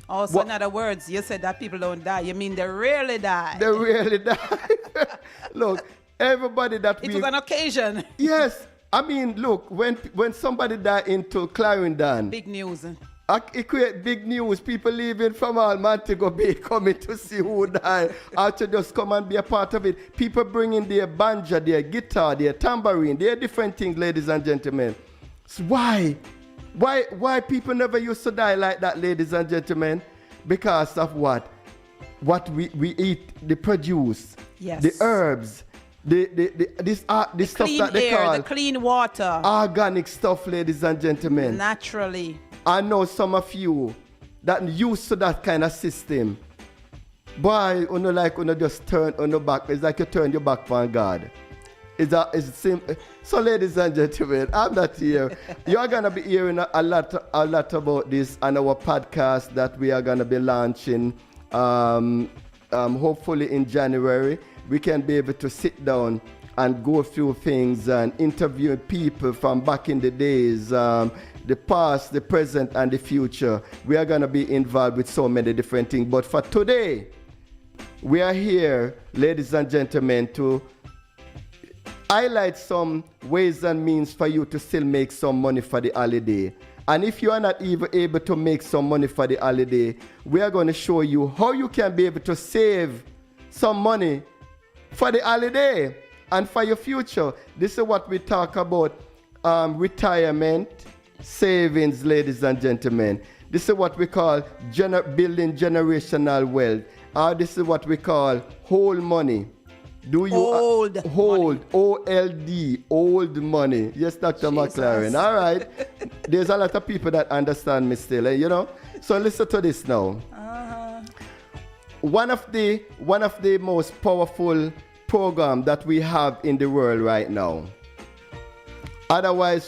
Oh, so in other words, you said that people don't die. You mean they rarely die? They rarely die. Look, everybody that It was an occasion. Yes. I mean, look, when somebody died into Clarendon. Big news. It create big news. People leaving from all Montego Bay coming to see who died, or to just come and be a part of it. People bringing their banjo, their guitar, their tambourine, their different things, ladies and gentlemen. So why people never used to die like that, ladies and gentlemen? Because of what? What we eat, the produce, yes, the herbs, this stuff that they air, call the clean water, organic stuff, ladies and gentlemen. Naturally. I know some of you that used to that kind of system. Boy, just turn on your back. It's like you turn your back on God. It's simple. So, ladies and gentlemen, I'm not here. You're gonna be hearing a lot about this on our podcast that we are gonna be launching. Hopefully in January, we can be able to sit down and go through things and interview people from back in the days. The past, the present, and the future. We are going to be involved with so many different things. But for today, we are here, ladies and gentlemen, to highlight some ways and means for you to still make some money for the holiday. And if you are not even able to make some money for the holiday, we are going to show you how you can be able to save some money for the holiday and for your future. This is what we talk about, retirement, savings, ladies and gentlemen. This is what we call building generational wealth. This is what we call whole money. Old OLD, old money. Yes, Dr. McLaren. All right. There's a lot of people that understand me still, you know. So listen to this now. One of the most powerful programs that we have in the world right now. Otherwise,